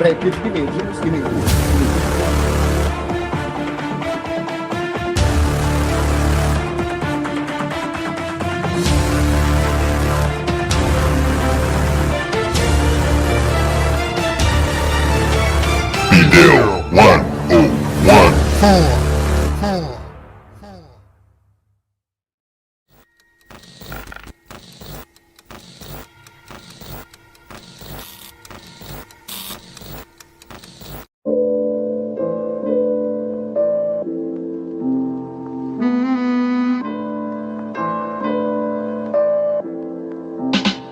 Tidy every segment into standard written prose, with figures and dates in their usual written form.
Peraí, give me, just give me. BDELL 101.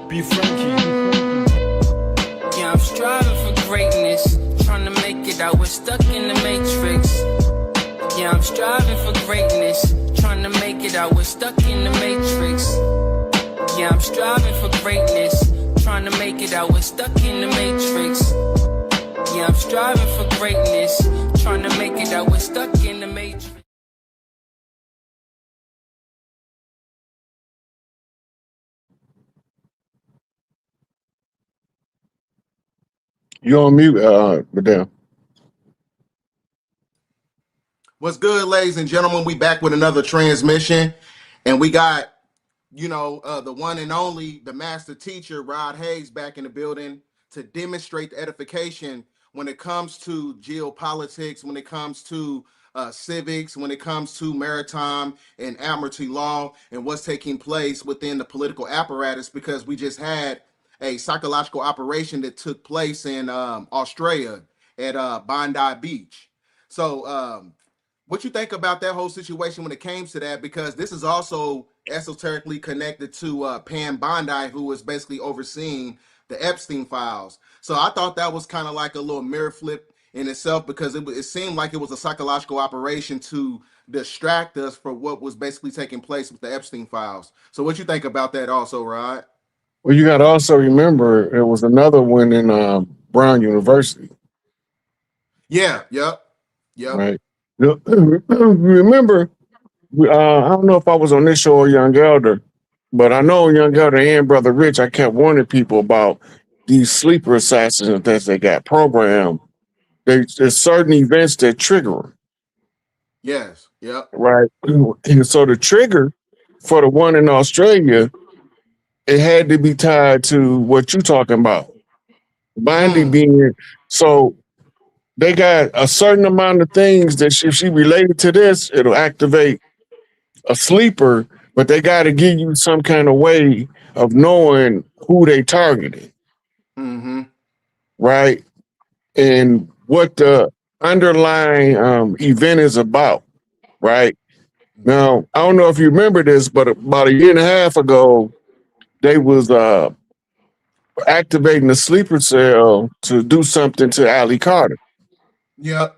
Be Frankie. Yeah, I'm striving for greatness, trying to make it out. We're stuck in the matrix. Yeah, I'm striving for greatness, trying to make it out. We're stuck in the matrix. Yeah, I'm striving for greatness, trying to make it out. We're stuck in the matrix. Yeah, I'm striving for greatness, trying to make it out. We're stuck in the matrix. You on mute, BDELL. What's good, ladies and gentlemen? We back with another transmission, and we got, the one and only, the master teacher, Rod Hayes, back in the building to demonstrate the edification when it comes to geopolitics, when it comes to civics, when it comes to maritime and admiralty law, and what's taking place within the political apparatus, because we just had a psychological operation that took place in Australia at Bondi Beach. So, what you think about that whole situation when it came to that? Because this is also esoterically connected to Pam Bondi, who was basically overseeing the Epstein files. So I thought that was kind of like a little mirror flip in itself, because it seemed like it was a psychological operation to distract us from what was basically taking place with the Epstein files. So what you think about that also, Rod? Well, you got to also remember it was another one in Brown University, Yeah, yep. right? Remember, I don't know if I was on this show or Young Elder, but I know Young Elder and Brother Rich, I kept warning people about these sleeper assassins that they got programmed. There's certain events that trigger them, Yes, yep. right? And so the trigger for the one in Australia, it had to be tied to what you're talking about. Binding being, so they got a certain amount of things that if she related to this, it'll activate a sleeper, but they got to give you some kind of way of knowing who they targeted, right? And what the underlying event is about, right? Now, I don't know if you remember this, but about a year and a half ago, they was activating the sleeper cell to do something to Ali Carter. Yep.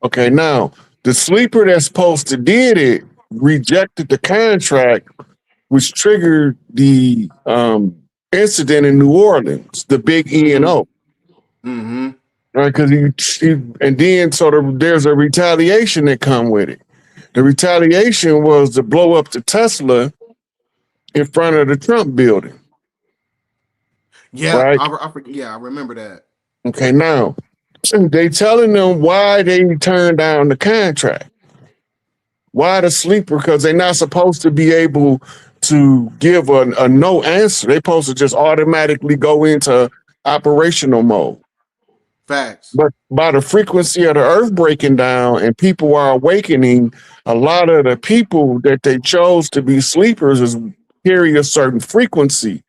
Okay, now the sleeper that's supposed to did it rejected the contract, which triggered the incident in New Orleans, the big E&O. Right, because he and then sort of there's a retaliation that come with it. The retaliation was to blow up the Tesla in front of the Trump building. Yeah, right? I remember that. Okay, now they telling them why they turned down the contract. Why the sleeper? Because they're not supposed to be able to give a no answer. They're supposed to just automatically go into operational mode. Facts. But by the frequency of the earth breaking down and people are awakening, a lot of the people that they chose to be sleepers is carry a certain frequency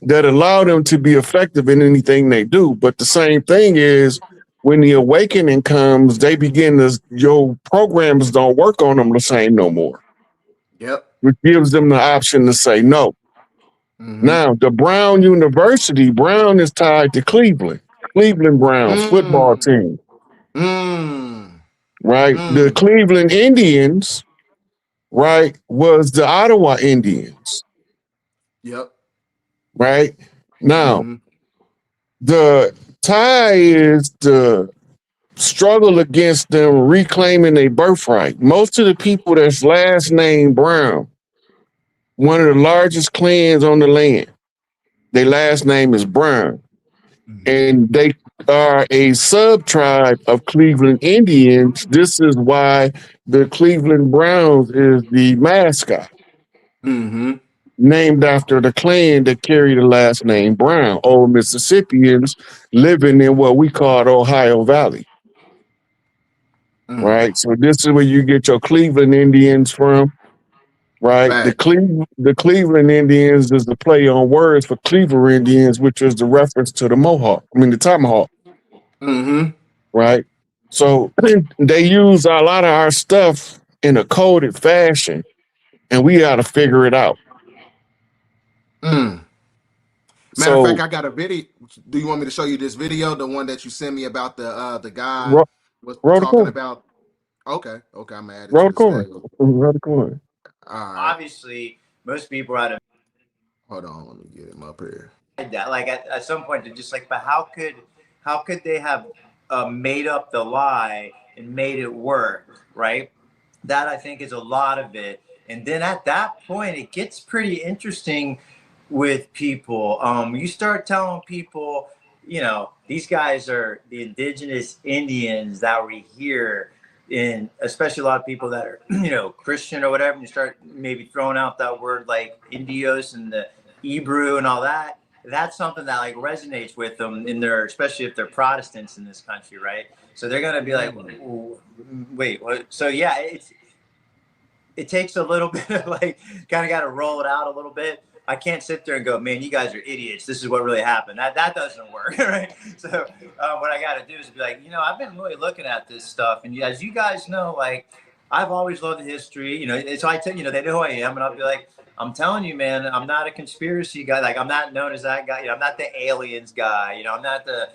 that allow them to be effective in anything they do. But the same thing is when the awakening comes, they begin to, your programs don't work on them the same no more. Yep. Which gives them the option to say no. Now, the Brown University, Brown is tied to Cleveland Browns football team. Right? The Cleveland Indians, right, was the Ottawa Indians. Yep. Right? Now, the tie is the struggle against them reclaiming their birthright. Most of the people that's last name Brown, one of the largest clans on the land, their last name is Brown. and they are a sub tribe of Cleveland Indians. This is why the Cleveland Browns is the mascot, Mm-hmm. named after the clan that carry the last name Brown, old Mississippians living in what we call the Ohio Valley. Mm. Right. So this is where you get your Cleveland Indians from. Right. Fact. The Cleveland Indians is the play on words for Cleaver Indians, which is the reference to the Mohawk. I mean the Tomahawk. Mm-hmm. Right. So they use a lot of our stuff in a coded fashion, and we got to figure it out. Mm. Matter of fact, So I got a video. Do you want me to show you this video? The one that you sent me about the guy ro- was roll the talking coin, about. Okay, okay, I'm gonna add it roll to the the coin, stage. roll the coin. All right, Obviously, most people are at hold on, let me get him up here. that. Like at some point, they're just like, but how could they have made up the lie and made it work, right? That I think is a lot of it. And then at that point, it gets pretty interesting with people. You start telling people, you know, these guys are the indigenous Indians that we hear in, especially a lot of people that are, you know, Christian or whatever. And you start maybe throwing out that word like Indios and the Hebrew and all that. That's something that like resonates with them in their, especially if they're Protestants in this country, right? So they're gonna be like, wait, what? So yeah, it takes a little bit of like, kind of got to roll it out a little bit. I can't sit there and go, man, you guys are idiots. This is what really happened. That doesn't work, right? So what I got to do is be like, you know, I've been really looking at this stuff, and as you guys know, like I've always loved the history, you know. So I tell you know they know who I am, and I'll be like, I'm telling you, man, I'm not a conspiracy guy. Like I'm not known as that guy. You know, I'm not the aliens guy. You know, I'm not the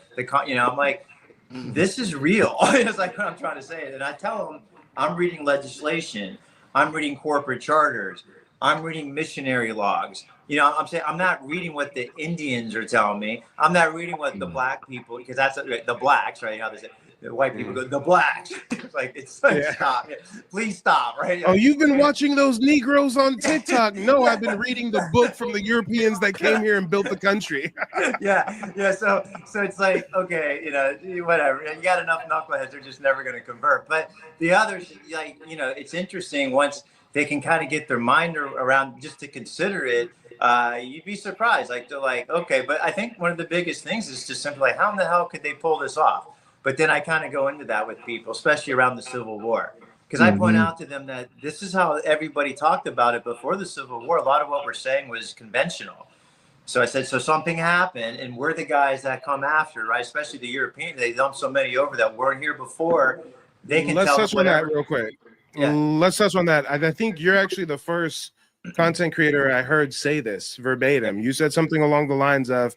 you know. I'm like, this is real. It's like what I'm trying to say, and I tell them I'm reading legislation. I'm reading corporate charters. I'm reading missionary logs. You know, I'm saying I'm not reading what the Indians are telling me. I'm not reading what the black people, because that's the blacks, right? How they say the white people go, the blacks. It's like Yeah. stop, please stop, right? Oh, you've been watching those Negroes on TikTok? No, I've been reading the book from the Europeans that came here and built the country. yeah. So it's like, okay, you know, whatever. You got enough knuckleheads, they're just never going to convert. But the others, like, you know, it's interesting once they can kind of get their mind around just to consider it. You'd be surprised. Like they're like, okay, but I think one of the biggest things is just simply like, how in the hell could they pull this off? But then I kind of go into that with people, especially around the Civil War. Because I point out to them that this is how everybody talked about it before the Civil War. A lot of what we're saying was conventional. So I said, so something happened, and we're the guys that come after, right? Especially the Europeans. They dumped so many over that weren't here before. They can Let's tell touch on that real quick. Yeah. Let's touch on that. I think you're actually the first content creator I heard say this verbatim. You said something along the lines of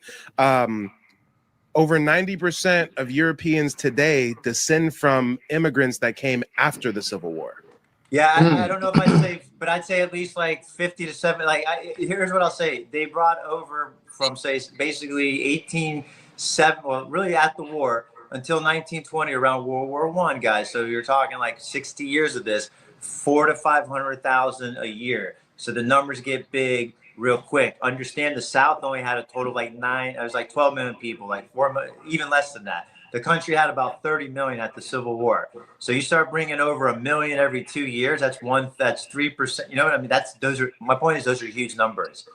over 90% of Europeans today descend from immigrants that came after the Civil War. Yeah, I don't know if I'd say, but I'd say at least like 50 to 70. Like, here's what I'll say: they brought over from, say, basically 1870, well, really at the war until 1920, around World War I, guys. So you're talking like 60 years of this, 400,000 to 500,000 a year. So the numbers get big real quick. Understand the South only had a total of like 12 million people, like 4 million, even less than that. The country had about 30 million at the Civil War. So you start bringing over 1 million every 2 years. That's 3%. You know what I mean? My point is those are huge numbers.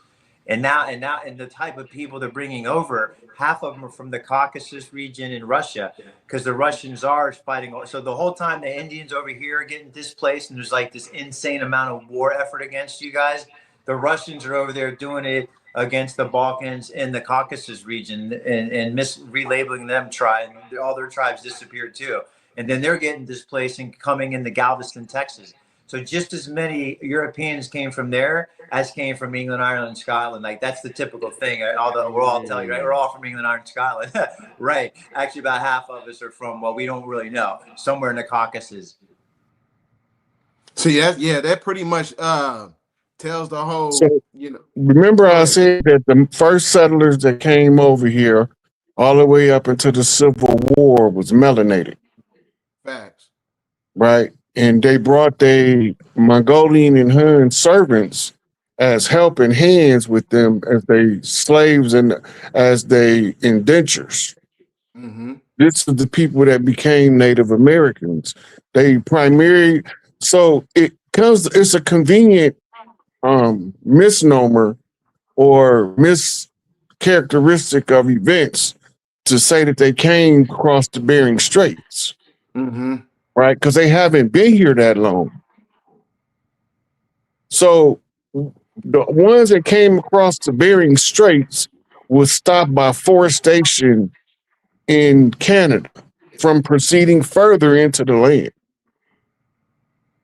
And the type of people they're bringing over, half of them are from the Caucasus region in Russia, because the Russian Tsar is fighting. So the whole time the Indians over here are getting displaced, and there's like this insane amount of war effort against you guys. The Russians are over there doing it against the Balkans and the Caucasus region, and relabeling them tribe. All their tribes disappeared too. And then they're getting displaced and coming into Galveston, Texas. So just as many Europeans came from there as came from England, Ireland, Scotland. Like that's the typical thing. We're all telling you, right? We're all from England, Ireland, Scotland. Right. Actually, about half of us are from, well, we don't really know, somewhere in the Caucasus. See, that pretty much tells the whole, So, you know. remember I said that the first settlers that came over here all the way up into the Civil War was melanated, Facts. right? And they brought their Mongolian and Hun servants as helping hands with them as they slaves and as they indentures. Mm-hmm. This is the people that became Native Americans. They primarily, so it comes, it's a convenient misnomer or mischaracteristic of events to say that they came across the Bering Straits, Mm-hmm. right? Because they haven't been here that long. So the ones that came across the Bering Straits was stopped by forestation in Canada from proceeding further into the land.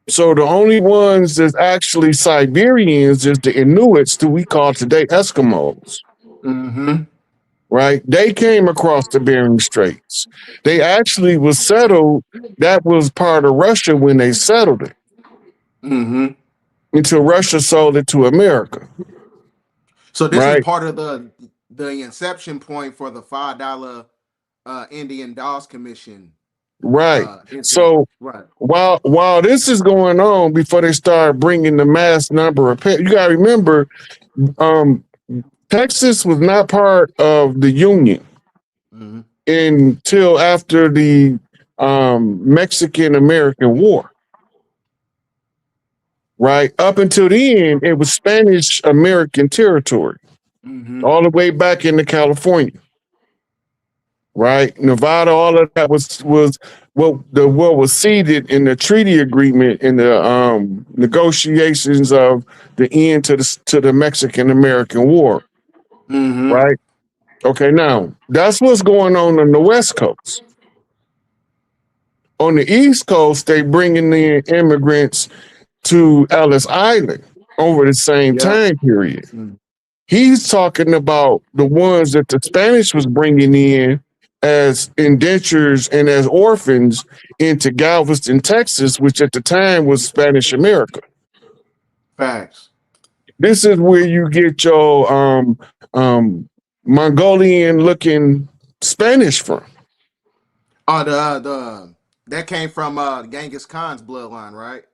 So the only ones that's actually Siberians is the Inuits, who we call today Eskimos. Mm-hmm. Right? They came across the Bering Straits. They actually was settled. That was part of Russia when they settled it Mm-hmm. until Russia sold it to America. So this is Right? part of the inception point for the $5 Indian Dolls Commission Right. incident. So Right. while this is going on, before they start bringing the mass number of you got to remember, um, Texas was not part of the Union Mm-hmm. until after the Mexican-American War. Right? Up until then, it was Spanish-American territory, Mm-hmm. all the way back into California. Right? Nevada, all of that was what was ceded in the treaty agreement in the negotiations of the end to the Mexican-American War. Mm-hmm. Right? Okay, now that's what's going on the West Coast. On the East Coast, they bringing in immigrants to Ellis Island over the same Yep. time period. Mm-hmm. He's talking about the ones that the Spanish was bringing in as indentures and as orphans into Galveston, Texas, which at the time was Spanish America. Facts. This is where you get your Mongolian looking Spanish from. The that came from Genghis Khan's bloodline, right?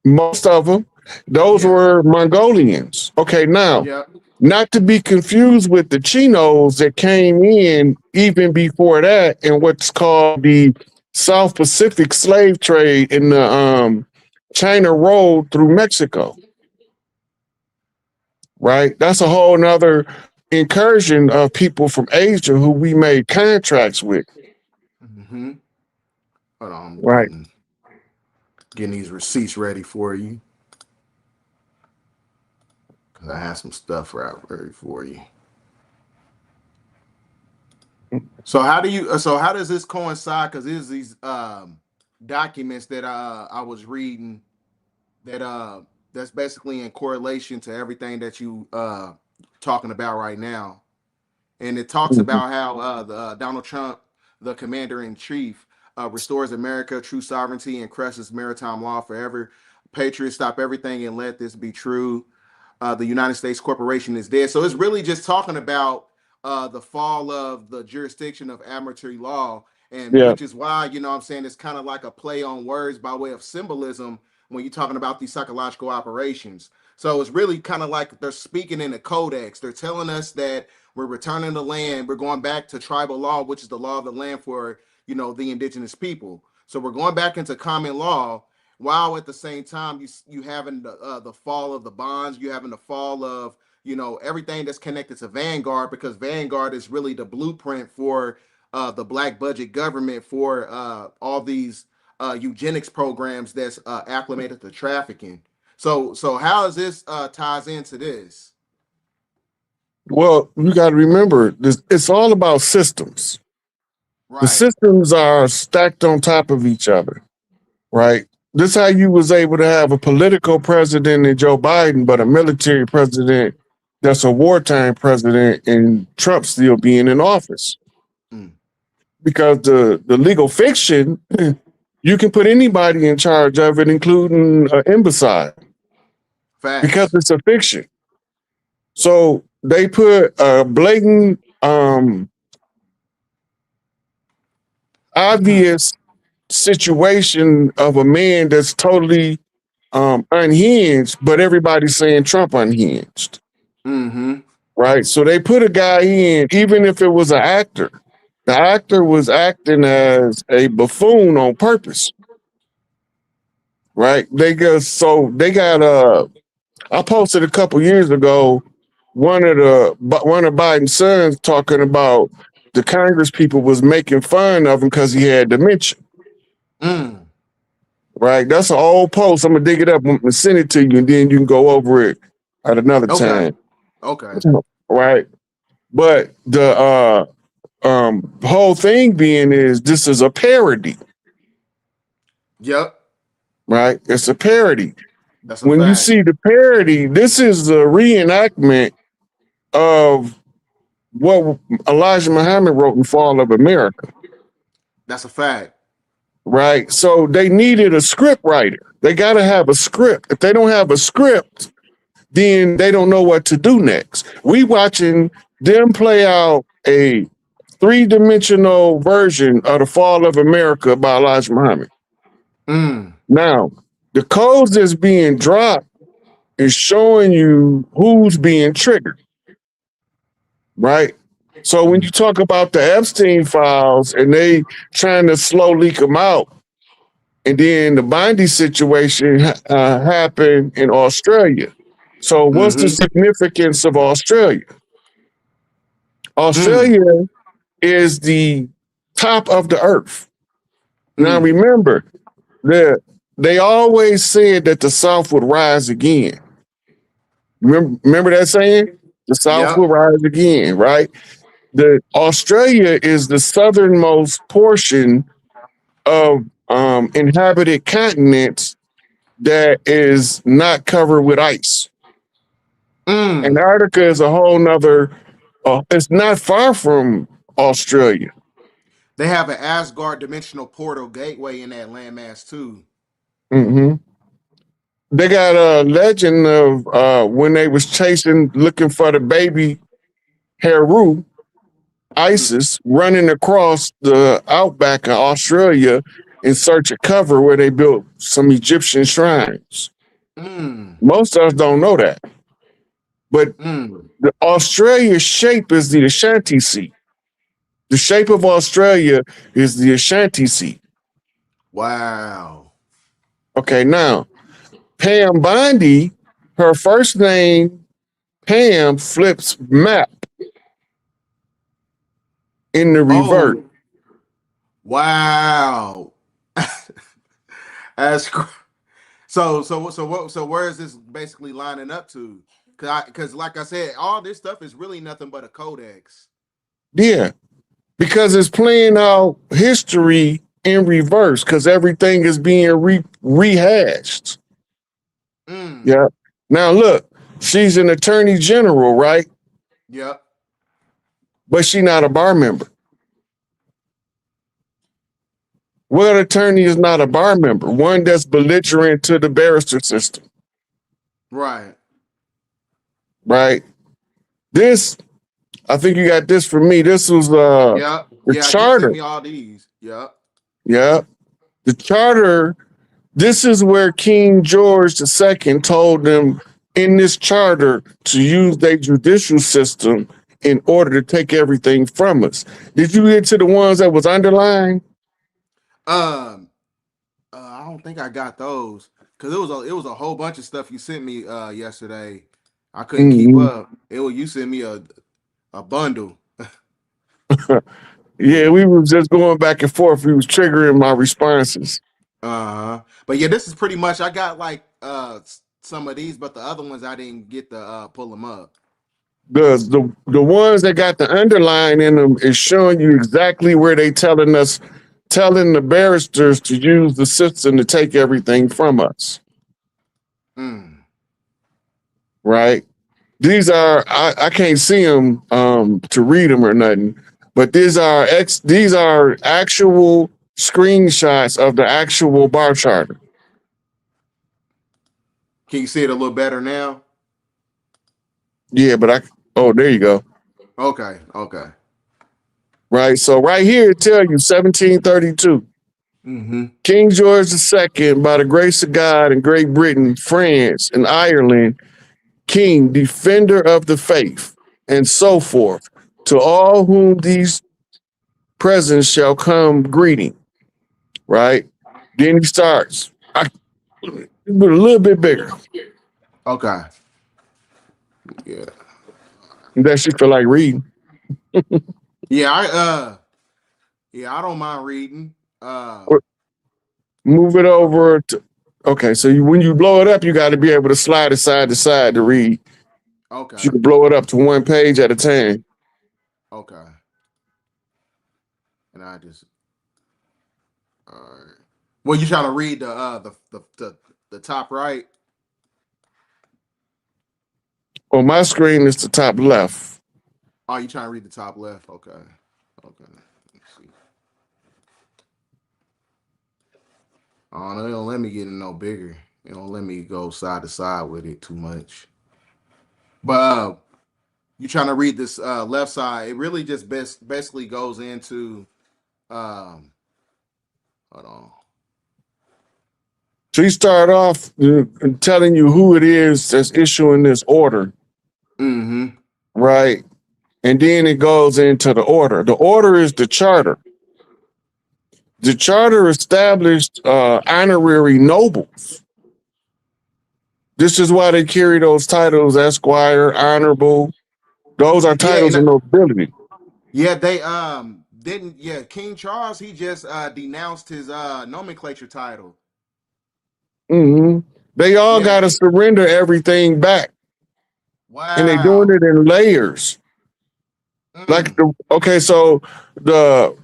Most of them, those were Mongolians. Okay, now, Yep. not to be confused with the Chinos that came in even before that in what's called the South Pacific slave trade in the China Road through Mexico. Right? That's a whole nother incursion of people from Asia who we made contracts with. Mm-hmm. Hold on, I'm Right. getting these receipts ready for you. I have some stuff ready for you. So how does this coincide? Because there's these documents that I was reading that that's basically in correlation to everything that you talking about right now, and it talks Mhm. about how the Donald Trump, the commander in chief, restores America true sovereignty and crushes maritime law forever. Patriots, stop everything and let this be true. The United States corporation is dead. So it's really just talking about the fall of the jurisdiction of admiralty law, and Yeah. which is why, you know what I'm saying, it's kind of like a play on words by way of symbolism when you're talking about these psychological operations. So it's really kind of like they're speaking in a codex. They're telling us that we're returning the land. We're going back to tribal law, which is the law of the land for, you know, the indigenous people. So we're going back into common law, while at the same time you having the fall of the bonds, you having the fall of, you know, everything that's connected to Vanguard, because Vanguard is really the blueprint for the black budget government for all these eugenics programs that's acclimated to trafficking. So how is this ties into this? Well, you got to remember this, it's all about systems. The Right. systems are stacked on top of each other, right? This is how you was able to have a political president in Joe Biden, but a military president that's a wartime president and Trump still being in office. Mm. Because the legal fiction, you can put anybody in charge of it, including an imbecile, because Facts. it's a fiction. So they put a blatant, obvious situation of a man that's totally unhinged, but everybody's saying Trump unhinged. Mm-hmm. Right. So they put a guy in, even if it was an actor. The actor was acting as a buffoon on purpose. Right. They got I posted a couple years ago one of Biden's sons talking about the Congress people was making fun of him because he had dementia. Mm. Right. That's an old post. I'm gonna dig it up and send it to you, and then you can go over it at another Okay. time. Okay. Right. But the whole thing being is this is a parody. Yep. Right. It's a parody. That's a When you fact. see the parody, this is a reenactment of what Elijah Muhammad wrote in Fall of America. That's a fact. Right. So they needed a script writer. They got to have a script. If they don't have a script, then they don't know what to do next. We watching them play out a three-dimensional version of the Fall of America by Elijah Muhammad. Mm. Now, the codes that's being dropped is showing you who's being triggered, right? So when you talk about the Epstein files and they trying to slow leak them out, and then the Bundy situation happened in Australia. So what's the significance of Australia? Australia is the top of the earth. Now remember that they always said that the South would rise again. Remember that saying? The South will rise again, right? The Australia is the southernmost portion of inhabited continents that is not covered with ice. Antarctica is a whole nother, it's not far from Australia. They have an Asgard dimensional portal gateway in that landmass too. Mm-hmm. They got a legend of when they was looking for the baby Heru, ISIS, running across the outback of Australia in search of cover where they built some Egyptian shrines. Most of us don't know that. But the Australia's shape is the Ashanti Sea. The shape of Australia is the Ashanti Sea. Wow. Okay, now, Pam Bondi, her first name, Pam, flips map in the revert. Oh. Wow. That's so where is this basically lining up to? Because like I said, all this stuff is really nothing but a codex. Yeah, because it's playing out history in reverse because everything is being rehashed. Yeah. Now look, she's an attorney general, right? Yep. But she's not a bar member. What attorney is not a bar member? One that's belligerent to the barrister system. Right. Right. This, I think you got this for me. This was the charter. You sent me all these. Yep. Yeah. The charter, this is where King George II told them in this charter to use their judicial system in order to take everything from us. Did you get to the ones that was underlined? I don't think I got those because it was a whole bunch of stuff you sent me yesterday. I couldn't keep up. You sent me a bundle. Yeah, we was just going back and forth. We was triggering my responses. But yeah, this is pretty much. I got like some of these, but the other ones I didn't get to pull them up. The ones that got the underline in them is showing you exactly where they telling the barristers to use the system to take everything from us. Right? These are I can't see them to read them or nothing, but these are actual screenshots of the actual bar charter. Can you see it a little better now? Yeah, but there you go. Okay. Right. So right here it tell you 1732. Mm-hmm. King George II, by the grace of God in Great Britain, France, and Ireland, King, defender of the faith, and so forth, to all whom these presents shall come greeting, right? Then he starts, but a little bit bigger. Okay. Yeah. That you feel like reading. Yeah, I don't mind reading. Move it over to, okay, so when you blow it up, you got to be able to slide it side to side to read. Okay. You can blow it up to one page at a time. Okay. And I just all right. Well, you trying to read the top right? On my screen, it's the top left. Oh, you trying to read the top left? Okay. Okay. Let's see. Oh no, they don't let me get it no bigger. They don't let me go side to side with it too much. But you trying to read this left side? It really just basically goes into hold on. So you start off telling you who it is that's issuing this order, Mm-hmm. right? And then it goes into the order. The order is the charter. The charter established honorary nobles. This is why they carry those titles, Esquire, Honorable. Those are Yeah, titles of nobility. yeah, they didn't King Charles he just denounced his nomenclature title. Mm-hmm. They all Yeah. got to surrender everything back, and they doing Wow. it in layers. Like, so the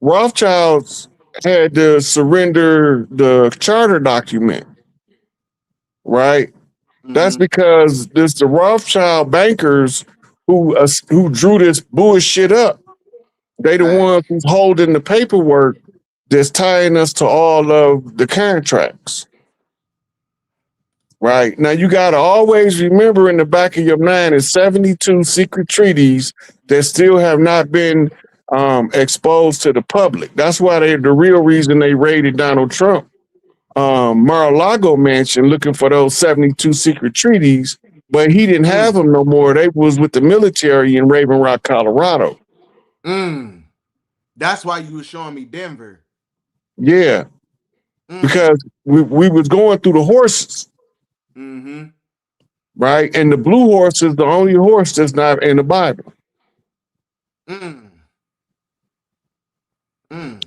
Rothschilds had to surrender the charter document, right? That's because this the Rothschild bankers who drew this bullshit up. They the ones who's holding the paperwork that's tying us to all of the contracts. Right. Now you gotta always remember in the back of your mind is 72 secret treaties that still have not been exposed to the public. That's why the real reason they raided Donald Trump Mar-a-Lago mansion looking for those 72 secret treaties, but he didn't have them no more. They was with the military in Raven Rock, Colorado. That's why you were showing me Denver. Yeah. Because we was going through the horses. Mm-hmm. Right? And the blue horse is the only horse that's not in the Bible.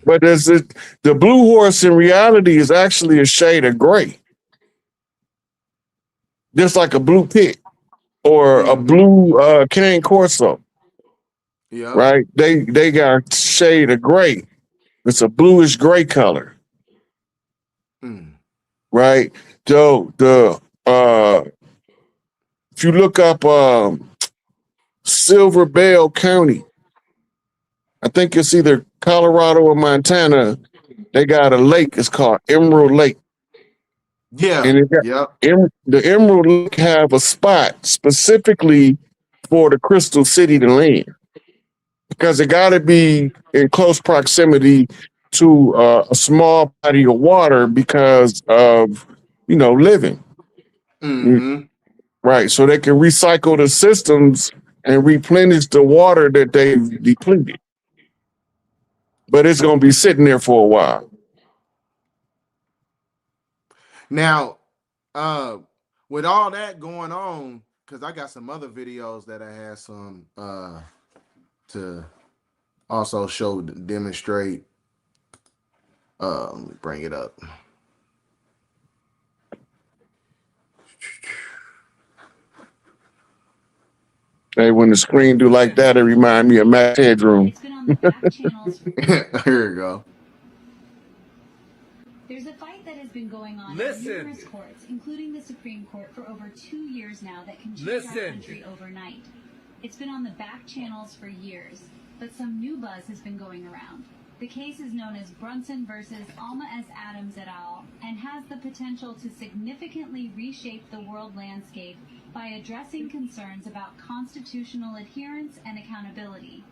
But the blue horse in reality is actually a shade of gray. Just like a blue pit or a blue cane corso. Yeah. Right? They got a shade of gray. It's a bluish gray color. Right? So if you look up Silver Bell County, I think it's either Colorado or Montana, they got a lake. It's called Emerald Lake. Yeah. And it got, the Emerald Lake have a spot specifically for the Crystal City to land. Because it got to be in close proximity to a small body of water because of, living. Right. So they can recycle the systems and replenish the water that they've depleted. But it's going to be sitting there for a while. Now, with all that going on, because I got some other videos that I had some to also demonstrate. Let me bring it up. Hey, when the screen do like that, it remind me of Matt's headroom. Here we go. There's a fight that has been going on in numerous courts, including the Supreme Court, for over 2 years now that can change our country overnight. It's been on the back channels for years, but some new buzz has been going around. The case is known as Brunson versus Alma S. Adams et al. And has the potential to significantly reshape the world landscape by addressing concerns about constitutional adherence and accountability.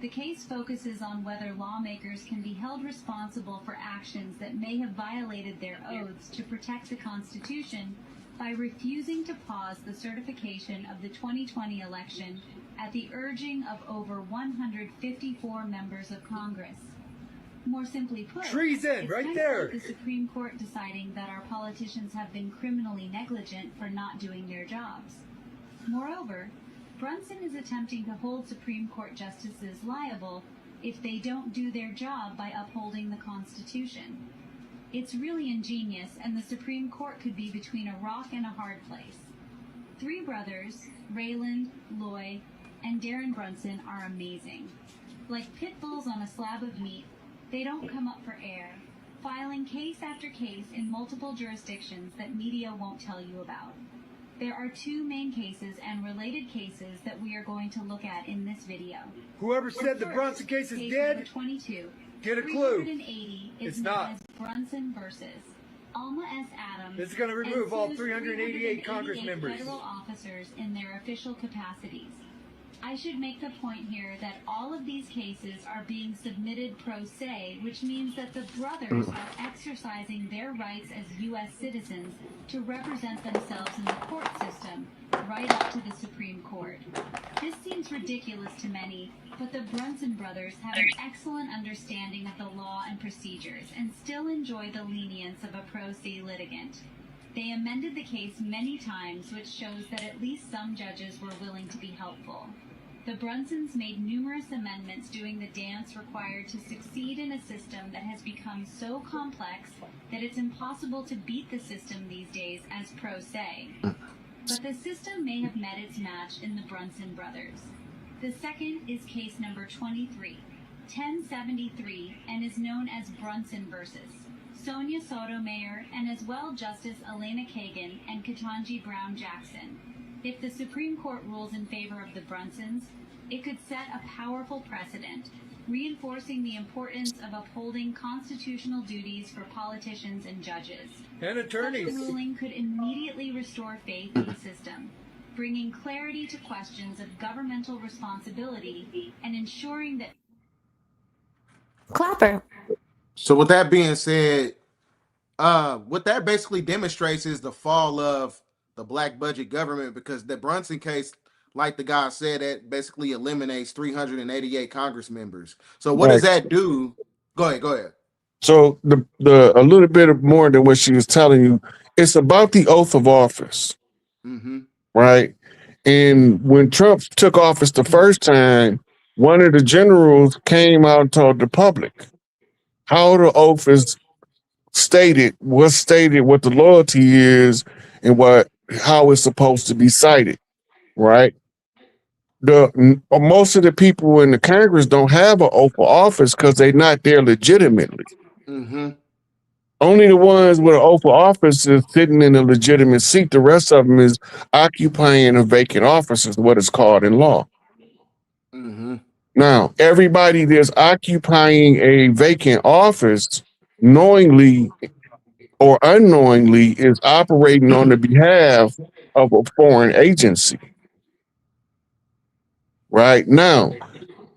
The case focuses on whether lawmakers can be held responsible for actions that may have violated their oaths to protect the Constitution by refusing to pause the certification of the 2020 election at the urging of over 154 members of Congress. More simply put, Treason, it's right kind there. of like the Supreme Court deciding that our politicians have been criminally negligent for not doing their jobs. Moreover, Brunson is attempting to hold Supreme Court justices liable if they don't do their job by upholding the Constitution. It's really ingenious, and the Supreme Court could be between a rock and a hard place. Three brothers, Rayland, Loy, and Darren Brunson, are amazing. Like pit bulls on a slab of meat, they don't come up for air, filing case after case in multiple jurisdictions that media won't tell you about. There are two main cases and related cases that we are going to look at in this video. Whoever said the First, Brunson case is case dead, number 22. get a clue. 380 is It's known not. as Brunson versus Alma S. Adams. It's going to remove all and sues 388 Congress members. federal officers in their official capacities. I should make the point here that all of these cases are being submitted pro se, which means that the brothers are exercising their rights as U.S. citizens to represent themselves in the court system, right up to the Supreme Court. This seems ridiculous to many, but the Brunson brothers have an excellent understanding of the law and procedures and still enjoy the lenience of a pro se litigant. They amended the case many times, which shows that at least some judges were willing to be helpful. The Brunsons made numerous amendments doing the dance required to succeed in a system that has become so complex that it's impossible to beat the system these days as pro se. But the system may have met its match in the Brunson brothers. The second is case number 23, 1073, and is known as Brunson versus Sonia Sotomayor, and as well Justice Elena Kagan and Ketanji Brown Jackson. If the Supreme Court rules in favor of the Brunsons, it could set a powerful precedent, reinforcing the importance of upholding constitutional duties for politicians and judges. And attorneys. Such a ruling could immediately restore faith in the system, bringing clarity to questions of governmental responsibility and ensuring that... Clapper. So with that being said, what that basically demonstrates is the fall of the black budget government, because the Brunson case, like the guy said, that basically eliminates 388 Congress members. So what does that do? Go ahead. So the a little bit more than what she was telling you, it's about the oath of office, right? And when Trump took office the first time, one of the generals came out and told the public how the oath is stated, what the loyalty is, and how it's supposed to be cited, right? Most of the people in the Congress don't have an oath of office because they're not there legitimately. Only the ones with an oath of office is sitting in a legitimate seat. The rest of them is occupying a vacant office, is what it's called in law. Now, everybody that's occupying a vacant office, knowingly or unknowingly, is operating on the behalf of a foreign agency. Right now,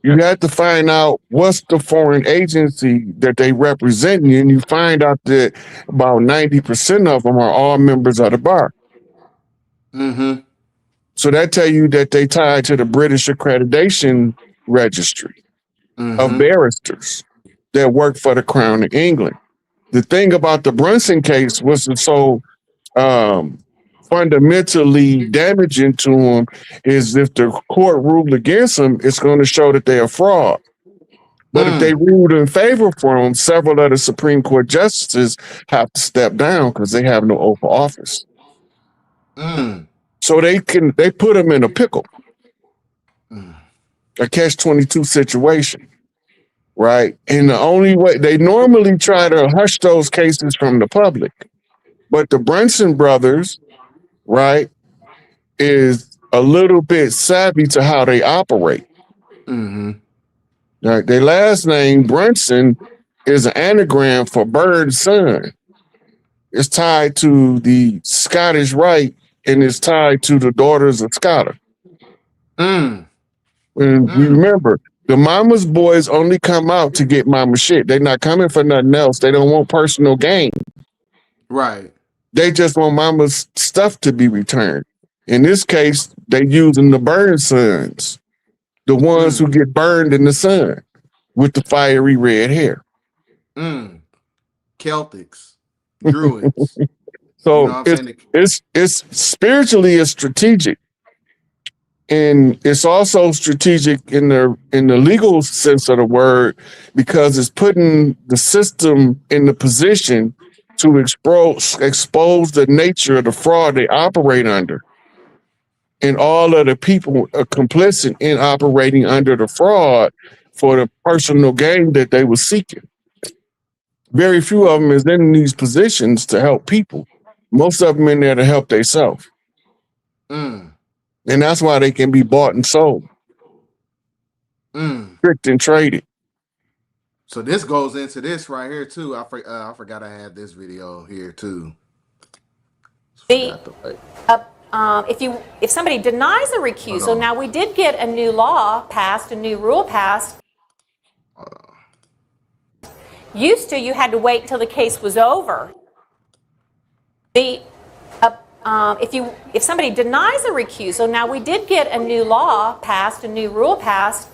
you have to find out what's the foreign agency that they represent, and you find out that about 90% of them are all members of the bar. So that tell you that they tied to the British accreditation registry of barristers that work for the Crown of England. The thing about the Brunson case was so fundamentally damaging to them is if the court ruled against them, it's going to show that they're a fraud. But if they ruled in favor for them, several of the Supreme Court justices have to step down because they have no oath of office. So they put them in a pickle, a catch-22 situation, right? And the only way, they normally try to hush those cases from the public, but the Brunson brothers, right, is a little bit savvy to how they operate. Right, their last name, Brunson, is an anagram for bird's son. It's tied to the Scottish Rite, and it's tied to the Daughters of Scotland. And we remember, The mama's boys only come out to get mama shit. They're not coming for nothing else. They don't want personal gain. Right. They just want mama's stuff to be returned. In this case, they using the burn sons, the ones who get burned in the sun with the fiery red hair. Celtics, Druids. So you know what I'm saying? it's spiritually it's strategic. And it's also strategic in the legal sense of the word, because it's putting the system in the position to expose the nature of the fraud they operate under. And all of the people are complicit in operating under the fraud for the personal gain that they were seeking. Very few of them is in these positions to help people. Most of them in there to help themselves. And that's why they can be bought and sold. Tricked and traded. So this goes into this right here too. I forgot I had this video here too. If somebody denies a recusal, now we did get a new law passed, a new rule passed. Used to, you had to wait until the case was over. If somebody denies a recusal, now we did get a new law passed, a new rule passed.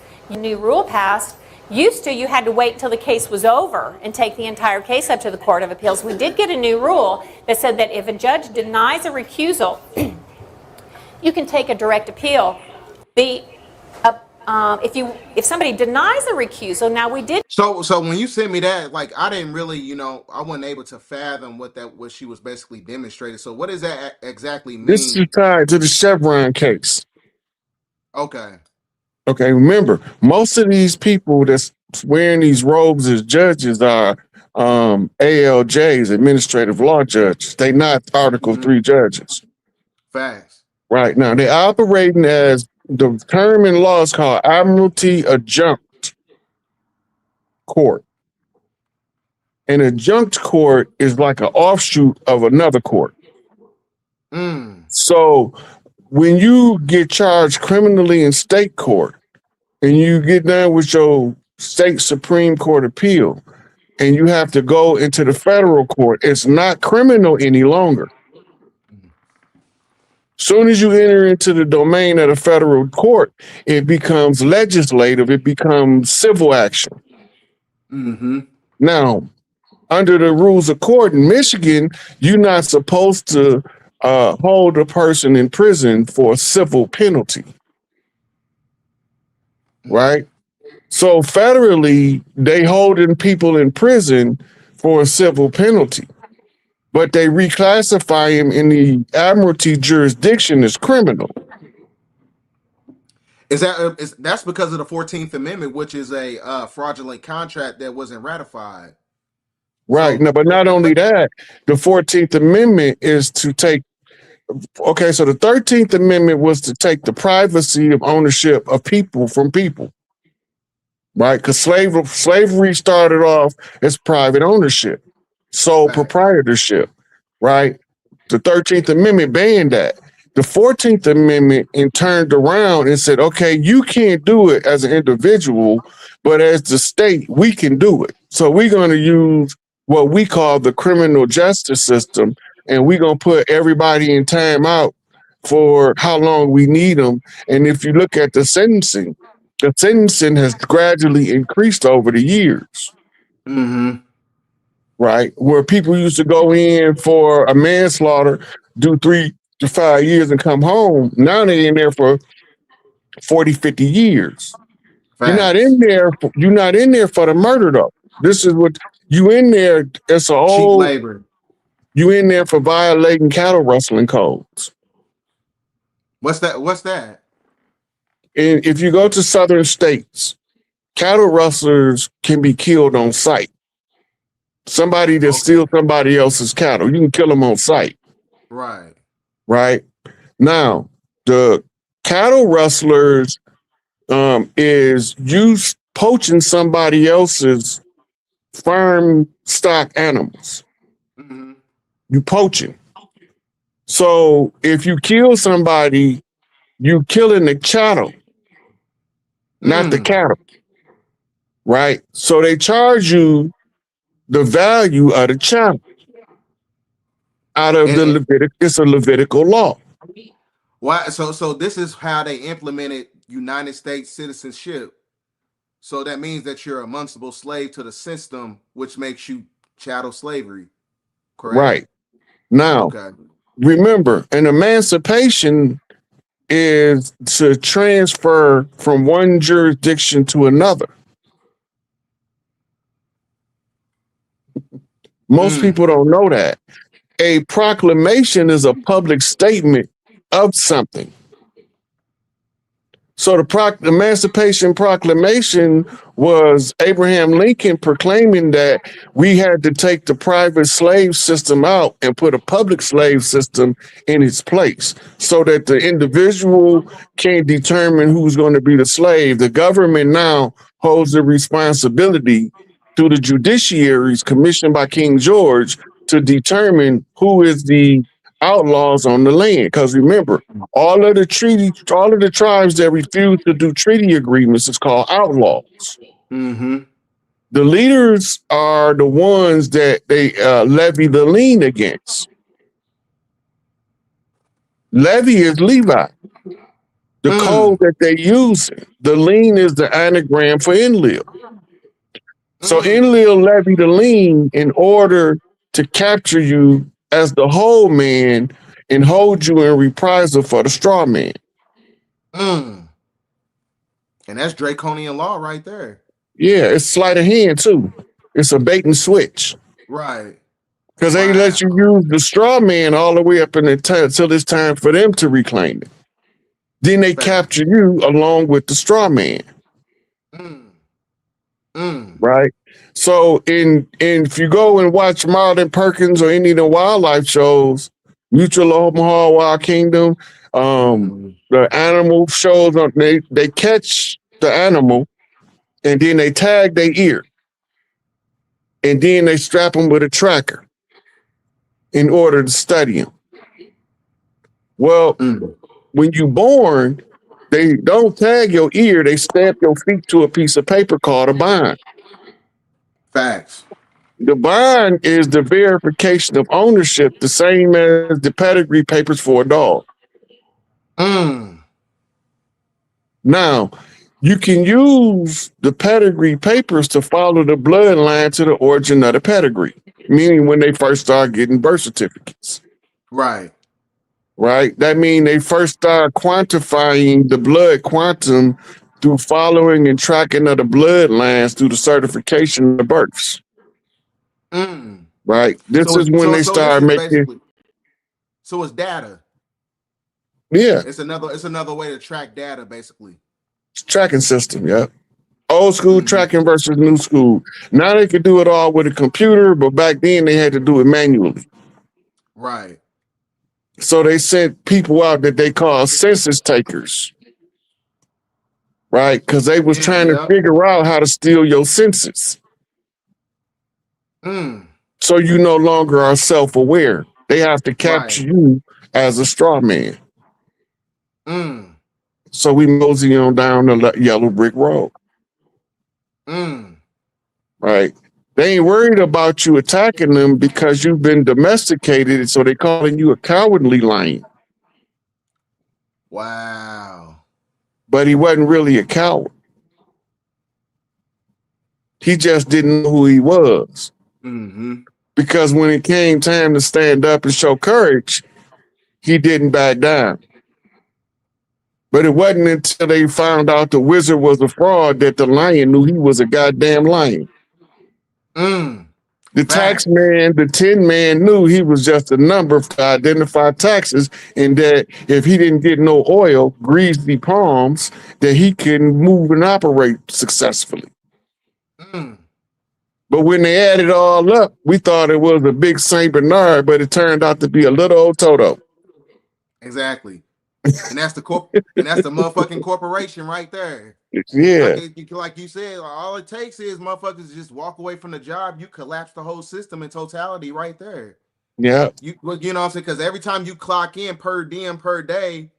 Used to, you had to wait until the case was over and take the entire case up to the Court of Appeals. We did get a new rule that said that if a judge denies a recusal, you can take a direct appeal. If somebody denies a recusal, now we did. So when you sent me that, like, I didn't really, I wasn't able to fathom what she was basically demonstrating. So what does that exactly mean? This is tied to the Chevron case. Okay. Okay, remember, most of these people that's wearing these robes as judges are ALJs, administrative law judges. They not Article 3 judges. Facts. Right now, they're operating as, the term in law is called Admiralty Adjunct Court. An adjunct court is like an offshoot of another court. So when you get charged criminally in state court and you get done with your state Supreme Court appeal and you have to go into the federal court, it's not criminal any longer. Soon as you enter into the domain of the federal court, it becomes legislative, it becomes civil action. Now, under the rules of court in Michigan, you're not supposed to hold a person in prison for a civil penalty. Right? So federally, they holding people in prison for a civil penalty, but they reclassify him in the admiralty jurisdiction as criminal. That's because of the 14th Amendment, which is a fraudulent contract that wasn't ratified. Right. No, but not only that, the 14th Amendment is to take, okay, so the 13th Amendment was to take the privacy of ownership of people from people. Right? Because slavery started off as private ownership, sole proprietorship, right? The 13th Amendment banned that. The 14th Amendment turned around and said, okay, you can't do it as an individual, but as the state, we can do it. So we're going to use what we call the criminal justice system, and we're going to put everybody in time out for how long we need them. And if you look at the sentencing has gradually increased over the years. Right? Where people used to go in for a manslaughter, do 3 to 5 years and come home. Now they're in there for 40, 50 years. Facts. You're not in there for the murder though. This is what you in there. It's a cheap labor. You in there for violating cattle rustling codes. What's that? And if you go to southern states, cattle rustlers can be killed on sight. Somebody that steals somebody else's cattle, you can kill them on sight. Right. Right. Now, the cattle rustlers is you poaching somebody else's farm stock animals. You poaching. So if you kill somebody, you killing the chattel, not the cattle. right? So they charge you the value of the child out of the And It's a Levitical law. why? So this is how they implemented United States citizenship. So that means that you're a municipal slave to the system, which makes you chattel slavery. Correct. Right. Now, Okay. remember, an emancipation is to transfer from one jurisdiction to another. Most people don't know that. A proclamation is a public statement of something. So the Emancipation Proclamation was Abraham Lincoln proclaiming that we had to take the private slave system out and put a public slave system in its place so that the individual can determine who's going to be the slave. The government now holds the responsibility through the judiciaries commissioned by King George to determine who is the outlaws on the land. Because remember, all of the tribes that refuse to do treaty agreements is called outlaws. Mm-hmm. The leaders are the ones that they levy the lien against. Levy is Levi. The code that they use, the lien is the anagram for Enlil. So Enlil levied the lien in order to capture you as the whole man and hold you in reprisal for the straw man. And that's draconian law right there. Yeah, it's sleight of hand too. It's a bait and switch. Right. Because they let you use the straw man all the way up until it's time for them to reclaim it. Then they capture you along with the straw man. Right? So if you go and watch Marlon Perkins or any of the wildlife shows, Mutual Omaha, Wild Kingdom, the animal shows, they catch the animal and then they tag their ear. And then they strap them with a tracker in order to study them. Well, when you're born, they don't tag your ear, they stamp your feet to a piece of paper called a bond. Facts. The bond is the verification of ownership, the same as the pedigree papers for a dog. Now, you can use the pedigree papers to follow the bloodline to the origin of the pedigree, meaning when they first start getting birth certificates. Right. Right? That means they first start quantifying the blood quantum through following and tracking of the bloodlines through the certification of the births. Right? This is when they start making. So it's data. Yeah. It's another way to track data, basically. Tracking system, yeah. Old school tracking versus new school. Now they can do it all with a computer, but back then they had to do it manually. Right. So they sent people out that they call census takers. Right? Because they was trying to figure out how to steal your census. So you no longer are self-aware. They have to capture you as a straw man. So we mosey on down the yellow brick road. Right? They ain't worried about you attacking them because you've been domesticated, so they calling you a cowardly lion. Wow. But he wasn't really a coward. He just didn't know who he was. Because when it came time to stand up and show courage, he didn't back down. But it wasn't until they found out the wizard was a fraud that the lion knew he was a goddamn lion. The tax man, the tin man, knew he was just a number to identify taxes, and that if he didn't get no oil, greasy palms, that he couldn't move and operate successfully. But when they added it all up, we thought it was a big Saint Bernard, but it turned out to be a little old Toto. Exactly. And that's the motherfucking corporation right there. Yeah. Like you said, all it takes is motherfuckers just walk away from the job. You collapse the whole system in totality right there. Yeah. You know what I'm saying? Because every time you clock in per diem per day,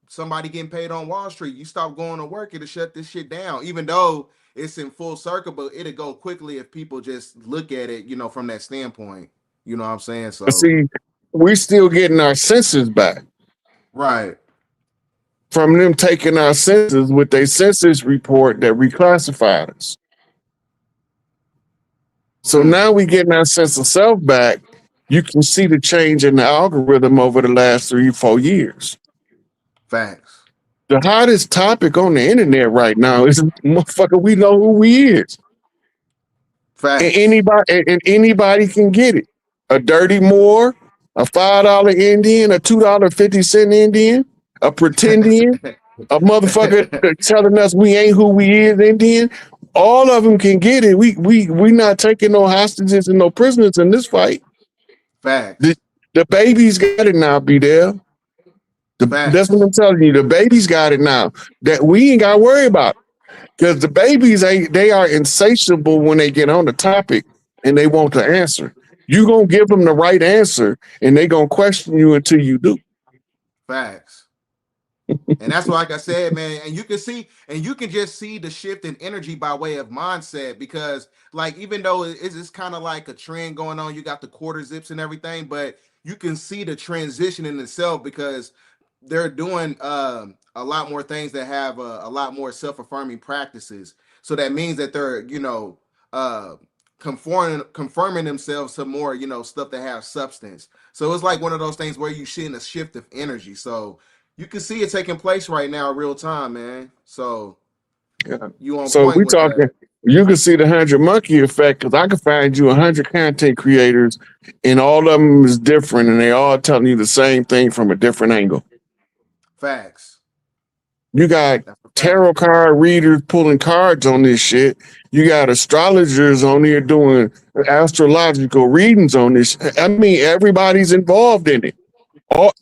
somebody getting paid on Wall Street, you stop going to work, it'll shut this shit down. Even though it's in full circle, but it'll go quickly if people just look at it, you know, from that standpoint. You know what I'm saying? But So see, we're still getting our senses back right. from them taking our senses with their census report that reclassified us. So now we getting our sense of self back. You can see the change in the algorithm over the last 3 or 4 years. Facts. The hottest topic on the internet right now is motherfucker, we know who we is. Facts. And anybody can get it. A dirty Moor, a $5 Indian, a $2.50 Indian, a pretendian, a motherfucker telling us we ain't who we is Indian. All of them can get it. We not taking no hostages and no prisoners in this fight. Facts. The babies got it now, BDELL. That's what I'm telling you. The babies got it now. That we ain't got to worry about. Because the babies, they are insatiable when they get on the topic and they want the answer. You gonna give them the right answer and they gonna question you until you do. Facts. And that's why, like I said, man, and you can just see the shift in energy by way of mindset, because like, even though it's kind of like a trend going on, you got the quarter zips and everything, but you can see the transition in itself, because they're doing a lot more things that have a lot more self-affirming practices. So that means that they're, you know, confirming themselves to more, you know, stuff that have substance. So it's like one of those things where you're seeing a shift of energy. So you can see it taking place right now in real time, man. So you on So point we with talking, that. you can see the 100 monkey effect, because I can find you 100 content creators and all of them is different and they all telling you the same thing from a different angle. Facts. You got That's a fact. tarot card readers pulling cards on this shit. You got astrologers on here doing astrological readings on this. I mean, everybody's involved in it.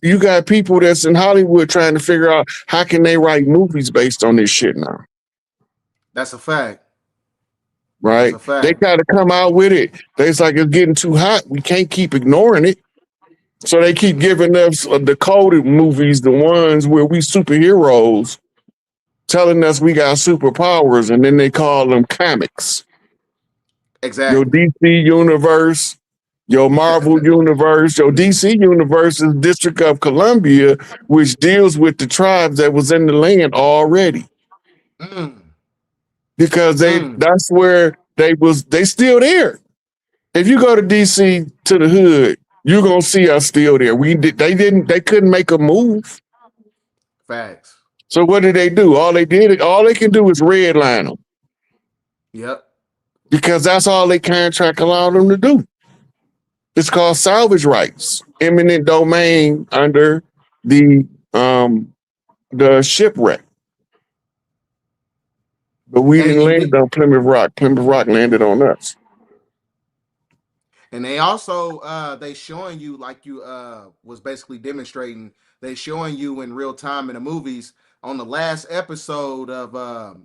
You got people that's in Hollywood trying to figure out how can they write movies based on this shit now. That's a fact. Right? That's a fact. They got to come out with it. It's like it's getting too hot. We can't keep ignoring it. So they keep giving us the coded movies, the ones where we superheroes, telling us we got superpowers, and then they call them comics. Exactly. Your DC universe, your Marvel universe, your DC universe is District of Columbia, which deals with the tribes that was in the land already. Because that's where they still there. If you go to DC to the hood, you're gonna see us still there. They couldn't make a move. Facts. So what did they do? All they can do is redline them. Yep. Because that's all they contract allowed them to do. It's called salvage rights, eminent domain under the shipwreck. But we didn't land on Plymouth Rock. Plymouth Rock landed on us. And they also they showing you, like you was basically demonstrating, they showing you in real time in the movies. On the last episode of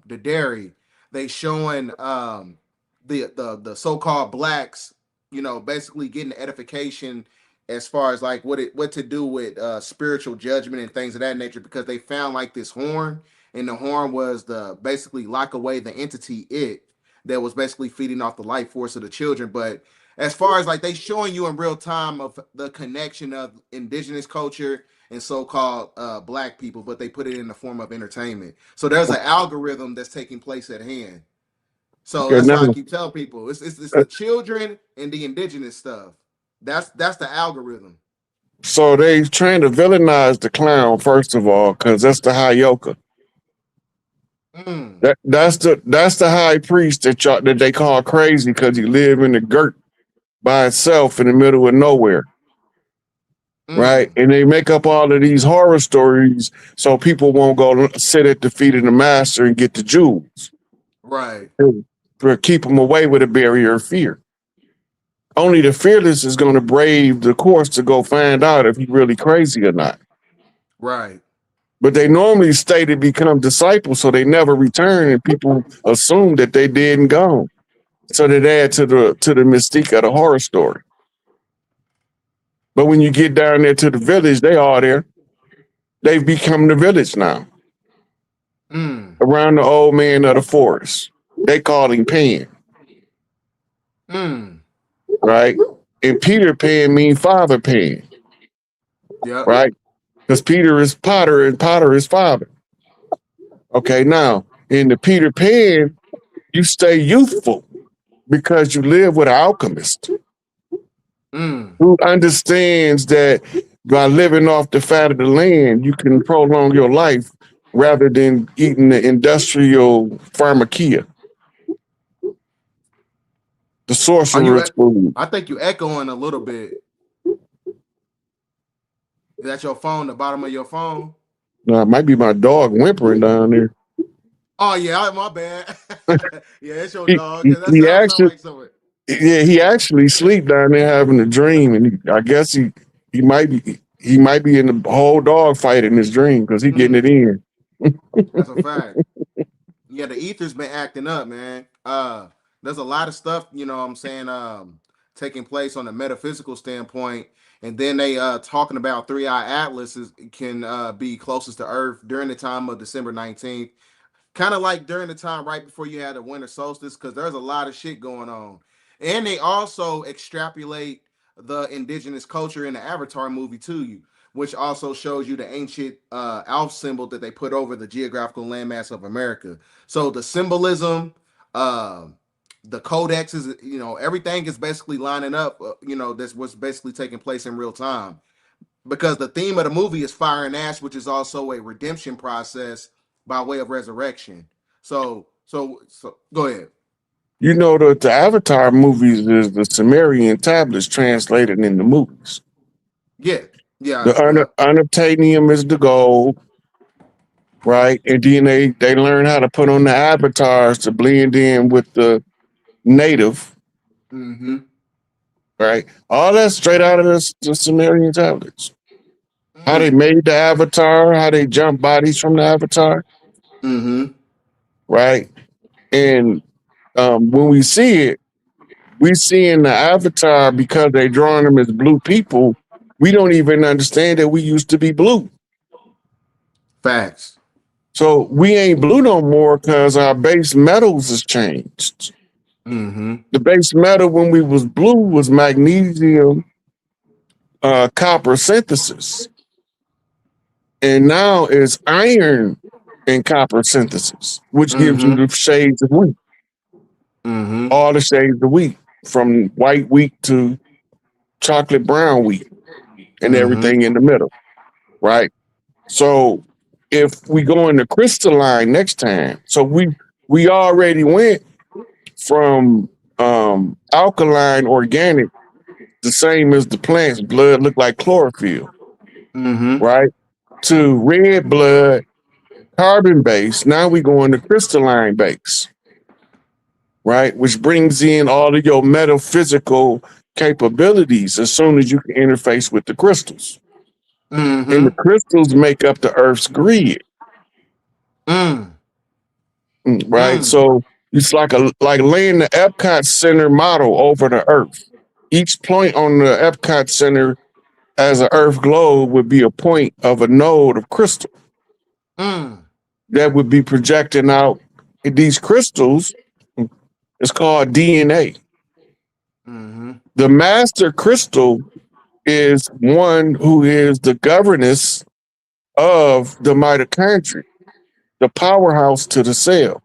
the Dairy, they showing the so-called blacks, you know, basically getting edification as far as like what to do with spiritual judgment and things of that nature, because they found like this horn, and the horn was the basically lock away the entity that was basically feeding off the life force of the children. But as far as like they showing you in real time of the connection of indigenous culture and so-called black people, but they put it in the form of entertainment. So there's an algorithm that's taking place at hand. So that's why I keep telling people it's the children and the indigenous stuff. That's the algorithm. So they trying to villainize the clown first of all, because that's the high yoka. That's the high priest that they call crazy because he live in the dirt by itself in the middle of nowhere. Right? And they make up all of these horror stories so people won't go sit at the feet of the master and get the jewels. Right. To keep them away with a barrier of fear. Only the fearless is going to brave the course to go find out if he's really crazy or not. Right. But they normally stay to become disciples, so they never return, and people assume that they dead and gone. So that add to the mystique of the horror story. But when you get down there to the village, they are there. They've become the village now. Around the old man of the forest. they call him Pan, Mm. right? And Peter Pan means father Pan, Yep. right? Because Peter is Potter and Potter is father. Okay, now in the Peter Pan, you stay youthful because you live with an alchemist Mm. who understands that by living off the fat of the land, you can prolong your life rather than eating the industrial pharmakia, the Are you? sorcerer's food. I think you echoing a little bit. Is that your phone? The bottom of your phone? Now, it might be my dog whimpering down there. Oh yeah, my bad. Yeah, it's your He, dog. he, That he sounds actually, like something. yeah, he actually sleep down there having a dream, and I guess he might be in the whole dog fight in his dream because he getting it in. That's a fact. Yeah, the ether's been acting up, man. There's a lot of stuff, you know what I'm saying, taking place on a metaphysical standpoint. And then they talking about Three Eye Atlas can be closest to Earth during the time of December 19th. Kind of like during the time right before you had the winter solstice, because there's a lot of shit going on. And they also extrapolate the indigenous culture in the Avatar movie to you, which also shows you the ancient elf symbol that they put over the geographical landmass of America. So the symbolism, uh, the codexes, you know, everything is basically lining up. You know, that's what's basically taking place in real time, because the theme of the movie is fire and ash, which is also a redemption process by way of resurrection. So go ahead. You know that the Avatar movies is the Sumerian tablets translated into movies. Yeah, yeah, The yeah. unobtainium is the gold, right? And then they learn how to put on the avatars to blend in with the native, Mm-hmm. right? All that straight out of the Sumerian tablets. How they Mm. made the avatar, how they jump bodies from the avatar, Mm-hmm. right? And when we see it, we see in the avatar because they drawing them as blue people. We don't even understand that we used to be blue. Facts. So we ain't blue no more because our base metals has changed. Mm-hmm. The base metal when we was blue was magnesium, copper synthesis, and now it's iron and copper synthesis, which gives you Mm-hmm. the shades of wheat, Mm-hmm. all the shades of wheat, from white wheat to chocolate brown wheat, and Mm-hmm. everything in the middle, right? So if we go into crystalline next time, so we already went from alkaline organic, the same as the plant's blood look like chlorophyll, Mm-hmm. right? To red blood, carbon base. Now we go into crystalline base, right? Which brings in all of your metaphysical capabilities as soon as you can interface with the crystals. And the Mm-hmm. crystals make up the Earth's grid, Mm. right? Mm. So it's like laying the Epcot Center model over the Earth. Each point on the Epcot Center as an Earth globe would be a point of a node of crystal Mm. that would be projecting out. These crystals is called DNA. Mm-hmm. The master crystal is one who is the governess of the mitochondria, the powerhouse to the cell,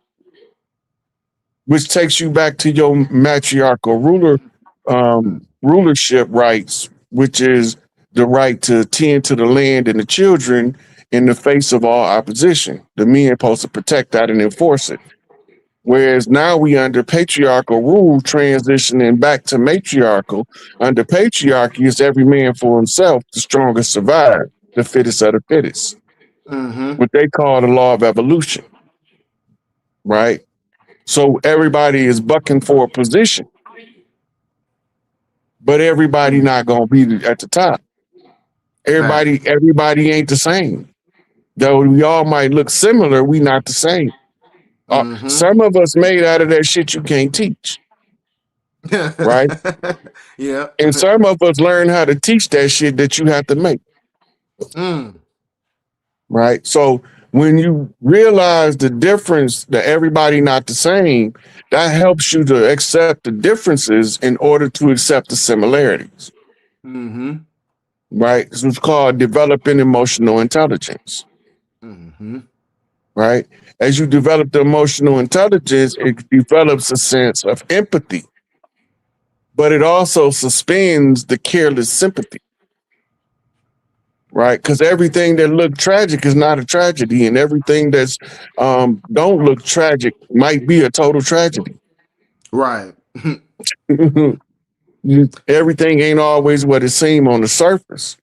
which takes you back to your matriarchal rulership rights, which is the right to tend to the land and the children in the face of all opposition. The men supposed to protect that and enforce it. Whereas now we under patriarchal rule, transitioning back to matriarchal. Under patriarchy, it's every man for himself. The strongest survive, the fittest of the fittest. Mm-hmm. What they call the law of evolution, right? So everybody is bucking for a position, but everybody not gonna be at the top. Fact. Everybody ain't the same. Though we all might look similar, we not the same. Mm-hmm. Some of us made out of that shit you can't teach, right? Yeah. And some of us learn how to teach that shit that you have to make, Mm. right? So when you realize the difference, that everybody not the same, that helps you to accept the differences in order to accept the similarities. Mm-hmm. Right? This was called developing emotional intelligence. Mm-hmm. Right? As you develop the emotional intelligence, it develops a sense of empathy, but it also suspends the careless sympathy. Right? Because everything that looked tragic is not a tragedy, and everything that's don't look tragic might be a total tragedy. Right. Everything ain't always what it seems on the surface.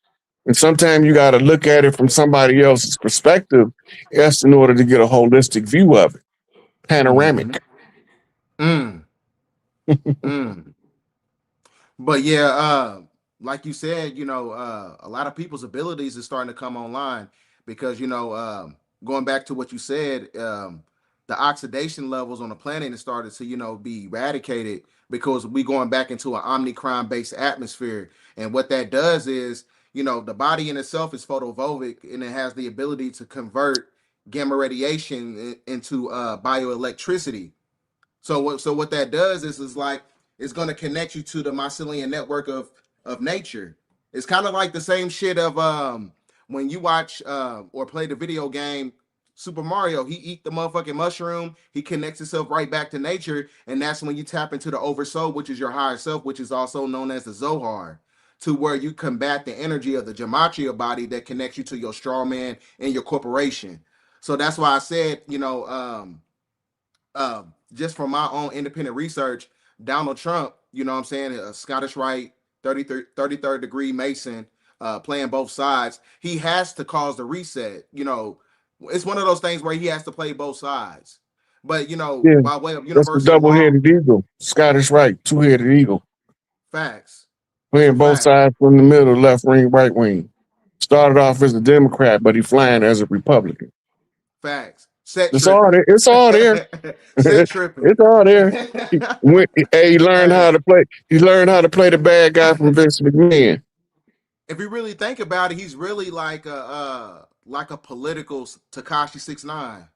And sometimes you got to look at it from somebody else's perspective. That's in order to get a holistic view of it. Panoramic. Mm. Mm. But yeah, like you said, a lot of people's abilities is starting to come online because going back to what you said, the oxidation levels on the planet has started to be eradicated because we going back into an omnicron based atmosphere, and what that does is the body in itself is photovoltaic and it has the ability to convert gamma radiation into bioelectricity. So what that does is like it's going to connect you to the mycelium network of nature. It's kind of like the same shit of when you watch or play the video game Super Mario. He eat the motherfucking mushroom. He connects himself right back to nature, and that's when you tap into the oversoul, which is your higher self, which is also known as the Zohar, to where you combat the energy of the gematria body that connects you to your straw man and your corporation. So that's why I said, just from my own independent research, Donald Trump, you know what I'm saying, a Scottish Rite, 33rd degree Mason, playing both sides, he has to cause the reset. It's one of those things where he has to play both sides. But, Yeah, by way of that's the universal law, double-headed eagle. Scottish Rite, two-headed eagle. facts. It's a Playing both fact. sides from the middle, left wing, right wing. Started off as a Democrat, but he flying as a Republican. Facts. Set It's all tripping. there. It's all there. Set tripping. It's all there. He learned how to play. He learned how to play the bad guy from Vince McMahon. If you really think about it, he's really like a political Tekashi 6ix9ine.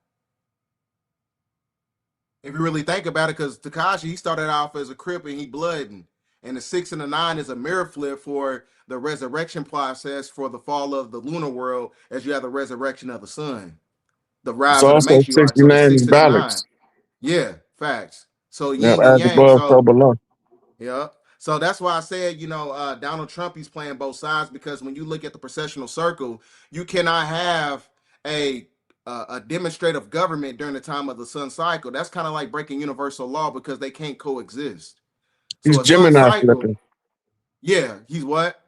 If you really think about it, because Tekashi, he started off as a Crip and he blooding, and the 6 and the 9 is a mirror flip for the resurrection process for the fall of the lunar world, as you have the resurrection of the sun, the It's rise of the also matriarch. So the 69 6 is and the 9, balance. yeah, facts. So Now, yin and as yang. above, so So below. yeah. So that's why I said, Donald Trump, he's playing both sides, because when you look at the processional circle, you cannot have a demonstrative government during the time of the sun cycle. That's kind of like breaking universal law because they can't coexist. He's So a sun Gemini cycle, flipping. yeah, he's what?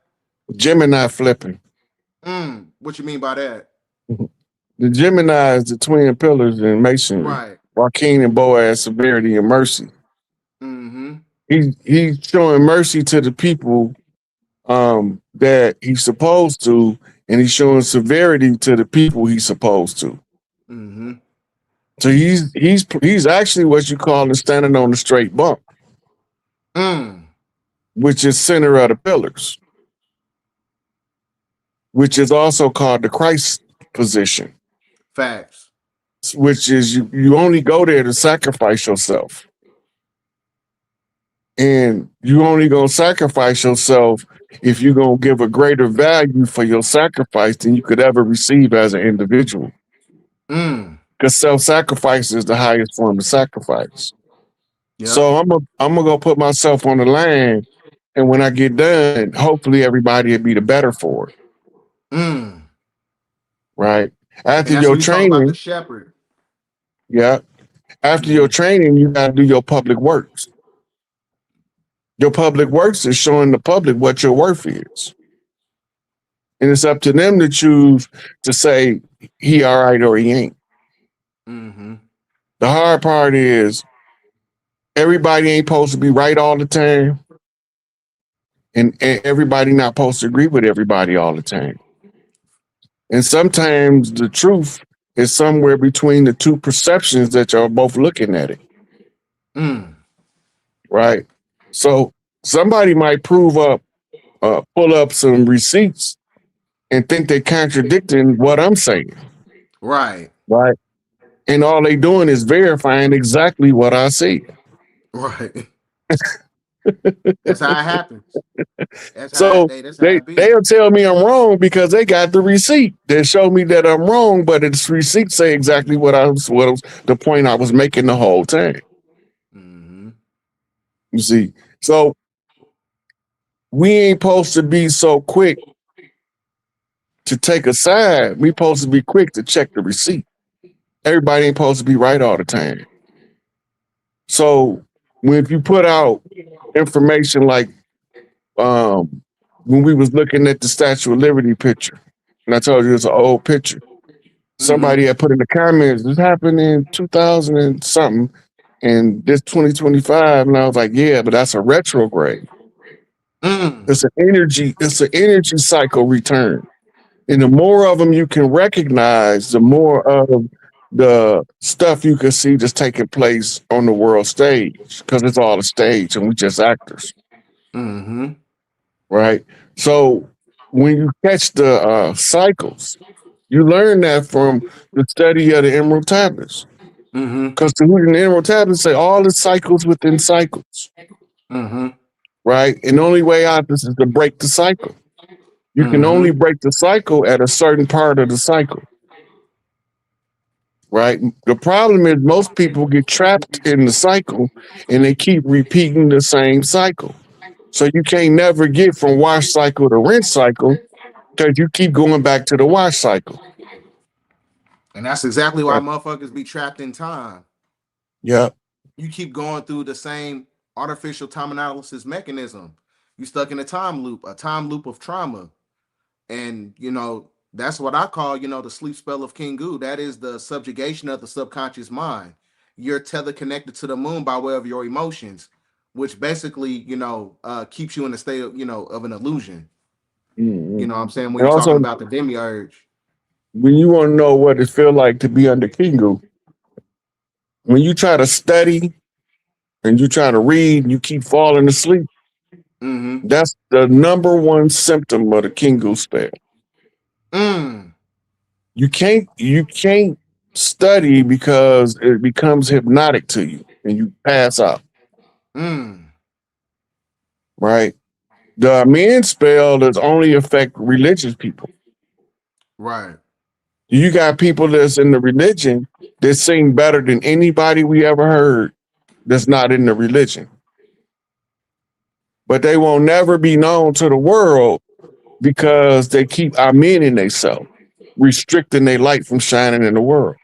Gemini flipping. What you mean by that? The Gemini is the twin pillars in masonry. Right. Joaquin and Boaz, severity and mercy. Mm-hmm. He's showing mercy to the people that he's supposed to, and he's showing severity to the people he's supposed to. Mm-hmm. So he's actually what you call standing on the straight bump, which is center of the pillars, which is also called the Christ position. Facts. Which is you only go there to sacrifice yourself. And you only gonna sacrifice yourself if you're gonna give a greater value for your sacrifice than you could ever receive as an individual. Because self-sacrifice is the highest form of sacrifice. Yep. So I'm gonna go put myself on the line, and when I get done, hopefully everybody will be the better for it. Right? After your training, about the shepherd. Yeah. After your training, you gotta do your public works. Your public works is showing the public what your worth is. And it's up to them to choose to say he all right or he ain't. The hard part is everybody ain't supposed to be right all the time. And everybody not supposed to agree with everybody all the time. And sometimes the truth is somewhere between the two perceptions that y'all both looking at it. Right? So somebody might pull up some receipts and think they're contradicting what I'm saying. Right. right? And all they doing is verifying exactly what I see. Right. That's how it happens. So That's how it be. they'll tell me I'm wrong because they got the receipt that show me that I'm wrong, but its receipt say exactly what was the point I was making the whole time. Mm-hmm. You see, so we ain't supposed to be so quick to take a side. We supposed to be quick to check the receipt. Everybody ain't supposed to be right all the time. So when you put out information like when we was looking at the Statue of Liberty picture, and I told you it's an old picture. Mm-hmm. Somebody had put in the comments, this happened in 2000 and something, and this 2025, and I was like, yeah, but that's a retrograde. Mm. It's an energy cycle return. And the more of them you can recognize, the more of the stuff you can see just taking place on the world stage, because it's all a stage and we just actors, Mm-hmm. right? So when you catch the cycles, you learn that from the study of the Emerald Tablets. Mm-hmm. Because the Emerald Tablets say all the cycles within cycles, Mm-hmm. right? And the only way out this is to break the cycle. You can Mm-hmm. only break the cycle at a certain part of the cycle, right? The problem is most people get trapped in the cycle and they keep repeating the same cycle. So you can't never get from wash cycle to rinse cycle because you keep going back to the wash cycle. And that's exactly why Right. motherfuckers be trapped in time. Yeah. You keep going through the same artificial time analysis mechanism. You stuck in a time loop of trauma. And that's what I call, the sleep spell of King Gu. That is the subjugation of the subconscious mind. You're tether connected to the moon by way of your emotions, which basically, keeps you in a state of, of an illusion. Mm-hmm. You know what I'm saying? When And you're talking also, about the demiurge. when you want to know what it feel like to be under Kingu, when you try to study and you try to read and you keep falling asleep, Mm-hmm. that's the number one symptom of the Kingu spell. Mm. You can't study because it becomes hypnotic to you and you pass out, Mm. right? The men spell does only affect religious people. Right. You got people that's in the religion that sing better than anybody we ever heard that's not in the religion. But they won't never be known to the world because they keep amen in themselves, restricting their light from shining in the world.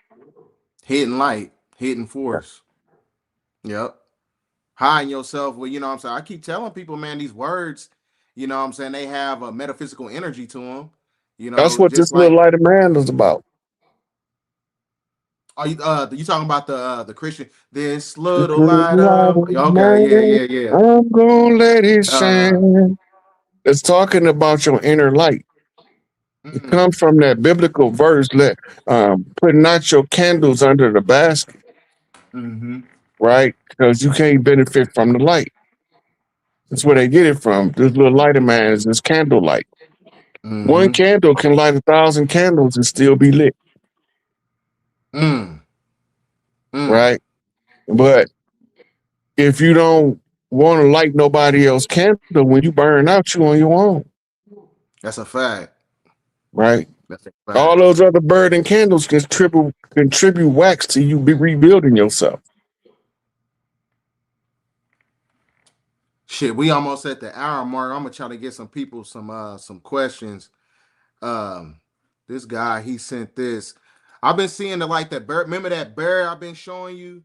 Hidden light, hidden force. Yep. Hiding yourself. Well, you know what I'm saying? I keep telling people, man, these words, you know what I'm saying, they have a metaphysical energy to them. That's what Just this little like, light of man is about. are you talking about the Christian, this This little little light light of, of okay, man, yeah. I'm gonna let it Uh shine. It's talking about your inner light. It mm, comes from that biblical verse, put not your candles under the basket, mm-hmm, right? Because you can't benefit from the light. That's where they get it from. This little light of man is this candle light. One mm-hmm, candle can light 1,000 candles and still be lit, mm, mm. right? But if you don't want to light nobody else's candle, when you burn out, you on your own, That's a fact. right? That's a All fact. those other burning candles contribute wax to you be rebuilding yourself. Shit, we almost at the hour mark. I'm gonna try to get some people some questions. Um, this guy, he sent this. I've been seeing the like that bear. Remember that bear I've been showing you?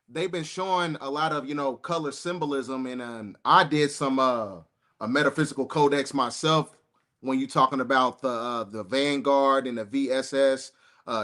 They've been showing a lot of color symbolism, and I did some a metaphysical codex myself. When you talking about the Vanguard and the VSS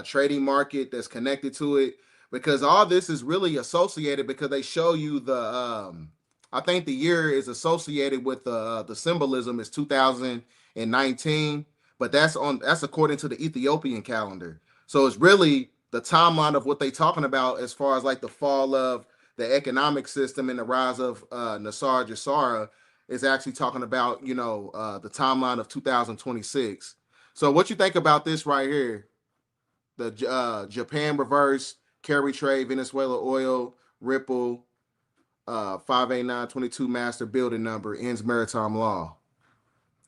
trading market that's connected to it, because all this is really associated because they show you the I think the year is associated with the symbolism is 2019, but that's according to the Ethiopian calendar. So it's really the timeline of what they talking about as far as like the fall of the economic system and the rise of Nasar Jasara is actually talking about the timeline of 2026. So what you think about this right here? the Japan reverse, carry trade, Venezuela oil, Ripple, 58922 master building number, ends maritime law.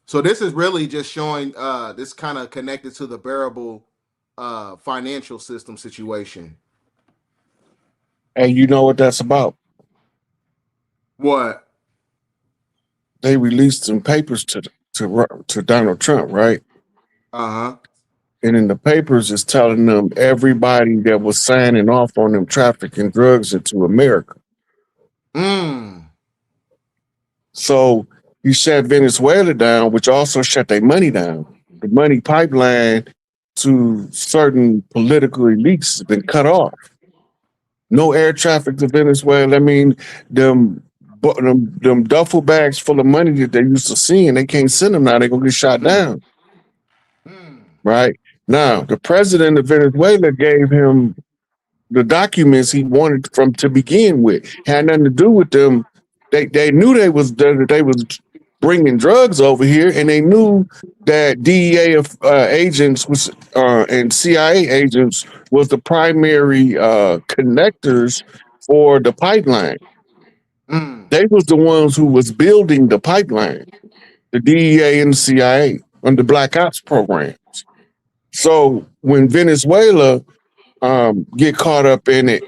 So this is really just showing this kind of connected to the bearable financial system situation. And you know what that's about? What? They released some papers to Donald Trump, right? Uh-huh. And in the papers, it's telling them everybody that was signing off on them trafficking drugs into America. So he shut Venezuela down, which also shut their money down. The money pipeline to certain political elites has been cut off. No air traffic to Venezuela. I mean, them duffel bags full of money that they used to see, and they can't send them now. They're going to get shot down. Right? Now, the president of Venezuela gave him the documents he wanted from to begin with. Had nothing to do with them. They knew they was bringing drugs over here, and they knew that DEA agents was and CIA agents was the primary connectors for the pipeline. They was the ones who was building the pipeline, the DEA and the CIA under Black Ops programs. So when Venezuela get caught up in it,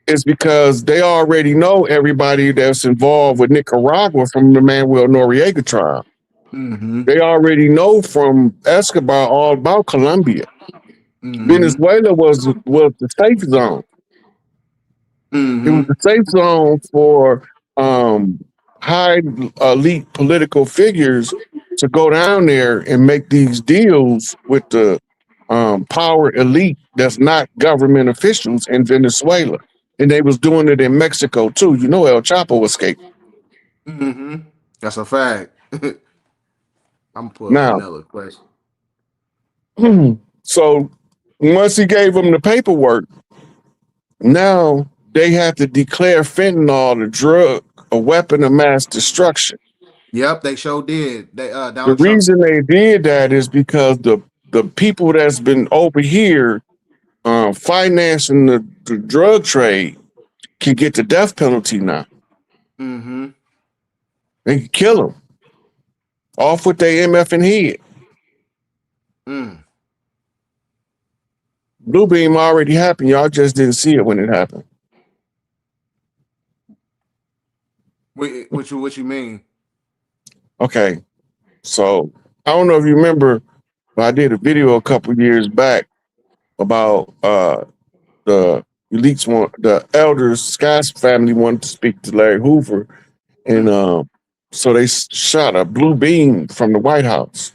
it's because they already know everybody that's involved with Nicaragua from the Manuel Noriega trial. They already know from Escobar all about Colombia. Venezuela was the safe zone. It was the safe zone for high elite political figures to go down there and make these deals with the power elite that's not government officials in Venezuela. And they was doing it in Mexico too. You know, El Chapo escaped. That's a fact. I'm putting Now, another question. So once he gave them the paperwork, now they have to declare fentanyl a drug, a weapon of mass destruction. Yep, they sure did. They The reason they did that is because the people that's been over here financing the drug trade can get the death penalty now. They can kill them off with their MF and head. Blue Beam already happened. Y'all just didn't see it when it happened. What you mean? Okay, so I don't know if you remember, but I did a video a couple years back about the elites the elders, Scott's family wanted to speak to Larry Hoover, and so they shot a blue beam from the White House.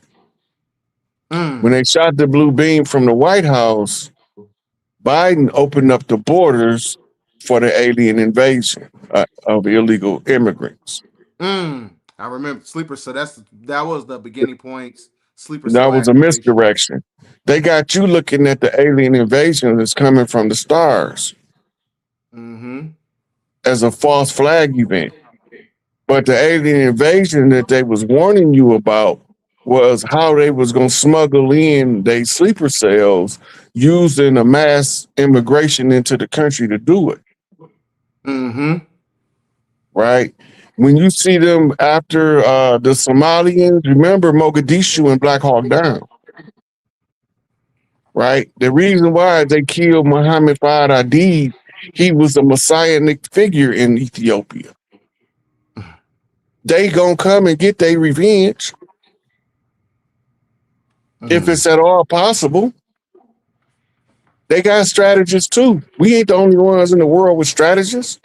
When they shot the blue beam from the White House, Biden opened up the borders for the alien invasion of illegal immigrants. I remember Sleeper. So that was the beginning points. Sleeper. That was a misdirection. They got you looking at the alien invasion that's coming from the stars as a false flag event. But the alien invasion that they was warning you about was how they was going to smuggle in their sleeper cells using a mass immigration into the country to do it. Right? When you see them after the Somalians, remember Mogadishu and Black Hawk Down. Right? The reason why they killed Muhammad Fahd Adid, he was a messianic figure in Ethiopia. They gonna come and get their revenge if it's at all possible. They got strategists too. We ain't the only ones in the world with strategists.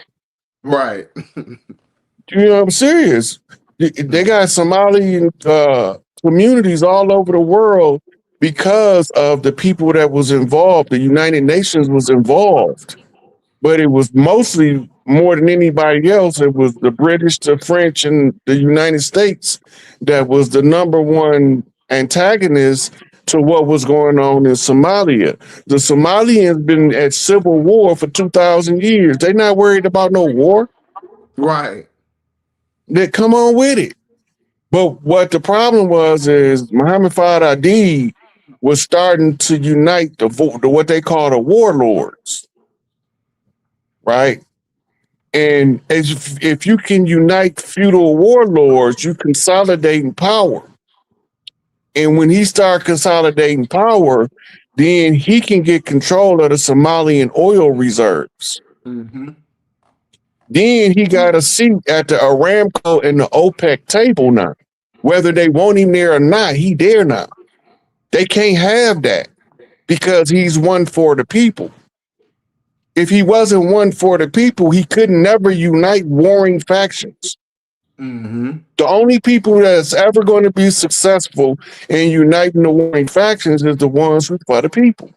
Right. You know, I'm serious. They got Somali communities all over the world because of the people that was involved. The United Nations was involved, but it was mostly, more than anybody else, it was the British, the French, and the United States that was the number one antagonist to what was going on in Somalia. The Somalians been at civil war for 2,000 years. They're not worried about no war. Right. They come on with it. But what the problem was is Muhammad Fahd Adid was starting to unite the what they call the warlords, right? And if you can unite feudal warlords, you consolidating power. And when he started consolidating power, then he can get control of the Somalian oil reserves. Mm-hmm. Then he got a seat at the Aramco and the OPEC table now. Whether they want him there or not, he there now. They can't have that because he's one for the people. If he wasn't one for the people, he could never unite warring factions. Mm-hmm. The only people that's ever going to be successful in uniting the warring factions is the ones who for the people.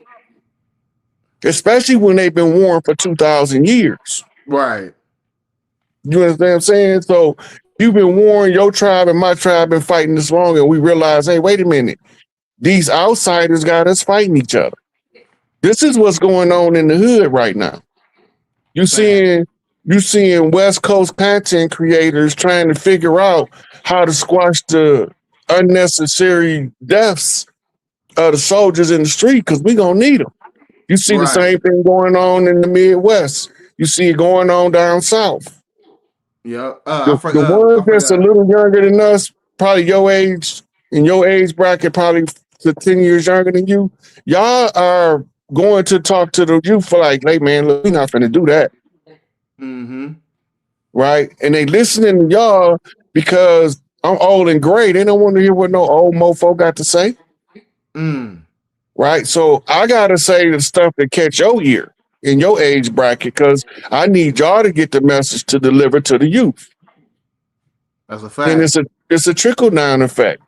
Especially when they've been warring for 2,000 years. Right. You understand what I'm saying? So you've been warring, your tribe and my tribe been fighting this long, and we realize, hey, wait a minute. These outsiders got us fighting each other. This is what's going on in the hood right now. You seeing West Coast content creators trying to figure out how to squash the unnecessary deaths of the soldiers in the street because we gonna need them. You see the same thing going on in the Midwest. You see it going on down south. Yeah. The ones that's a little younger than us, probably your age, in your age bracket, probably 10 years younger than you, y'all are going to talk to the youth for like, hey man, look, we're not finna do that. Mm-hmm. Right? And they listening to y'all because I'm old and gray. They don't want to hear what no old mofo got to say. Mm. Right? So I gotta say the stuff that catch your ear in your age bracket because I need y'all to get the message to deliver to the youth. That's a fact. And it's a trickle down effect.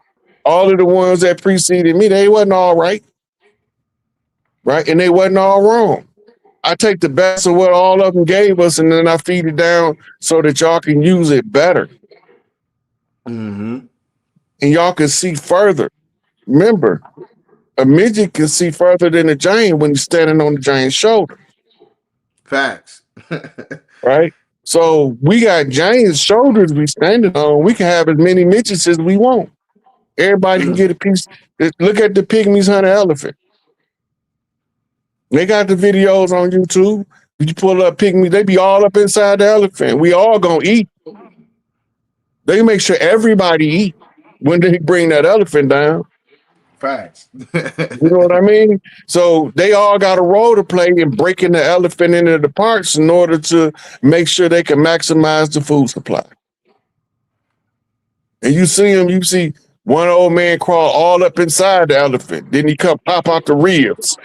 All of the ones that preceded me, they wasn't all right. Right? And they wasn't all wrong. I take the best of what all of them gave us and then I feed it down so that y'all can use it better. Mm-hmm. And y'all can see further. Remember, a midget can see further than a giant when he's standing on the giant's shoulder. Facts. Right? So we got giant shoulders we standing on. We can have as many midgets as we want. Everybody can get a piece. Look at the pygmies hunter elephant. They got the videos on YouTube. You pull up pygmies, they be all up inside the elephant. We all gonna eat. They make sure everybody eat when they bring that elephant down. Facts. You know what I mean? So they all got a role to play in breaking the elephant into the parts in order to make sure they can maximize the food supply. And you see one old man crawl all up inside the elephant. Then he come pop out the ribs.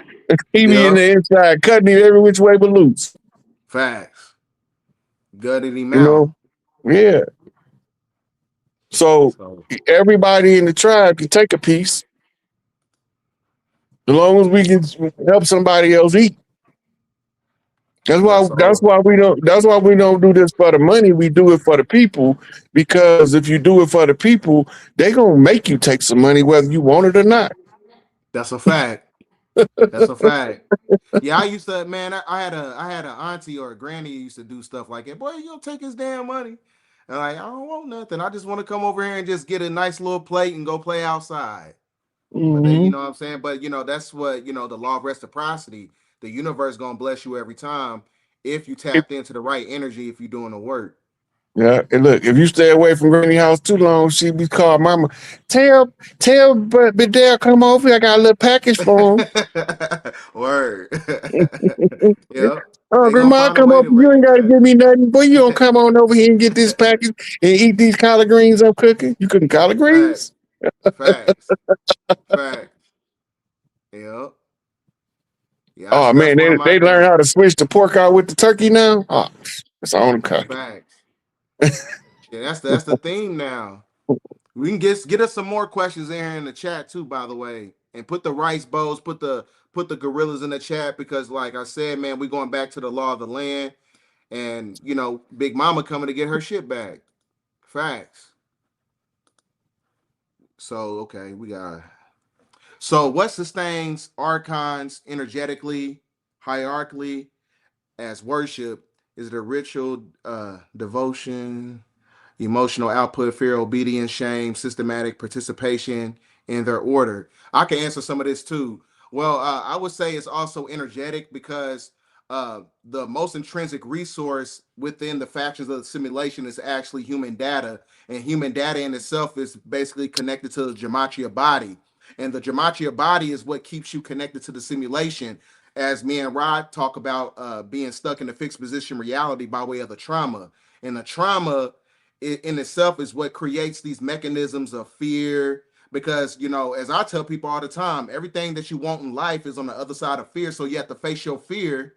He be in the inside, cutting it every which way but loose. Facts. Gutted him out. You know? Yeah. So everybody in the tribe can take a piece. As long as we can help somebody else eat. That's why we don't do this for the money. We do it for the people, because if you do it for the people, they gonna make you take some money whether you want it or not. That's a fact. That's a fact. Yeah, I used to, man. I had an auntie or a granny who used to do stuff like that. Boy, you don't take his damn money. And like, I don't want nothing. I just want to come over here and just get a nice little plate and go play outside. Mm-hmm. But then, you know what I'm saying? But that's what the law of reciprocity. The universe gonna bless you every time if you tapped into the right energy. If you're doing the work. Yeah, and look, if you stay away from Granny house too long, she be called Mama. Tell BDELL come over here. I got a little package for him. Word. Yep. Oh, Grandma, come over. You ain't got to give me nothing, but you don't come on over here and get this package and eat these collard greens I'm cooking. You cooking collard greens? Facts. Facts. Yep. Yeah, oh man, they learn how to switch the pork out with the turkey now. Oh, it's on the cut. Facts. Yeah, that's the theme now. We can get us some more questions in here in the chat too, by the way, and put the rice bowls, put the gorillas in the chat, because like I said, man, we going back to the law of the land, and Big Mama coming to get her shit back. Facts. So okay, we got. So what sustains archons energetically, hierarchically, as worship is the ritual, devotion, emotional output, fear, obedience, shame, systematic participation in their order. I can answer some of this too. Well, I would say it's also energetic because the most intrinsic resource within the factions of the simulation is actually human data, and human data in itself is basically connected to the gematria body, and the gematria body is what keeps you connected to the simulation. As me and Rod talk about being stuck in a fixed position reality by way of the trauma, and the trauma in itself is what creates these mechanisms of fear, because as I tell people all the time, everything that you want in life is on the other side of fear, so you have to face your fear,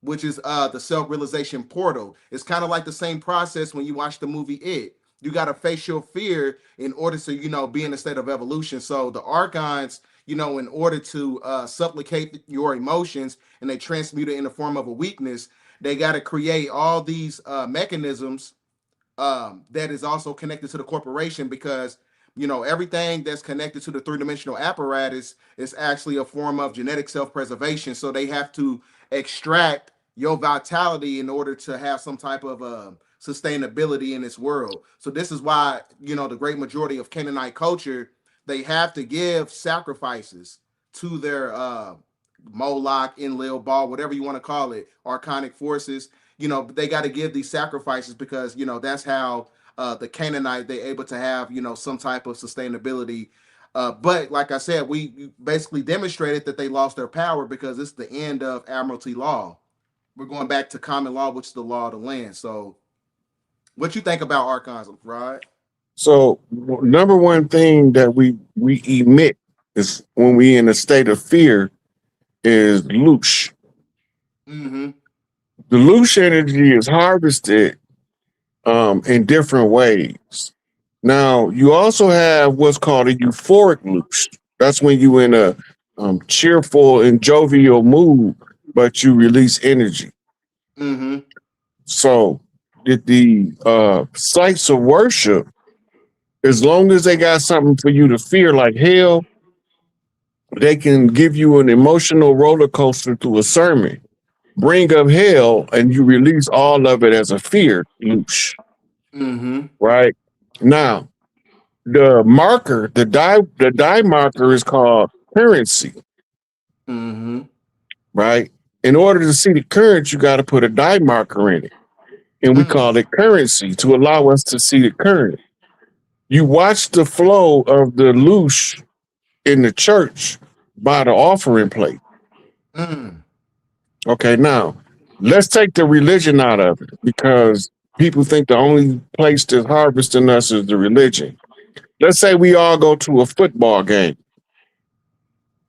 which is the self-realization portal. It's kind of like the same process when you watch the movie You got to face your fear in order to be in a state of evolution. So the archons, in order to supplicate your emotions, and they transmute it in the form of a weakness, they got to create all these mechanisms that is also connected to the corporation, because everything that's connected to the three-dimensional apparatus is actually a form of genetic self-preservation. So they have to extract your vitality in order to have some type of sustainability in this world. So this is why the great majority of Canaanite culture, they have to give sacrifices to their Moloch, Enlil, Baal, whatever you want to call it, archonic forces. They got to give these sacrifices because that's how the Canaanite, they're able to have some type of sustainability. But like I said, we basically demonstrated that they lost their power because it's the end of admiralty law. We're going back to common law, which is the law of the land. So what you think about archons, Rod? So number one thing that we emit is when we in a state of fear is loosh. Mm-hmm. The loosh energy is harvested in different ways. Now you also have what's called a euphoric loosh. That's when you in a cheerful and jovial mood, but you release energy. Mm-hmm. So the sites of worship, as long as they got something for you to fear, like hell, they can give you an emotional roller coaster through a sermon. Bring up hell, and you release all of it as a fear loosh. Mm-hmm. Right now, the marker, the die marker is called currency. Mm-hmm. Right. In order to see the current, you got to put a die marker in it, and we call it currency to allow us to see the current. You watch the flow of the loosh in the church by the offering plate. Mm. Okay, now let's take the religion out of it because people think the only place that's harvesting us is the religion. Let's say we all go to a football game.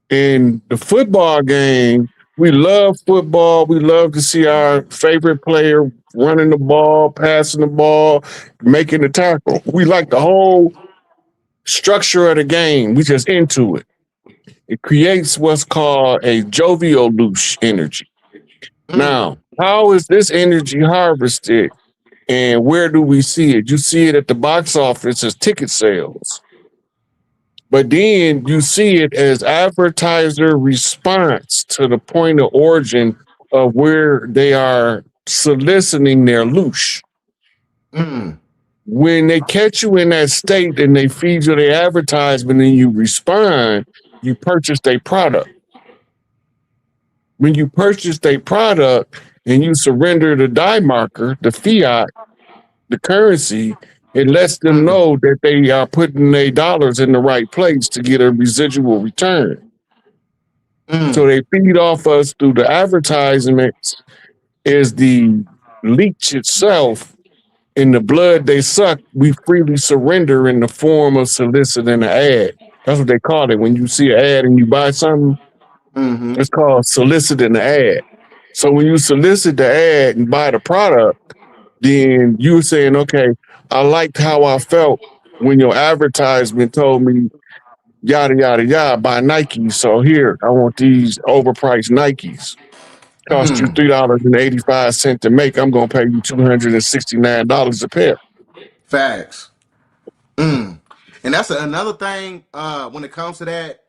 In the football game, we love football. We love to see our favorite player running the ball, passing the ball, making the tackle. We like the whole structure of the game. We just into it. It creates what's called a jovial loosh energy. Now, how is this energy harvested and where do we see it? You see it at the box office as ticket sales. But then you see it as advertiser response to the point of origin of where they are soliciting their loosh. Mm. When they catch you in that state and they feed you the advertisement and you respond, you purchase their product. When you purchase their product and you surrender the die marker, the fiat, the currency, it lets them know that they are putting their dollars in the right place to get a residual return. So they feed off us through the advertisements as the leech itself. In the blood they suck, we freely surrender in the form of soliciting an ad. That's what they call it. When you see an ad and you buy something, it's called soliciting the ad. So when you solicit the ad and buy the product, then you're saying, okay, I liked how I felt when your advertisement told me yada, yada, yada, buy Nike. So here, I want these overpriced Nikes. Cost you $3.85 to make. I'm going to pay you $269 a pair. Facts. And that's another thing when it comes to that.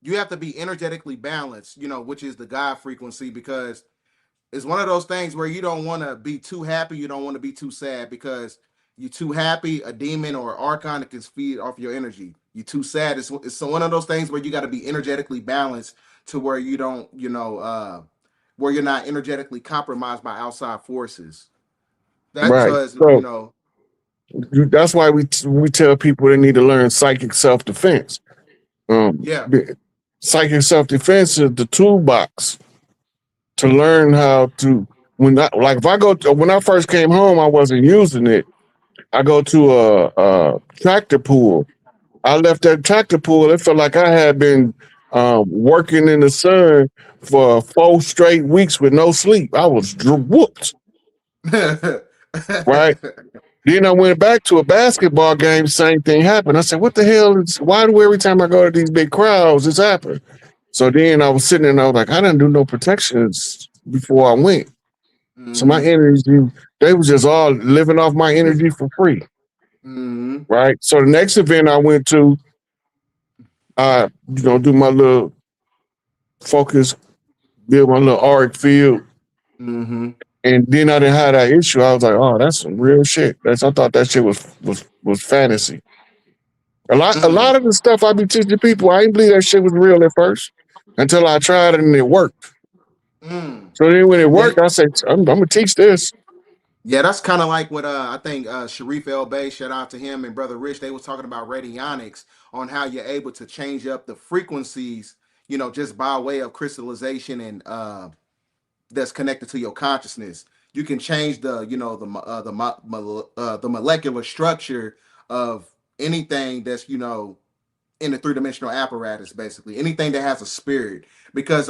You have to be energetically balanced, which is the God frequency, because it's one of those things where you don't want to be too happy, you don't want to be too sad, because You too happy, a demon or archon that can feed off your energy. You too sad. It's one of those things where you got to be energetically balanced to where you don't, where you're not energetically compromised by outside forces. That's Right. because So that's why we tell people they need to learn psychic self defense. Yeah. Psychic self defense is the toolbox to learn how to. If I go when I first came home, I wasn't using it. I go to a tractor pool. I left that tractor pool. It felt like I had been working in the sun for 4 straight weeks with no sleep. I was whooped. Right. Then I went back to a basketball game. Same thing happened. I said, "What the hell? Why do every time I go to these big crowds, this happen?" So then I was sitting there and I was like, "I didn't do no protections before I went." So my energy, they was just all living off my energy for free. Right. So the next event I went to, I do my little focus, build my little auric field. And then I didn't have that issue. I was like, "Oh, that's some real shit." I thought that shit was fantasy. A lot of the stuff I be teaching people, I didn't believe that shit was real at first until I tried it and it worked. So then when it worked, I said, I'm gonna teach this. Yeah, that's kind of like what I think Sharif El Bey, shout out to him, and Brother Rich, they was talking about radionics on how you're able to change up the frequencies, just by way of crystallization and that's connected to your consciousness. You can change the molecular structure of anything that's in the three-dimensional apparatus, basically anything that has a spirit, because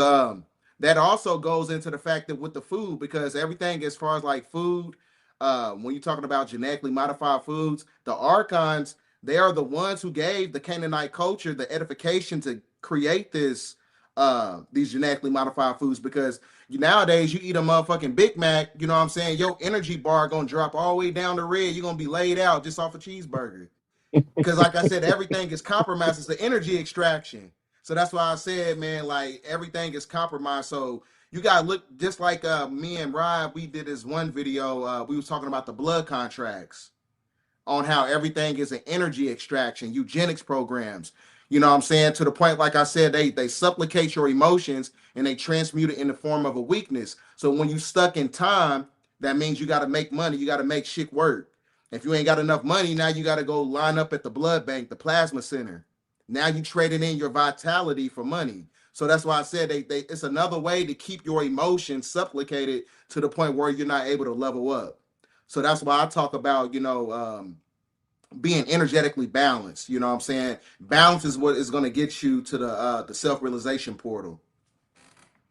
that also goes into the fact that with the food, because everything as far as like food, when you're talking about genetically modified foods, the archons, they are the ones who gave the Canaanite culture the edification to create these genetically modified foods, because nowadays you eat a motherfucking Big Mac, you know what I'm saying, your energy bar gonna drop all the way down the red, you're gonna be laid out just off a cheeseburger. Because like I said, everything is compromised. It's the energy extraction. So that's why I said, man, like everything is compromised. So you gotta look just like me and Rob, we did this one video. We was talking about the blood contracts on how everything is an energy extraction, eugenics programs. You know what I'm saying? To the point, like I said, they supplicate your emotions and they transmute it in the form of a weakness. So when you stuck in time, that means you got to make money. You got to make shit work. If you ain't got enough money, now you got to go line up at the blood bank, the plasma center. Now you trading in your vitality for money. So that's why I said it's another way to keep your emotions supplicated to the point where you're not able to level up. So that's why I talk about, being energetically balanced. You know what I'm saying? Balance is what is going to get you to the self-realization portal.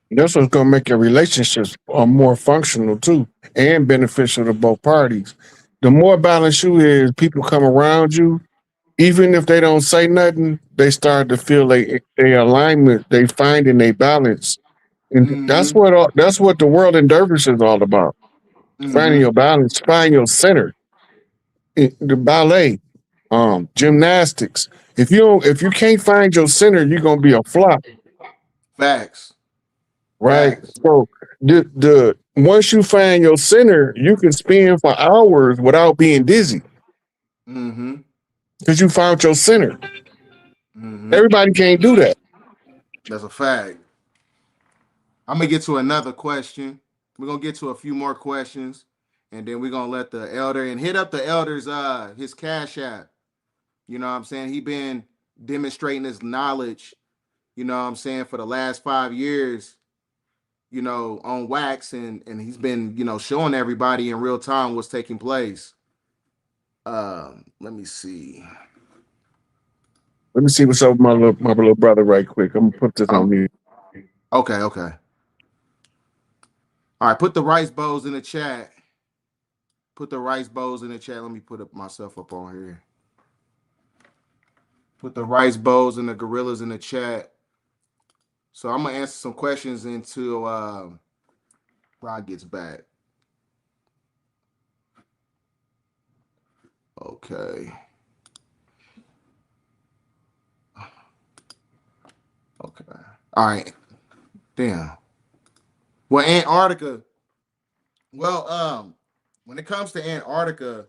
That's what's gonna make your relationships more functional too and beneficial to both parties. The more balanced you is, people come around you, even if they don't say nothing, they start to feel they alignment, they finding their balance. And that's what the world in dervish is all about. Finding your balance, find your center. The ballet, gymnastics. If you can't find your center, you're gonna be a flop. Facts. Right. Facts. So the once you find your center, you can spin for hours without being dizzy. Because you found your center. Everybody can't do that. That's a fact. I'm gonna get to another question. We're gonna get to a few more questions, and then we're gonna let the elder and hit up the elder's his cash app. You know what I'm saying? He been demonstrating his knowledge, you know what I'm saying, for the last 5 years, on wax, and he's been, showing everybody in real time what's taking place. Let me see. Let me see what's up with my little brother right quick. I'm gonna put this on mute. Okay. All right, put the rice bowls in the chat. Put the rice bowls in the chat. Let me put up myself up on here. Put the rice bowls and the gorillas in the chat. So I'm gonna answer some questions until Rod gets back. Okay. Okay. All right. Damn. Well, Antarctica. Well, when it comes to Antarctica,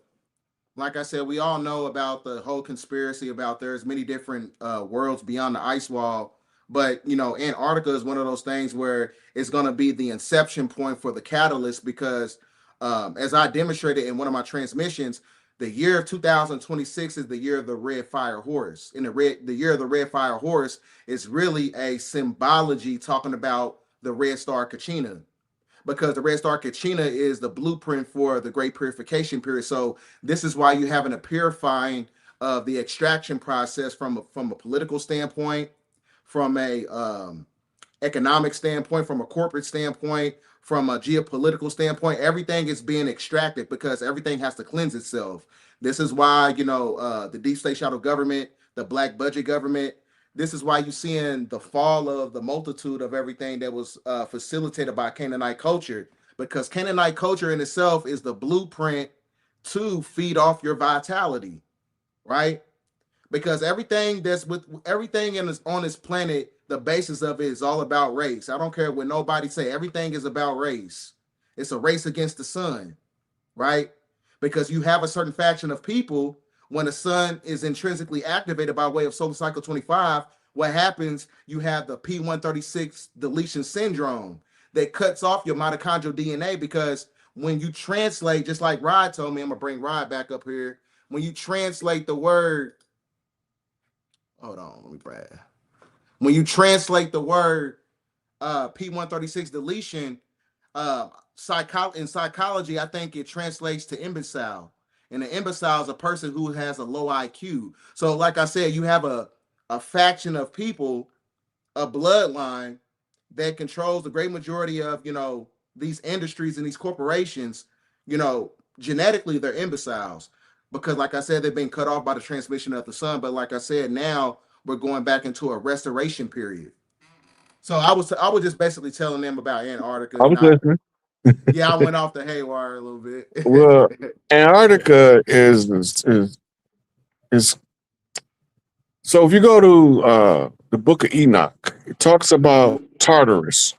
like I said, we all know about the whole conspiracy about there's many different worlds beyond the ice wall. But Antarctica is one of those things where it's going to be the inception point for the catalyst because, as I demonstrated in one of my transmissions, the year of 2026 is the year of the red fire horse. And the year of the red fire horse is really a symbology talking about the red star Kachina, because the red star Kachina is the blueprint for the great purification period. So this is why you having a purifying of the extraction process from a political standpoint, from a economic standpoint, from a corporate standpoint, from a geopolitical standpoint. Everything is being extracted because everything has to cleanse itself. This is why the deep state shadow government, the black budget government. This is why you're seeing the fall of the multitude of everything that was facilitated by Canaanite culture, because Canaanite culture in itself is the blueprint to feed off your vitality, right? Because everything on this planet, the basis of it is all about race. I don't care what nobody say. Everything is about race. It's a race against the sun, right? Because you have a certain faction of people, when the sun is intrinsically activated by way of solar cycle 25, what happens? You have the P136 deletion syndrome that cuts off your mitochondrial DNA, because when you translate, just like Rod told me, I'm gonna bring Rod back up here. When you translate the word, hold on, let me brag. When you translate the word P136 deletion, in psychology, I think it translates to imbecile. And an imbecile is a person who has a low IQ. So, like I said, you have a faction of people, a bloodline that controls the great majority of these industries and these corporations. Genetically, they're imbeciles because, like I said, they've been cut off by the transmission of the sun. But like I said, now we're going back into a restoration period. So I was just basically telling them about Antarctica. I was listening. Yeah, I went off the haywire a little bit. Well, Antarctica is so if you go to the Book of Enoch, it talks about Tartarus,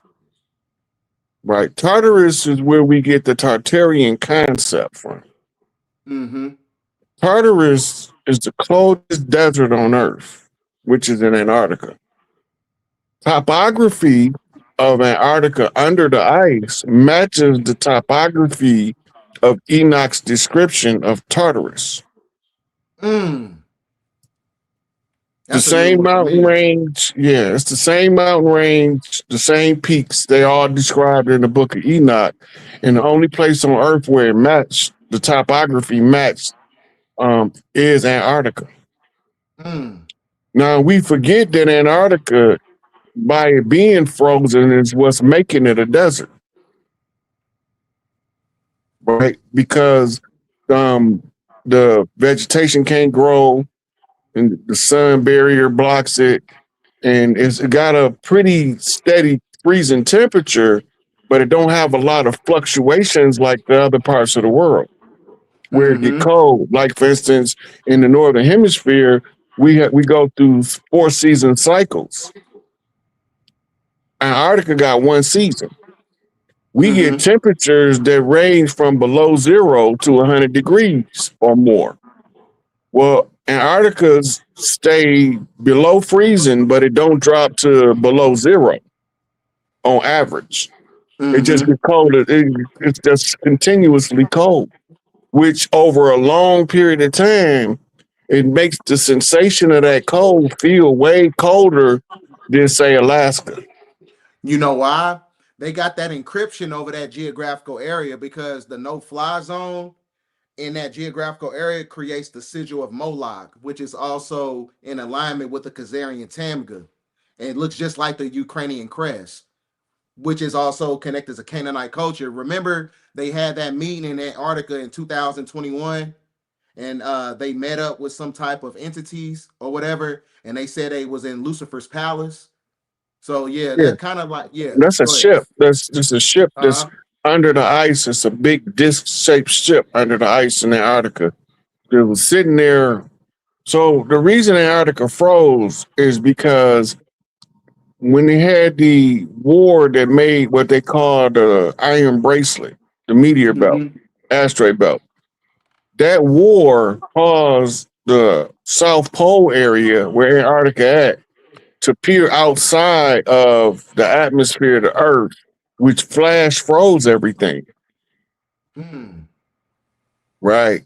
right? Tartarus is where we get the Tartarian concept from. Mm-hmm. Tartarus is the coldest desert on Earth, which is in Antarctica. Topography of Antarctica under the ice matches the topography of Enoch's description of Tartarus. Mm. The same mountain range, yeah, it's the same mountain range, the same peaks. They all described in the Book of Enoch, and the only place on Earth where it matched the topography matched is Antarctica. Mm. Now we forget that Antarctica, by it being frozen, is what's making it a desert, right? Because the vegetation can't grow, and the sun barrier blocks it, and it's got a pretty steady freezing temperature, but it don't have a lot of fluctuations like the other parts of the world where it get cold. Like for instance, in the northern hemisphere, we go through 4-season cycles. Antarctica got one season. We get temperatures that range from below 0 to 100 degrees or more. Well, Antarctica's stay below freezing, but it don't drop to below 0 on average. It just gets colder. It's just continuously cold, which over a long period of time, it makes the sensation of that cold feel way colder than, say, Alaska. You know why? They got that encryption over that geographical area, because the no-fly zone in that geographical area creates the sigil of Moloch, which is also in alignment with the Khazarian Tamga. And it looks just like the Ukrainian crest, which is also connected to Canaanite culture. Remember, they had that meeting in Antarctica in 2021, and they met up with some type of entities or whatever, and they said they was in Lucifer's palace. So yeah, that kind of like, yeah. That's a ship. That's just a ship that's under the ice. It's a big disc-shaped ship under the ice in Antarctica. It was sitting there. So the reason Antarctica froze is because when they had the war that made what they call the iron bracelet, the meteor belt, asteroid belt, that war caused the South Pole area where Antarctica at to peer outside of the atmosphere of the Earth, which flash froze everything. Right.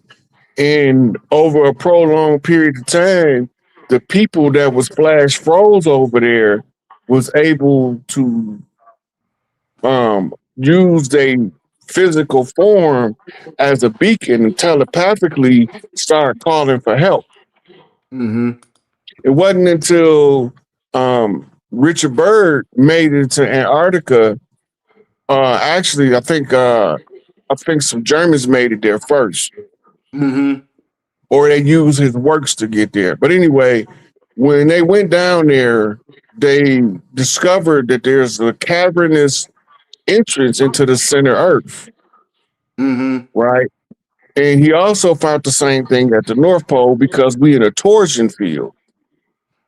And over a prolonged period of time, the people that was flash froze over there was able to use their physical form as a beacon and telepathically start calling for help. It wasn't until Richard Byrd made it to Antarctica. Actually, I think some Germans made it there first, or they used his works to get there. But anyway, when they went down there, they discovered that there's a cavernous entrance into the center Earth, right? And he also found the same thing at the North Pole because we in a torsion field.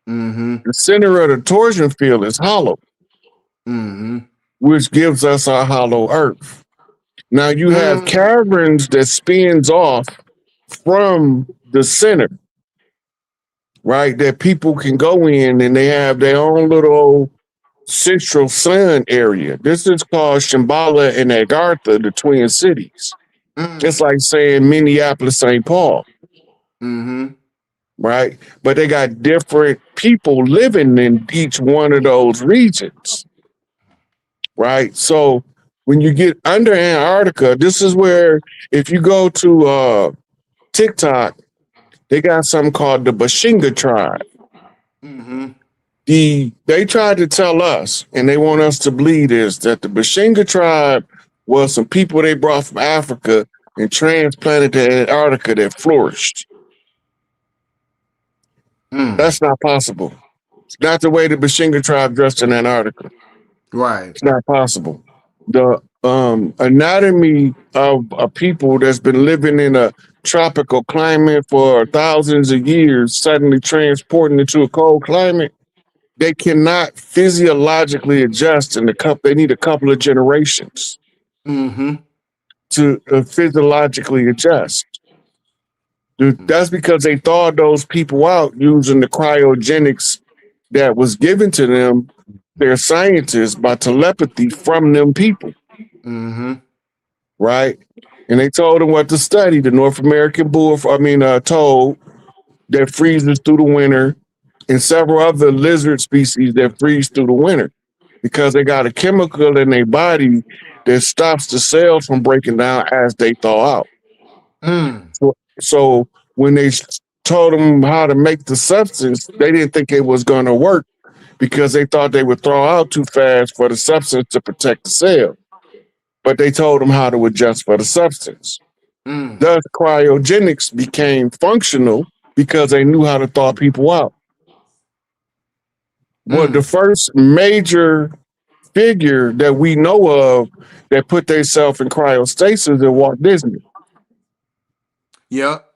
The center of the torsion field is hollow, which gives us our hollow Earth. Now you have caverns that spins off from the center, right? That people can go in and they have their own little central sun area. This is called Shambhala and Agartha, the Twin Cities. It's like saying Minneapolis, St. Paul. Right? But they got different people living in each one of those regions. Right? So when you get under Antarctica, this is where if you go to TikTok, they got something called the Bashinga tribe. They tried to tell us, and they want us to believe this, that the Bashinga tribe was some people they brought from Africa and transplanted to Antarctica that flourished. That's not possible. It's not the way the Bashinga tribe dressed in Antarctica. Right. It's not possible. The anatomy of a people that's been living in a tropical climate for thousands of years, suddenly transporting into a cold climate, they cannot physiologically adjust in they need a couple of generations to physiologically adjust. That's because they thawed those people out using the cryogenics that was given to them, their scientists, by telepathy from them people. Right? And they told them what to study. The North American toad that freezes through the winter, and several other lizard species that freeze through the winter because they got a chemical in their body that stops the cells from breaking down as they thaw out. So when they told them how to make the substance, they didn't think it was going to work because they thought they would thaw out too fast for the substance to protect the cell. But they told them how to adjust for the substance. Thus, cryogenics became functional because they knew how to thaw people out. Well, the first major figure that we know of that put themselves in cryostasis is Walt Disney. Yep.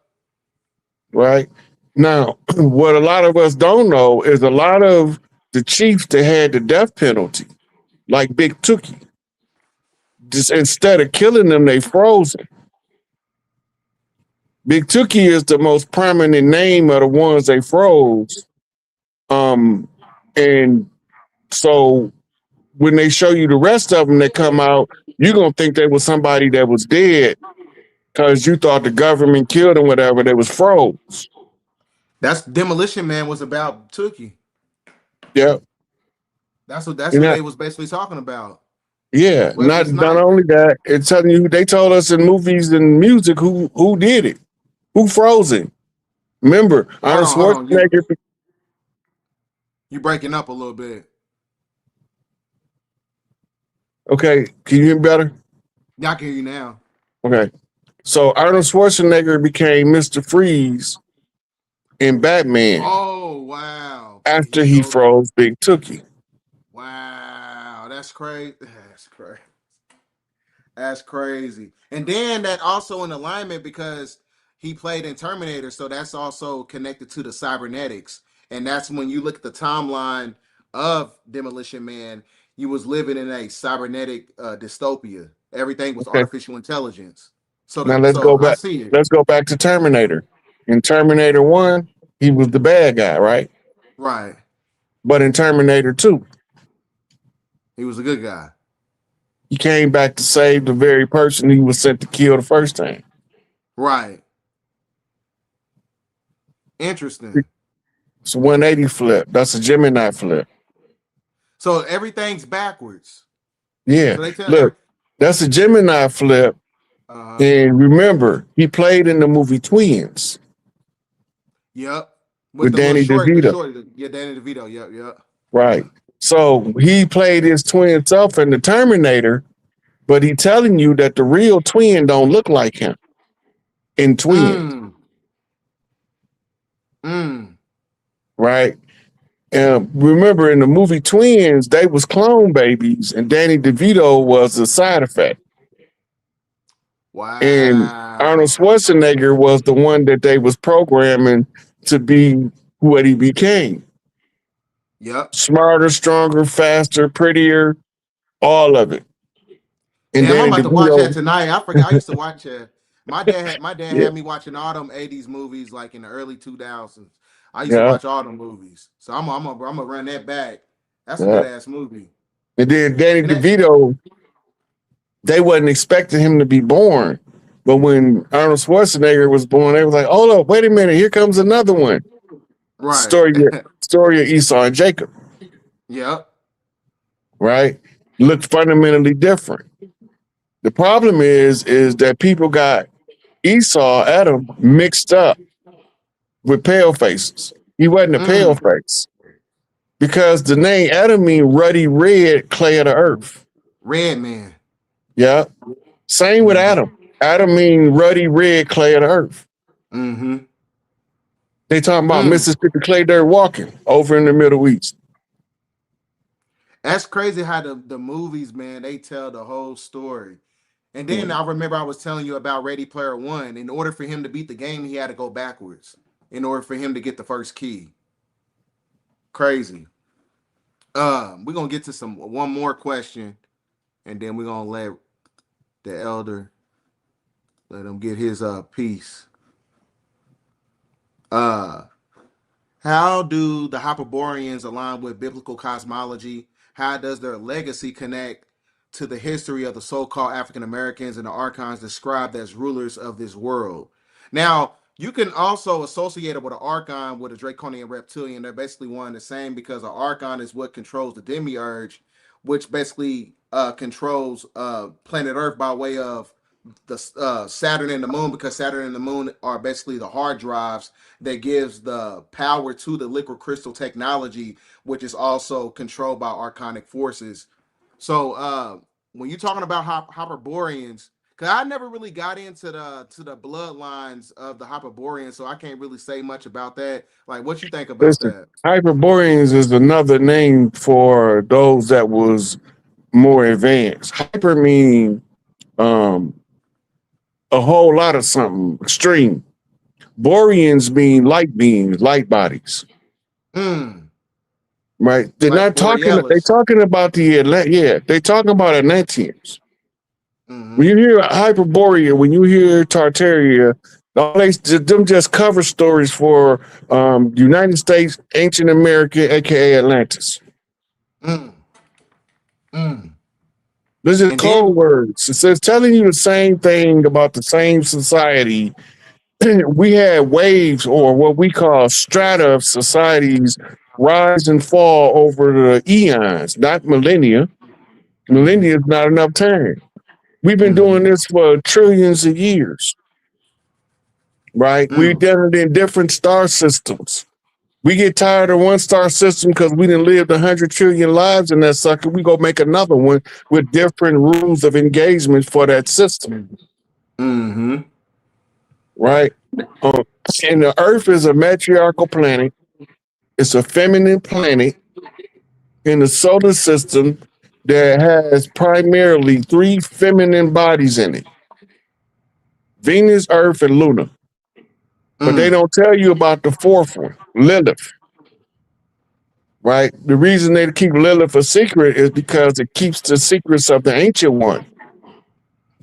Right? Now, what a lot of us don't know is a lot of the chiefs that had the death penalty, like Big Tookie, just instead of killing them, they froze him. Big Tookie is the most prominent name of the ones they froze. And so when they show you the rest of them that come out, you're going to think they was somebody that was dead because you thought the government killed them, whatever, they was froze. That's Demolition Man was about Tookie. Yeah. That's what they was basically talking about. Yeah. Not only that, it's telling you, they told us in movies and music who did it. Who froze it? Remember, Arnold Schwarzenegger. You breaking up a little bit. Okay, can you hear me better? Yeah, I can hear you now. Okay. So Arnold Schwarzenegger became Mr. Freeze in Batman. Oh, wow. After he froze Big Tookie. Wow, that's crazy. That's crazy. And then that also in alignment because he played in Terminator, so that's also connected to the cybernetics. And that's when you look at the timeline of Demolition Man, you was living in a cybernetic dystopia. Everything was artificial intelligence. So Now the let's so go I back. see it. Let's go back to Terminator. In Terminator 1, he was the bad guy, right? Right. But in Terminator 2, He was a good guy. he came back to save the very person he was sent to kill the first time. Right. Interesting. It's a 180 flip. That's a Gemini flip. So everything's backwards. Yeah. So they tell Look, that's a Gemini flip. uh-huh. And remember, he played in the movie Twins. Yep. With the Danny little DeVito. yeah, Danny DeVito. Yep, yep. Right. So he played his twin self in the Terminator, but he telling you that the real twin don't look like him in Twins. Right. Remember in the movie Twins, they was clone babies, and Danny DeVito was a side effect. Wow. And Arnold Schwarzenegger was the one that they was programming to be what he became. Yep. Smarter, stronger, faster, prettier, all of it. And damn, I'm about to watch that tonight. I forgot. I used to watch it. My dad had me watching all them 80s movies like in the early 2000s. I used to watch all them movies. So I'm gonna run that back. That's a good ass movie. And then Danny DeVito, they wasn't expecting him to be born. But when Arnold Schwarzenegger was born, they was like, "Oh, no, wait a minute, here comes another one." Right. Story of Esau and Jacob. Yep. Right? Looked fundamentally different. The problem is that people got Esau, Adam, mixed up with pale faces. He wasn't a pale face. Because the name Adam means ruddy red clay of the earth. Red man. Yeah. Same with Adam. Adam means ruddy red clay of the earth. Mm-hmm. They talking about Mississippi clay dirt walking over in the Middle East. That's crazy how the movies, man, they tell the whole story. And then I remember I was telling you about Ready Player One. In order for him to beat the game, he had to go backwards in order for him to get the first key. Crazy. We're gonna get to one more question, and then we're gonna let the elder let him get his piece. How do the Hyperboreans align with biblical cosmology? How does their legacy connect to the history of the so-called African Americans and the archons described as rulers of this world? Now, you can also associate it with an archon with a draconian reptilian. They're basically one and the same because an archon is what controls the demiurge, which basically controls planet Earth by way of the Saturn and the moon, because Saturn and the moon are basically the hard drives that gives the power to the liquid crystal technology, which is also controlled by archonic forces. So when you're talking about Hyperboreans, because I never really got into the bloodlines of the Hyperboreans, so I can't really say much about that. Like, what you think about that? Hyperboreans is another name for those that was more advanced. Hyper mean a whole lot of something extreme. Boreans mean light beings, light bodies. Right? They're like not talking. They're talking about they're talking about Atlanteans. When you hear Hyperborea, when you hear Tartaria, them just cover stories for United States, ancient America, aka Atlantis. This is code words. It says telling you the same thing about the same society. We had waves, or what we call strata of societies, rise and fall over the eons, not millennia. Millennia is not enough time. We've been doing this for trillions of years, right? We've done it in different star systems. We get tired of one star system because we didn't live 100 trillion lives in that sucker. We go make another one with different rules of engagement for that system. Right? And the Earth is a matriarchal planet. It's a feminine planet in the solar system that has primarily 3 feminine bodies in it: Venus, Earth, and Luna. But they don't tell you about the 4th one, Lilith. Right? The reason they keep Lilith a secret is because it keeps the secrets of the ancient one.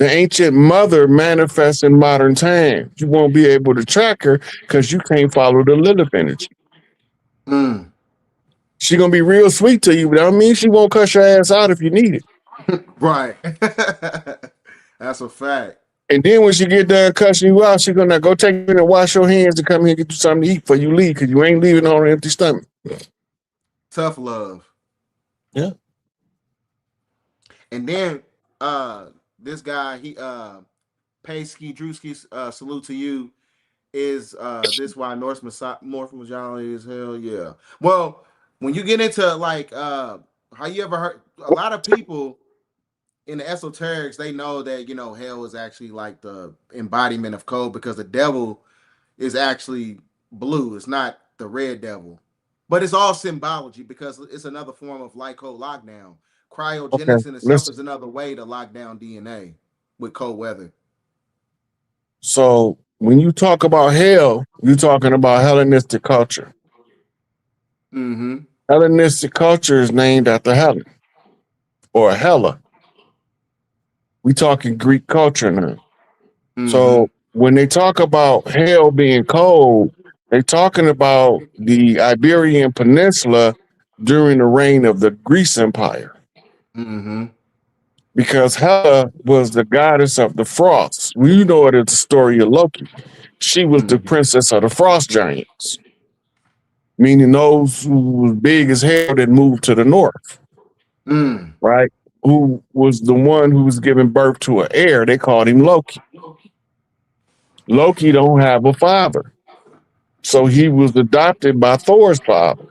The ancient mother manifests in modern times. You won't be able to track her because you can't follow the Lilith energy. She gonna be real sweet to you, but I mean she won't cuss your ass out if you need it. Right. That's a fact. And then when she get done cussing you out, she gonna go take a minute and wash your hands and come here and get you something to eat before you leave, because you ain't leaving on an empty stomach. Tough love. Yeah. And then this guy, he Paysky Drewski, salute to you. Is this why North Majority is hell? Yeah. Well, when you get into like how you ever heard a lot of people in the esoterics, they know that hell is actually like the embodiment of cold, because the devil is actually blue. It's not the red devil. But it's all symbology, because it's another form of light cold lockdown. Cryogenics in itself is another way to lock down DNA with cold weather. So when you talk about hell, you're talking about Hellenistic culture. Mm-hmm. Hellenistic culture is named after Helen, or Hella. We talking Greek culture now. Mm-hmm. So when they talk about hell being cold, they're talking about the Iberian Peninsula during the reign of the Greece Empire. Mm-hmm. Because Hela was the goddess of the frost. You know it as the story of Loki. She was the princess of the frost giants, meaning those who was big as hell that moved to the north, right? Who was the one who was giving birth to an heir. They called him Loki. Loki don't have a father, so he was adopted by Thor's father.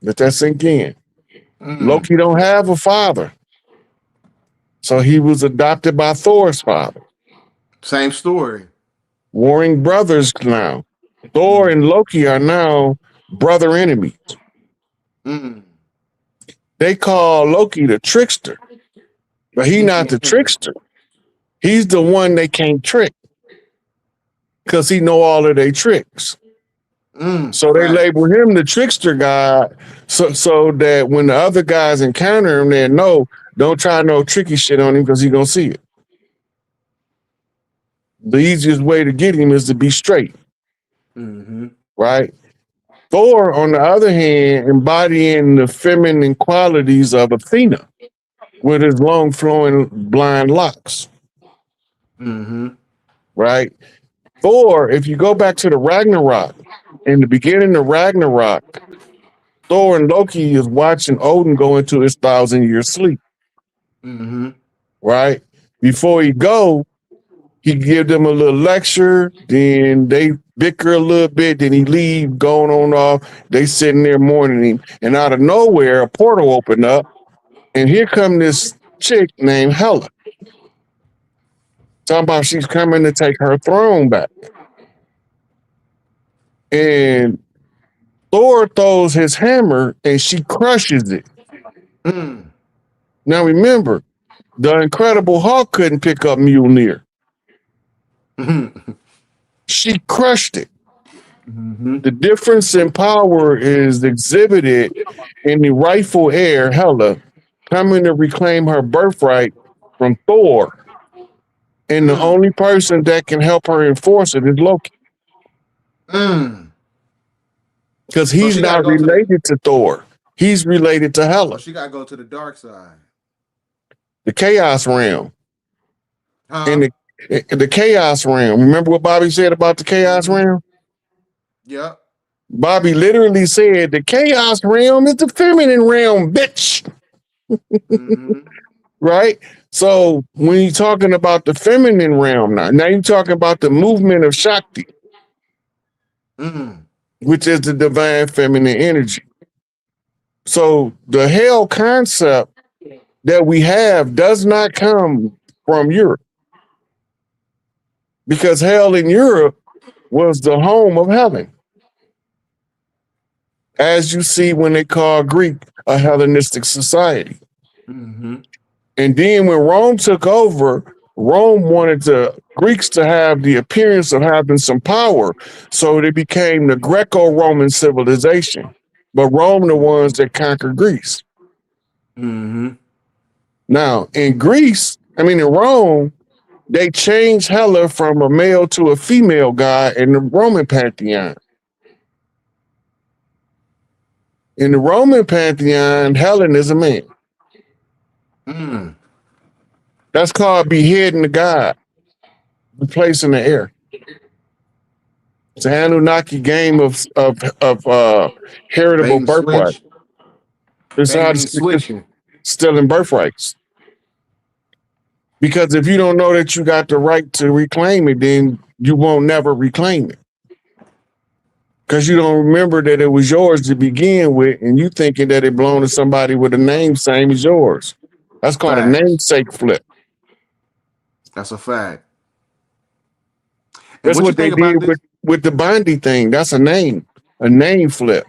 Let that sink in. Loki don't have a father, so he was adopted by Thor's father. Same story. Warring brothers now. Thor and Loki are now brother enemies. They call Loki the trickster, but he's not the trickster. He's the one they can't trick, because he know all of their tricks. So they label him the trickster god, so that when the other guys encounter him, they know, don't try no tricky shit on him, because he's gonna see it. The easiest way to get him is to be straight. Right? Thor, on the other hand, embodying the feminine qualities of Athena with his long flowing blonde locks. Right? Thor, if you go back to the Ragnarok, in the beginning of Ragnarok, Thor and Loki is watching Odin go into his 1,000-year sleep. Right? Before he go, he give them a little lecture, then they bicker a little bit, then he leave, going on off. They sitting there mourning him, and out of nowhere, a portal opened up, and here come this chick named Hela. Talking about she's coming to take her throne back. And Thor throws his hammer, and she crushes it. Now remember, the Incredible Hulk couldn't pick up Mjolnir. She crushed it. The difference in power is exhibited in the rightful heir, Hela, coming to reclaim her birthright from Thor. And the only person that can help her enforce it is Loki. Because he's not related to Thor. He's related to Hela. She got to go to the dark side. The Chaos Realm. In the Chaos Realm. Remember what Bobby said about the Chaos Realm? Yep. Bobby literally said the Chaos Realm is the feminine realm, bitch. Right? So when you're talking about the feminine realm now you're talking about the movement of Shakti, which is the divine feminine energy. So the hell concept that we have does not come from Europe, because hell in Europe was the home of heaven. As you see when they call Greek a Hellenistic society. And then when Rome took over, Rome wanted the Greeks to have the appearance of having some power. So they became the Greco-Roman civilization. But Rome the ones that conquered Greece. Now, in Greece, I mean, in Rome, they changed Hela from a male to a female god in the Roman pantheon. In the Roman pantheon, Helen is a man. Mm. That's called beheading the god, replacing the air. It's an Anunnaki game of Bait heritable and birthright. switch. It's how Baiting and it's switching. stealing birthrights. Because if you don't know that you got the right to reclaim it, then you won't never reclaim it. Because you don't remember that it was yours to begin with, and you thinking that it belonged to somebody with a name same as yours. That's called a Facts. namesake flip. That's a fact. And That's what you what they think about did this? with the Bondi thing. That's a name flip.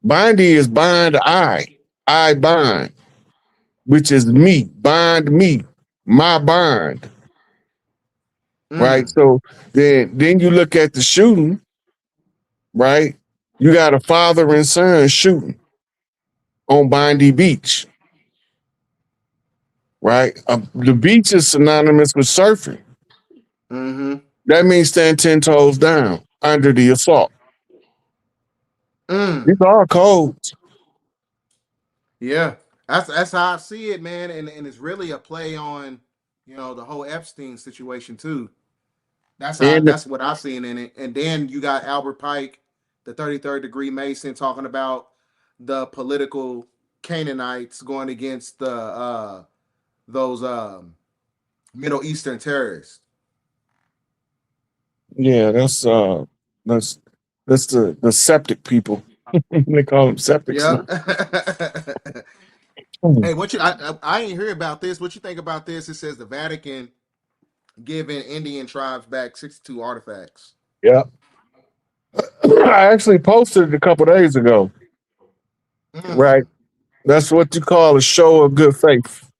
Bondi is bind I bind, which is me, bind me, my bind. Right. Mm. So then you look at the shooting, right? You got a father and son shooting on Bondi Beach, right? The beach is synonymous with surfing. Mm-hmm. That means stand 10 toes down under the assault. Mm. These are codes. Yeah. That's how I see it, man. And it's really a play on, the whole Epstein situation too. And That's what I've seen in it. And then you got Albert Pike, the 33rd degree Mason, talking about the political Canaanites going against the those Middle Eastern terrorists. yeah, that's the septic people. They call them septics Yeah. now. Hmm. Hey, what you I ain't hear about this. What you think about this? It says the Vatican giving Indian tribes back 62 artifacts. Yeah. I actually posted it a couple days ago. Right. Mm. That's what you call a show of good faith.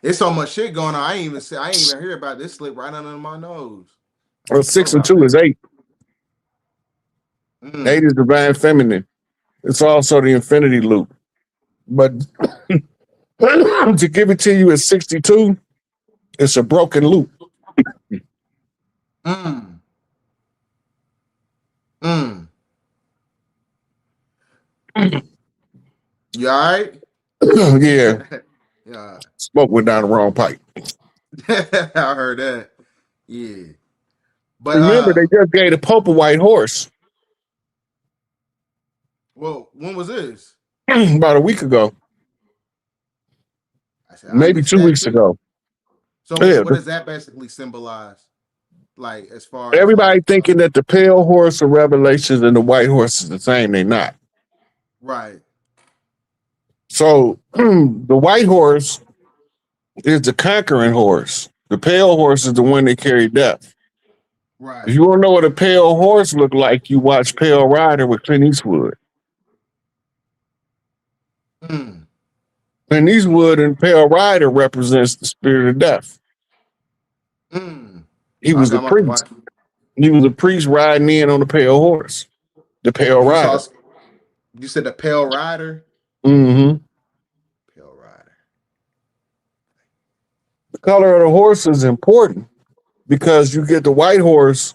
It's so much shit going on. I ain't even hear about this. Slip right under my nose. Well, What 6 and about 2 is that? 8. 8 Mm. is divine feminine. It's also the infinity loop. But to give it to you at 62, it's a broken loop. Mm. Mm. You all right? Yeah. Yeah. Smoke went down the wrong pipe. I heard that. Yeah. But Remember, they just gave the Pope a white horse well, when was this? about a week ago, I said I maybe missed 2 that weeks too. ago. So Yeah, what does that basically symbolize? Like as far as everybody thinking that the pale horse of Revelations and the white horse is the same. They're not. right. So the white horse is the conquering horse. The pale horse is the one that carried death. Right. If you want to know what a pale horse look like, you watch Pale Rider with Clint Eastwood. Mm. Clint Eastwood and Pale Rider represents the spirit of death. Mm. He was Okay, a I'm about to priest. watch. He was a priest riding in on the pale horse, the Pale And Rider. you said the Pale Rider? Mm-hmm. Pale Rider. The color of the horse is important because you get the white horse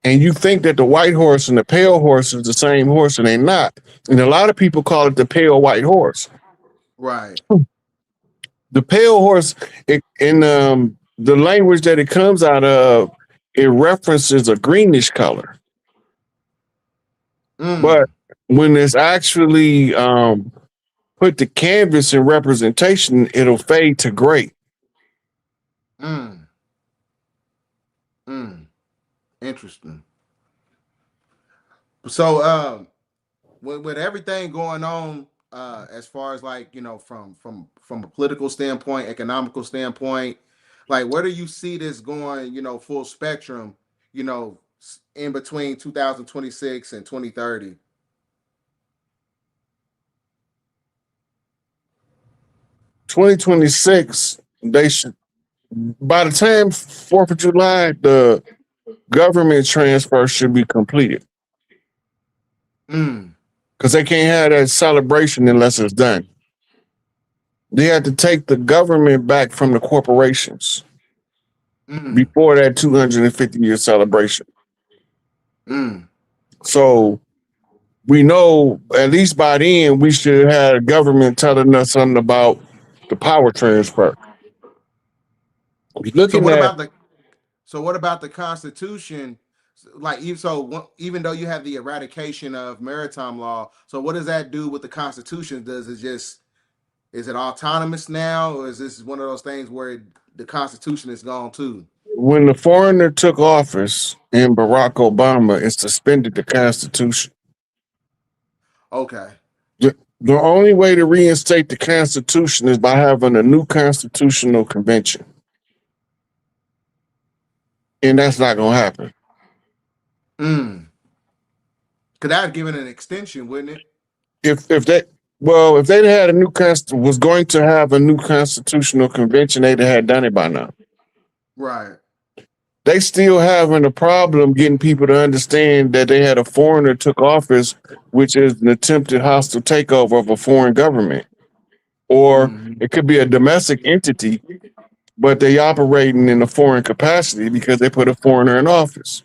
and you think that the white horse and the pale horse is the same horse, and they're not. And a lot of people call it the pale white horse. Right. The pale horse, in the language that it comes out of, it references a greenish color. Mm. But when it's actually put to canvas in representation, it'll fade to gray. Mm. Mm. Interesting. So with everything going on, as far as like, from a political standpoint, economical standpoint, like where do you see this going, full spectrum, in between 2026 and 2030? 2026, they should, by the time 4th of July, the government transfer should be completed. Mm. Because they can't have that celebration unless it's done. they had to take the government back from the corporations before that 250-year celebration. So we know at least by then we should have a government telling us something about the power transfer. So what about the Constitution? Like, even though you have the eradication of maritime law, so what does that do with the Constitution? Is it autonomous now, or is this one of those things where the Constitution is gone too? When the foreigner took office in Barack Obama, it suspended the Constitution. Okay. The only way to reinstate the Constitution is by having a new constitutional convention. And that's not going to happen. Could that have given an extension, wouldn't it? If they had was going to have a new constitutional convention, they'd have done it by now. Right. They still having a problem getting people to understand that they had a foreigner took office, which is an attempted hostile takeover of a foreign government. Or it could be a domestic entity, but they operating in a foreign capacity because they put a foreigner in office.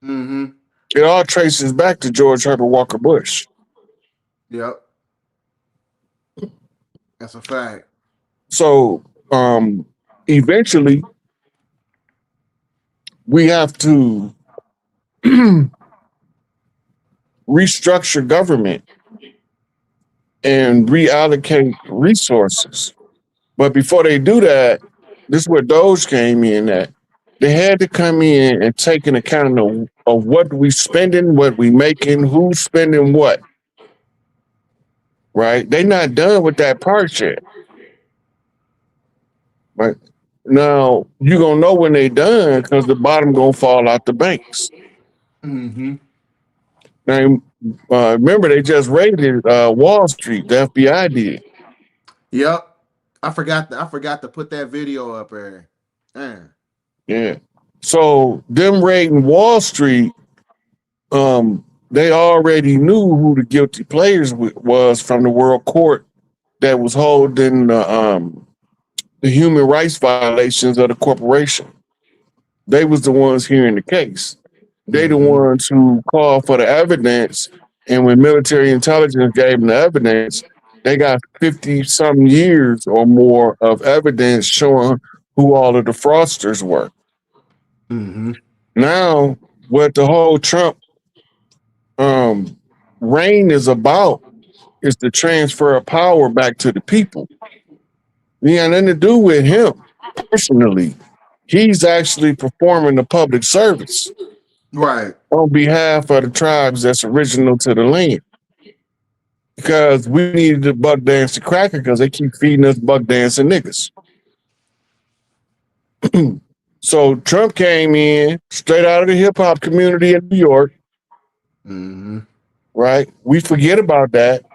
It all traces back to George Herbert Walker Bush. Yep. That's a fact. So eventually we have to restructure government and reallocate resources. But before they do that, this is where Doge came in at. They had to come in and take an account of what we spending, what we making, who's spending what. Right? They're not done with that part yet. Right? Now, you're going to know when they done because the bottom going to fall out the banks. Now, remember, they just raided Wall Street. The FBI did. Yep. I forgot to put that video up there. Man. Yeah. So them raiding Wall Street, they already knew who the guilty players was from the World Court that was holding the human rights violations of the corporation. They was the ones hearing the case. They the ones who called for the evidence, and when military intelligence gave them the evidence, they got 50-something years or more of evidence showing who all of the fraudsters were. Now, what the whole Trump reign is about is the transfer of power back to the people. It got nothing to do with him personally. He's actually performing a public service. Right. On behalf of the tribes that's original to the land. Because we needed the buck dancing cracker because they keep feeding us buck dancing niggas. So Trump came in straight out of the hip hop community in New York. Right? We forget about that.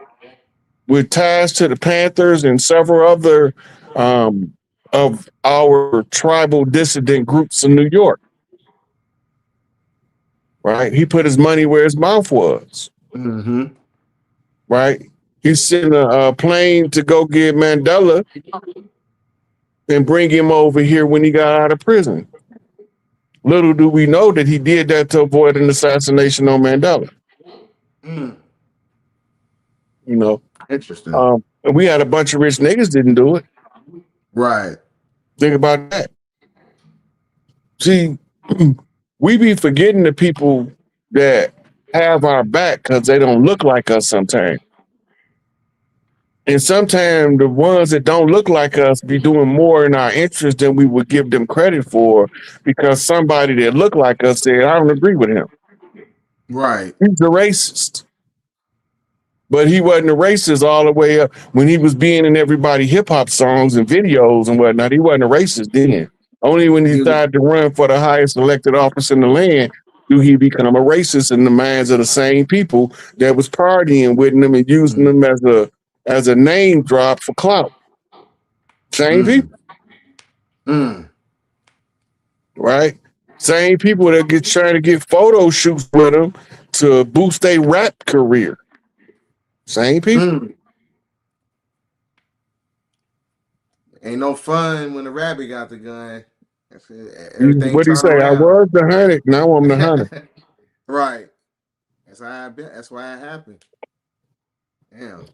With ties to the Panthers and several other of our tribal dissident groups in New York. Right? He put his money where his mouth was. Right? He sent a plane to go get Mandela and bring him over here when he got out of prison. Little do we know that he did that to avoid an assassination on Mandela. You know. Interesting. And we had a bunch of rich niggas didn't do it. Right. Think about that. See, we be forgetting the people that have our back because they don't look like us sometimes. And sometimes the ones that don't look like us be doing more in our interest than we would give them credit for because somebody that looked like us said, I don't agree with him. Right. He's a racist. But he wasn't a racist all the way up when he was being in everybody hip hop songs and videos and whatnot. He wasn't a racist then. Only when he decided to run for the highest elected office in the land do he become a racist in the minds of the same people that was partying with him and using them as a name drop for clout. Same people. Right? Same people that get trying to get photo shoots with him to boost their rap career. Same people. Ain't no fun when the rabbit got the gun. Everything What do you turn say? I around. was the hunted, now I'm the hunter. Right. That's how I been. That's why it happened. Damn.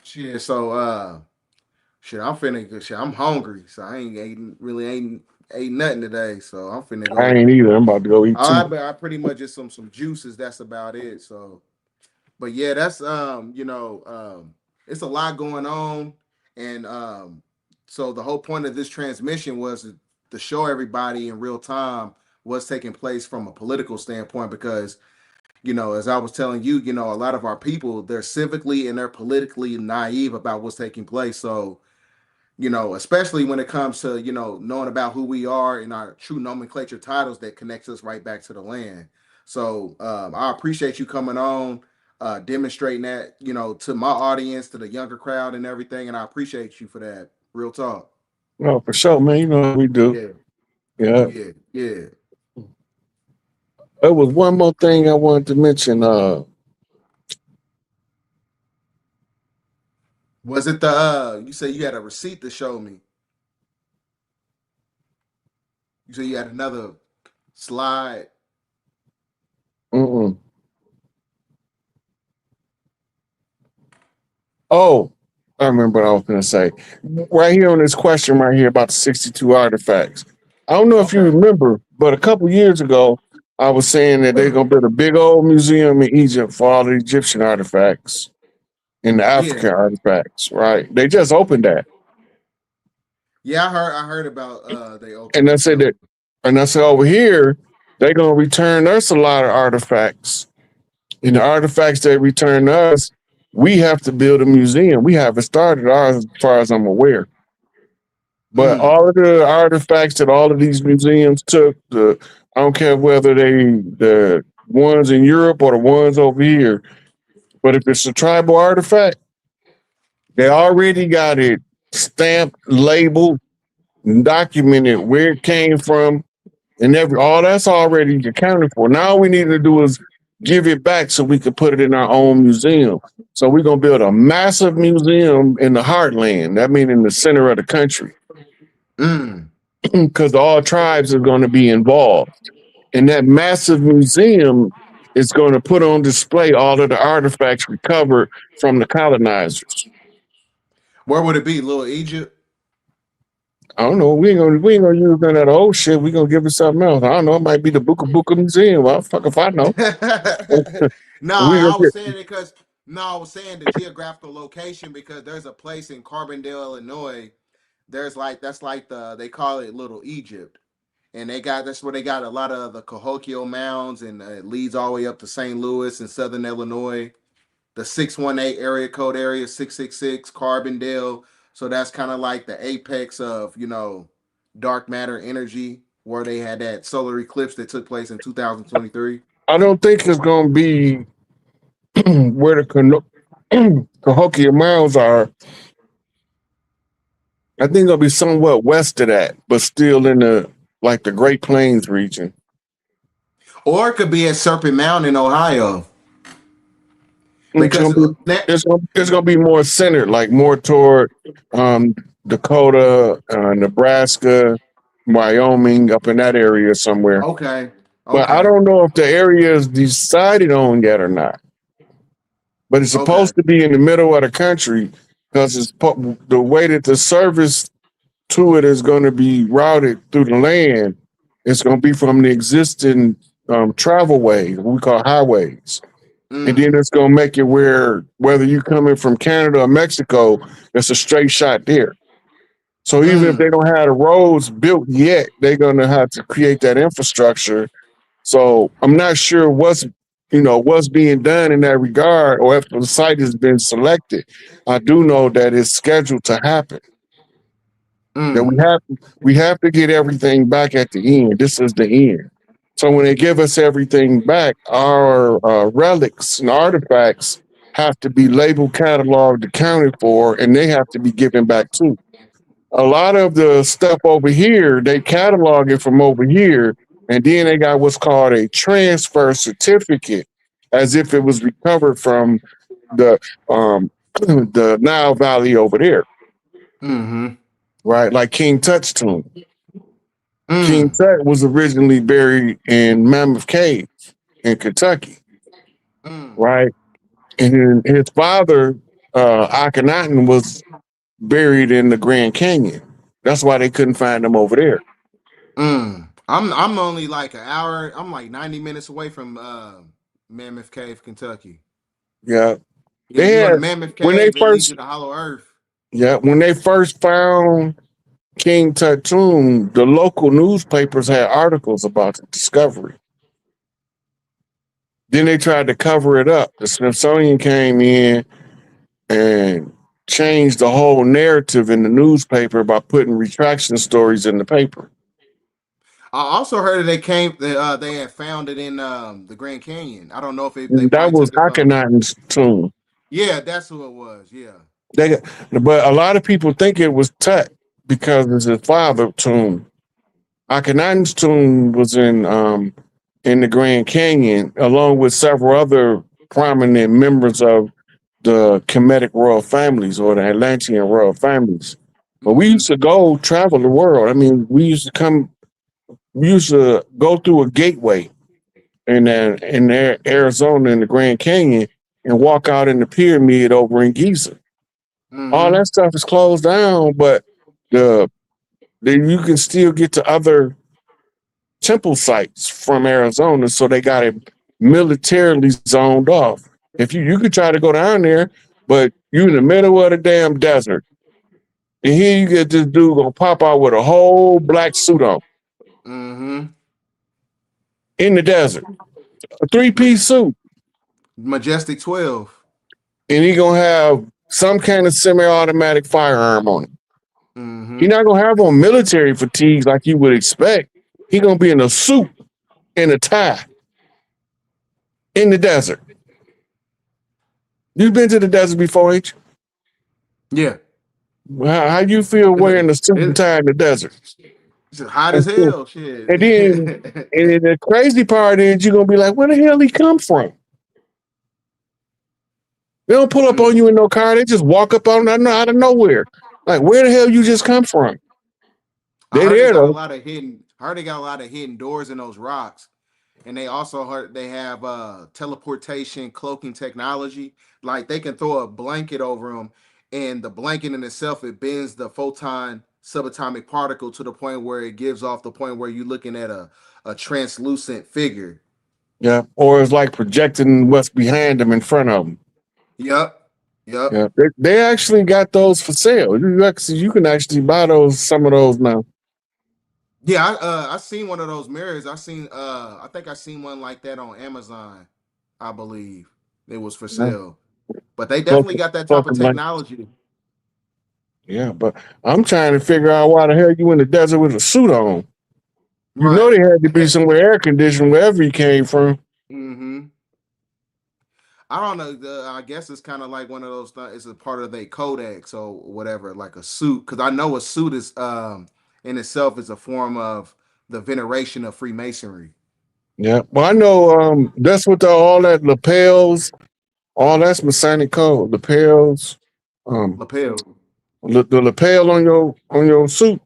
Shit. So shit, I'm finna shit. I'm hungry, so I ain't ate nothing today. So I'm finna I go. ain't either. I'm about to go eat too. I pretty much just some juices. That's about it. So, but yeah, that's it's a lot going on, and so the whole point of this transmission was to show everybody in real time what's taking place from a political standpoint because as I was telling you, a lot of our people, they're civically and they're politically naive about what's taking place. So, especially when it comes to, knowing about who we are and our true nomenclature titles that connects us right back to the land. So I appreciate you coming on, demonstrating that, to my audience, to the younger crowd and everything. And I appreciate you for that. Real talk. Oh, for sure, man. You know what we do. Yeah, Yeah. yeah. There was one more thing I wanted to mention. Was it you said you had a receipt to show me? You said you had another slide. Mm-mm. Oh, I remember what I was going to say. Right here on this question right here about the 62 artifacts. I don't know if you Okay. remember, but a couple years ago, I was saying that they're going to build a big old museum in Egypt for all the Egyptian artifacts and the Yeah. African artifacts, right? They just opened that. Yeah, I heard about they And opened I it. said So that, and I said over here, they're going to return us a lot of artifacts. And the artifacts they return to us, we have to build a museum. We haven't started ours as far as I'm aware. But mm, all of the artifacts that all of these museums took, I don't care whether the ones in Europe or the ones over here, but if it's a tribal artifact, they already got it stamped, labeled, and documented where it came from, and all that's already accounted for. Now all we need to do is give it back so we can put it in our own museum. So we're gonna build a massive museum in the heartland. That means in the center of the country, mm. because all tribes are going to be involved. And that massive museum is going to put on display all of the artifacts recovered from the colonizers. Where would it be? Little Egypt? I don't know. We ain't gonna use none of that old shit. We gonna give it something else. I don't know. It might be the Buka Buka Museum. Well, fuck if I know. No, We gonna I was get. saying it because no, I was saying the geographical location because there's a place in Carbondale, Illinois. There's like that's like they call it Little Egypt, and that's where they got a lot of the Cahokia mounds, and it leads all the way up to St. Louis in Southern Illinois. The 618 area code area 666 Carbondale. So that's kind of like the apex of dark matter energy, where they had that solar eclipse that took place in 2023. I don't think it's gonna be where the Cahokia Mounds are. I think it'll be somewhat west of that, but still in the Great Plains region. Or it could be at Serpent Mountain in Ohio. It's Because gonna be it's gonna be more centered, like more toward um, Dakota, Nebraska, Wyoming, up in that area somewhere. okay. But I Okay. don't know if the area is decided on yet or not. But it's Okay. supposed to be in the middle of the country because the way that the service to it is going to be routed through the land. It's going to be from the existing travel ways, what we call highways. And then Mm. it's gonna make it where whether you coming from Canada or Mexico, it's a straight shot there. So even if they Mm. don't have the roads built yet, they're gonna have to create that infrastructure. So I'm not sure what's being done in that regard, or if the site has been selected. I do know that it's scheduled to happen. That Mm. we have to get everything back at the end. This is the end. So when they give us everything back, our relics and artifacts have to be labeled, cataloged, accounted for, and they have to be given back too. A lot of the stuff over here, they catalog it from over here, and then they got what's called a transfer certificate, as if it was recovered from the the Nile Valley over there. Mm-hmm. right? Like King Tut's tomb. King Mm. Tut was originally buried in Mammoth Cave in Kentucky, Mm. right? And then his father, Akhenaten, was buried in the Grand Canyon. That's why they couldn't find him over there. Mm. I'm only like an hour. I'm like 90 minutes away from Mammoth Cave, Kentucky. Yeah, Yeah, they you go to had Mammoth when they Cave, it leads first, you to Hollow Earth. yeah, when they first found King Tut tomb, the local newspapers had articles about the discovery. Then they tried to cover it up. The Smithsonian came in and changed the whole narrative in the newspaper by putting retraction stories in the paper. I also heard that they had found it in the Grand Canyon. I don't know if they And that probably was took it from. Akhenaten's tomb. Yeah, that's who it was. Yeah. They, but a lot of people think it was Tut because it's his father's tomb. Akhenaten's tomb was in the Grand Canyon, along with several other prominent members of the Kemetic royal families or the Atlantean royal families. But we Mm-hmm. used to go travel the world. I mean, we used to go through a gateway in Arizona in the Grand Canyon and walk out in the pyramid over in Giza. All Mm-hmm. that stuff is closed down, but the, you can still get to other temple sites from Arizona, so they got it militarily zoned off. If you could try to go down there, but you in the middle of the damn desert, and here you get this dude gonna pop out with a whole black suit on Mm-hmm. in the desert, a three-piece suit, Majestic 12. and he gonna have some kind of semi-automatic firearm on him. Mm-hmm. He's not gonna have on military fatigues like you would expect. He gonna be in a suit and a tie in the desert. You've been to the desert before, ain't you? Yeah. How you feel wearing a suit and It's tie in the desert? hot as And hell. Shit. then, and then the crazy part is you're gonna be like, where the hell he come from? They don't pull up on you in no car. They just walk up on out of nowhere. Like, where the hell you just come from? I They heard they there got a though. lot of hidden. I heard they got a lot of hidden doors in those rocks, and they also heard they have teleportation cloaking technology. Like they can throw a blanket over them, and the blanket in itself it bends the photon subatomic particle to the point where it gives off the point where you're looking at a translucent figure. Yeah. Or it's like projecting what's behind them in front of them. Yep. Yep. Yeah. They actually got those for sale. You can actually buy some of those now. Yeah, I seen one of those mirrors. I think I seen one like that on Amazon, I believe. It was for Yeah. sale. But they Cloak- definitely got that type of cloaking blanket. technology. Yeah, but I'm trying to figure out why the hell you in the desert with a suit on. You know Right. they had to be somewhere air conditioned wherever you came from. Mm-hmm. I don't know. I guess it's kind of like one of those things. It's a part of their codex or whatever, like a suit. Because I know a suit is in itself is a form of the veneration of Freemasonry. Yeah. Well, I know that's what all that lapels, all that's Masonic code. Lapels, um, Lapel. the lapel on your suit,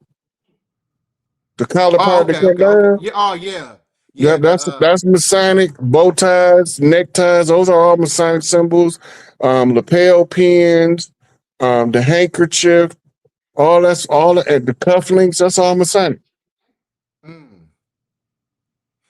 the collar Oh, part that okay, come okay, okay. down. Yeah. Oh, yeah. Yeah, Yeah. The that's Masonic. Bow ties, neckties, those are all Masonic symbols. Lapel pins, the handkerchief, the cufflinks, that's all Masonic. mm.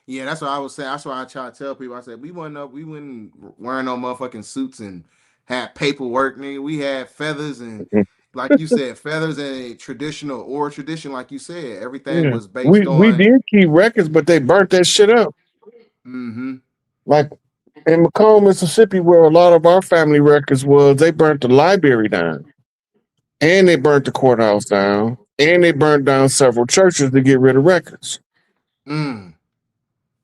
Yeah, that's what I was saying. That's why I try to tell people. I said we wouldn't wearing no motherfucking suits and have paperwork, nigga. We had feathers and like you said, feathers and traditional or tradition, like you said, everything Yeah. was based We on. did keep records, but they burnt that shit up. Mm-hmm. Like in Macomb, Mississippi, where a lot of our family records was, they burnt the library down. And they burnt the courthouse down. And they burnt down several churches to get rid of records. Mm.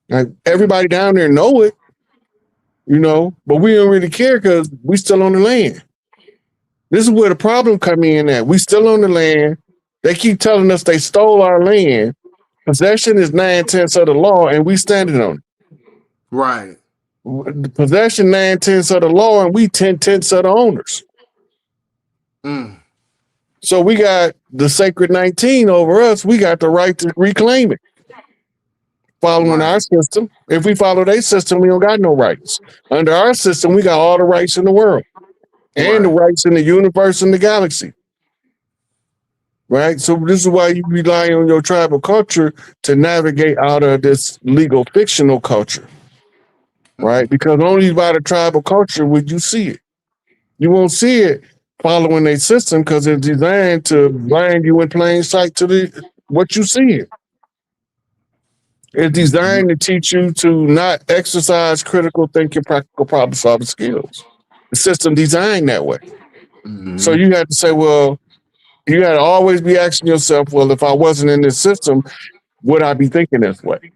Like everybody down there know it, but we don't really care because we still on the land. This is where the problem come in at. We still on the land. They keep telling us they stole our land. Possession is 9/10 of the law, and we standing on it. Right. Possession 9/10 of the law, and we 10/10 of the owners. Mm. So we got the sacred 19 over us, we got the right to reclaim it. Following our system. If we follow their system, we don't got no rights. Under our system, we got all the rights in the world and the rights in the universe and the galaxy. Right? So this is why you rely on your tribal culture to navigate out of this legal fictional culture. Right? Because only by the tribal culture would you see it. You won't see it following a system because it's designed to blind you in plain sight to what you see. It's designed to teach you to not exercise critical thinking, practical problem solving skills. The system designed that way. So you have to say, well, you got to always be asking yourself, well, if I wasn't in this system, would I be thinking this way?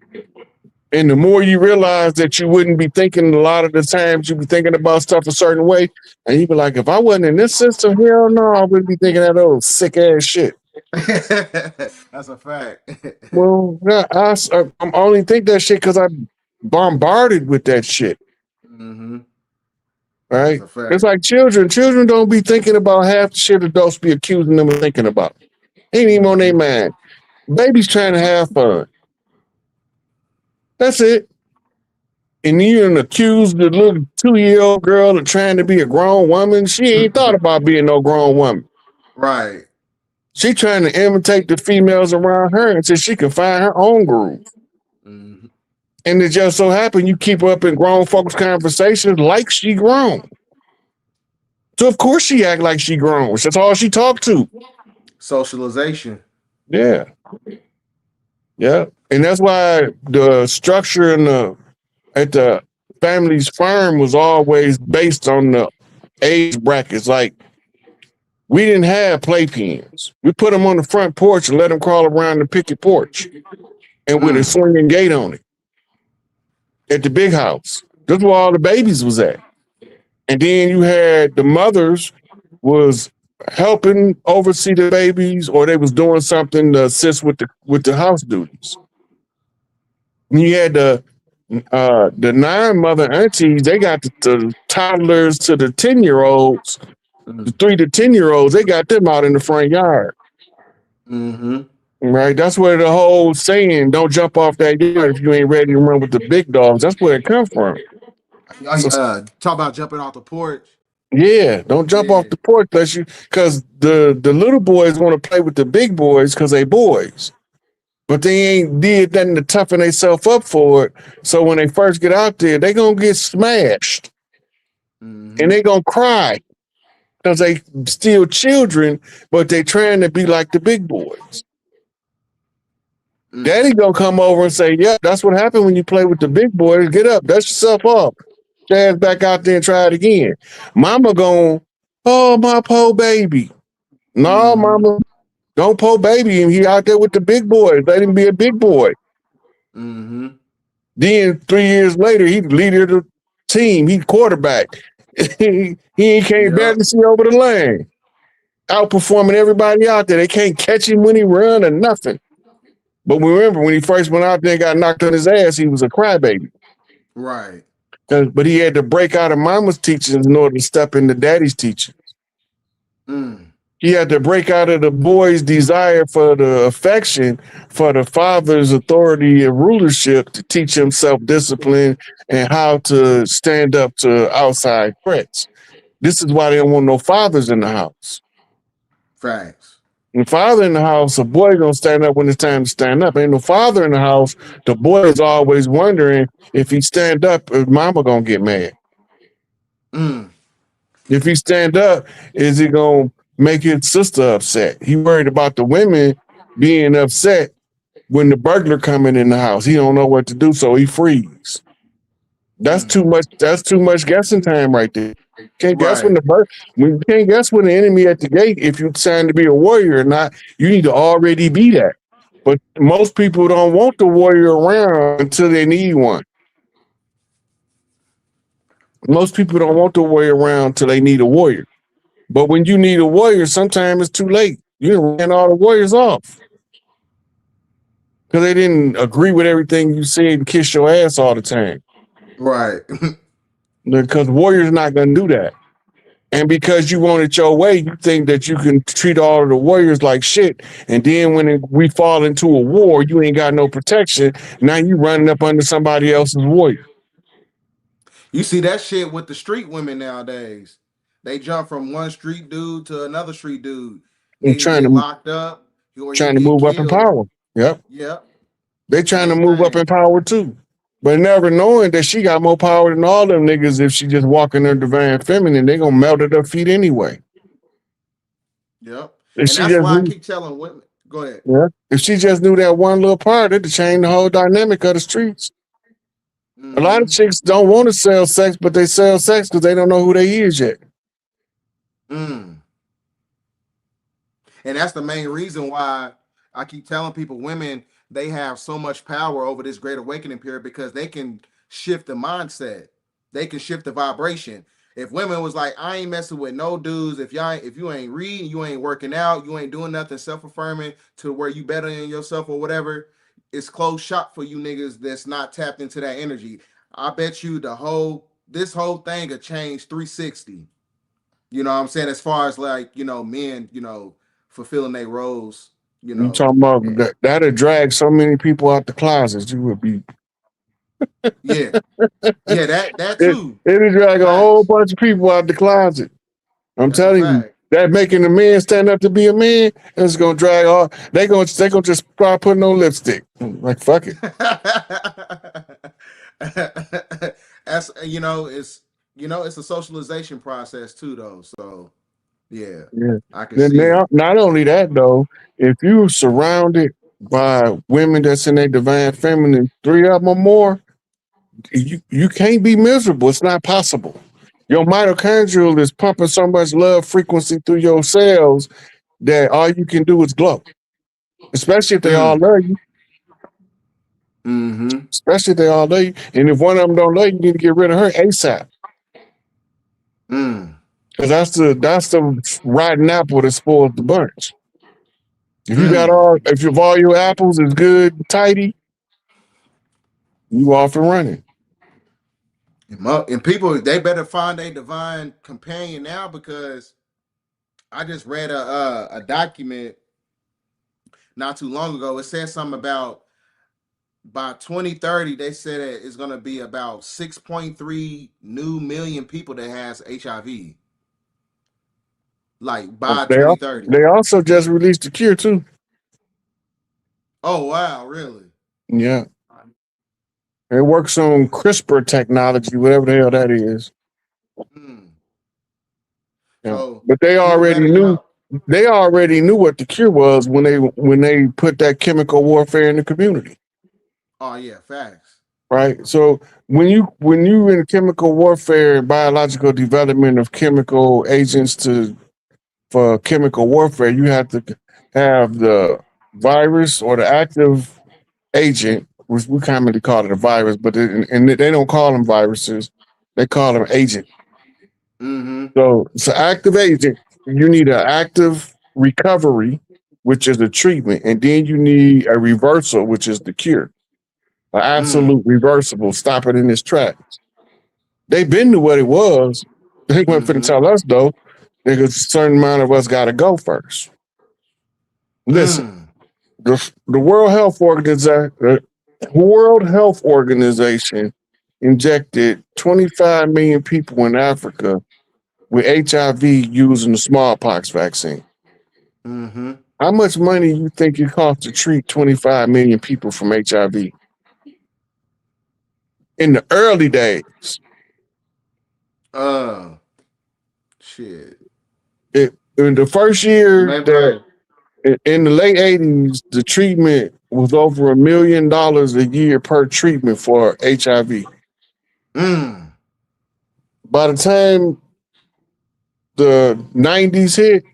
And the more you realize that you wouldn't be thinking, a lot of the times you'd be thinking about stuff a certain way, and you'd be like, if I wasn't in this system, hell no, I wouldn't be thinking that old sick ass shit. That's a fact. Well, I only think that shit because I'm bombarded with that shit. Right? It's like children. Children don't be thinking about half the shit adults be accusing them of thinking about. Ain't even on their mind. Babies trying to have fun. That's it. And you accuse the little 2-year-old girl of trying to be a grown woman. She ain't thought about being no grown woman. Right. She trying to imitate the females around her until she can find her own groove. And it just so happened you keep up in grown folks' conversations like she grown. So of course she act like she grown. That's all she talk to. Socialization. Yeah. Yeah. And that's why the structure at the family's farm was always based on the age brackets. Like, we didn't have playpens. We put them on the front porch and let them crawl around the picket porch, and with a swinging gate on it. At the big house, that's where all the babies was at. And then you had the mothers was helping oversee the babies, or they was doing something to assist with the house duties. And you had the 9 mother aunties, they got the toddlers to the 10-year-olds, the 3 to 10-year-olds, they got them out in the front yard. Right? That's where the whole saying, don't jump off that yard if you ain't ready to run with the big dogs. That's where it comes from. Talk about jumping off the porch. Yeah, don't jump off the porch because the little boys want to play with the big boys because they boys. But they ain't did nothing to toughen themselves up for it. So when they first get out there, they gonna get smashed. And they gonna cry because they still children, but they trying to be like the big boys. Daddy gonna come over and say, yeah, that's what happened when you play with the big boys. Get up, dust yourself off. Stand back out there and try it again. Mama going, oh, my poor baby. No, mama, don't poor baby him. He out there with the big boys. Let him be a big boy. Then 3 years later, he leader of the team. He quarterback. he can't barely see over the lane. Outperforming everybody out there. They can't catch him when he run or nothing. But remember, when he first went out there and got knocked on his ass, he was a crybaby. Right. But he had to break out of mama's teachings in order to step into daddy's teachings. He had to break out of the boy's desire for the affection for the father's authority and rulership to teach him self-discipline and how to stand up to outside threats. This is why they don't want no fathers in the house. Facts. The father in the house, a boy gonna stand up when it's time to stand up. Ain't no father in the house. The boy is always wondering if he stand up, if mama gonna get mad. If he stand up, is he gonna make his sister upset? He worried about the women being upset when the burglar coming in the house. He don't know what to do, so he freeze. That's too much. That's too much guessing time right there. Can't guess when you can't guess when the enemy at the gate. If you trying to be a warrior or not, you need to already be that. But most people don't want the warrior around until they need one. Most people don't want the warrior around until they need a warrior. But when you need a warrior, sometimes it's too late. You ran all the warriors off because they didn't agree with everything you said and kiss your ass all the time. Right. Because warriors not gonna do that. And because you want it your way, you think that you can treat all of the warriors like shit. And then we fall into a war, you ain't got no protection. Now you running up under somebody else's warrior. You see that shit with the street women nowadays. They jump from one street dude to another street dude. And Either get locked up or you trying to get move up in killed. power. Yep. Yep. They trying to Same move up thing. in power too. But never knowing that she got more power than all them niggas if she just walk in her divine feminine, they gonna melt at her feet anyway. Yep. If And she that's just why I knew, keep telling women. Go ahead. yeah. If she just knew that one little part, it'd change the whole dynamic of the streets. A lot of chicks don't want to sell sex, but they sell sex because they don't know who they is yet. And that's the main reason why I keep telling people women, they have so much power over this great awakening period because they can shift the mindset. They can shift the vibration. If women was like, I ain't messing with no dudes, if you ain't reading, you ain't working out, you ain't doing nothing self-affirming to where you better than yourself or whatever, it's closed shop for you niggas that's not tapped into that energy. I bet you this whole thing will change 360. You know what I'm saying? As far as like, men, fulfilling their roles, You talking about that'd drag so many people out the closets. You would be yeah. Yeah, that it, too. it'd drag a whole Facts. bunch of people out the closet. I'm That's a telling you, fact. that making a man stand up to be a man, it's gonna drag all. They gonna just start putting on lipstick. Like fuck it. That's it's a socialization process too, though. So yeah, Yeah. I can Then see it. not only that though, if you surrounded by women that's in their divine feminine, 3 of them or more, you can't be miserable. It's not possible. Your mitochondrial is pumping so much love frequency through your cells that all you can do is glow. Especially if they all love you. Especially if they all love you. And if one of them don't love you, you need to get rid of her ASAP. Because that's the rotten apple that spoils the bunch. If all your apples is good, tidy, you off and running. And people, they better find a divine companion now, because I just read a document not too long ago. It said something about by 2030, they said that it's going to be about 6.3 new million people that has HIV. Like by 2030. They also just released the cure too. Oh wow, really? Yeah. It works on CRISPR technology, whatever the hell that is. Yeah. So but they already knew what the cure was when they put that chemical warfare in the community. Oh yeah, facts. Right. So when you in chemical warfare, biological development of chemical agents for chemical warfare, you have to have the virus or the active agent, which we commonly call it a virus, but they don't call them viruses; they call them agent. So it's an active agent. You need an active recovery, which is the treatment, and then you need a reversal, which is the cure. An absolute reversible, stop it in its tracks. They've been to what it was. They weren't finna tell us though, because a certain amount of us got to go first. Listen, the World Health Organization injected 25 million people in Africa with HIV using the smallpox vaccine. How much money you think it costs to treat 25 million people from HIV? In the early days. Shit. In the first year, in the late 80s, the treatment was over $1 million a year per treatment for HIV. By the time the 90s hit,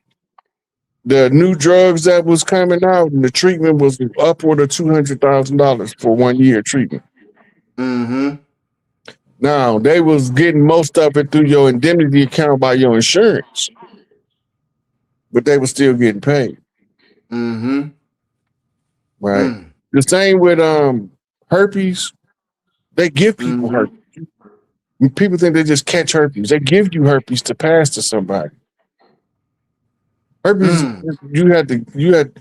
the new drugs that was coming out, and the treatment was upward of $200,000 for 1 year treatment. Now, they was getting most of it through your indemnity account by your insurance, but they were still getting paid. Right. The same with herpes. They give people herpes. People think they just catch herpes. They give you herpes to pass to somebody. Herpes, you had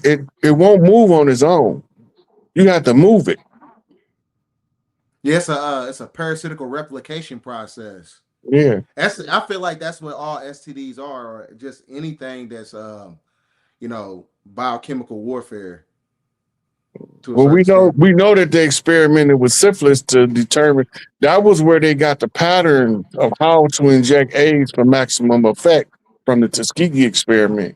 it won't move on its own. You have to move it. Yeah, it's a parasitical replication process. Yeah. I feel like that's what all STDs are, or just anything that's biochemical warfare to a Well, certain extent. we know that they experimented with syphilis to determine that was where they got the pattern of how to inject AIDS for maximum effect from the Tuskegee experiment.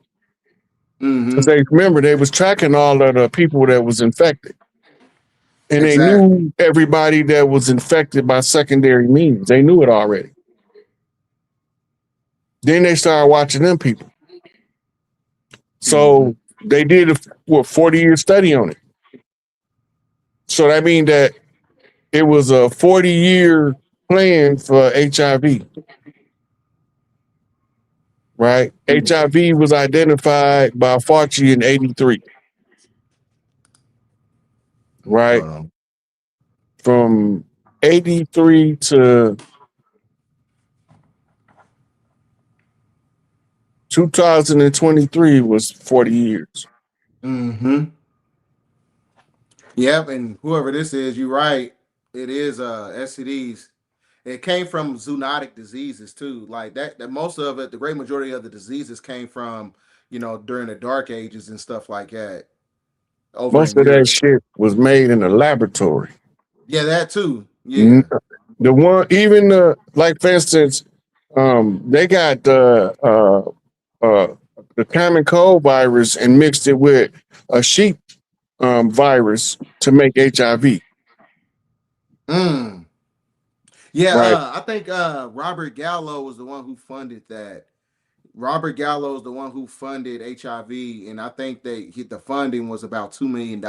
Because they remember they was tracking all of the people that was infected. And they knew everybody that was infected by secondary means. They knew it already. Then they started watching them people. So they did a 40-year study on it. So that means that it was a 40-year plan for HIV. Right? HIV was identified by Fauci in 83. Right? From 83 to 2023 was 40 years. Yep, and whoever this is, you're right. It is STDs. It came from zoonotic diseases too. Like that most of it, the great majority of the diseases came from, during the dark ages and stuff like that. Over Most in of that Europe. shit was made in a laboratory. Yeah, that too. Yeah. The one, even like for instance, they got the common cold virus and mixed it with a sheep virus to make HIV. Yeah, Right. I think Robert Gallo was the one who funded that. Robert Gallo is the one who funded HIV, and I think the funding was about $2 million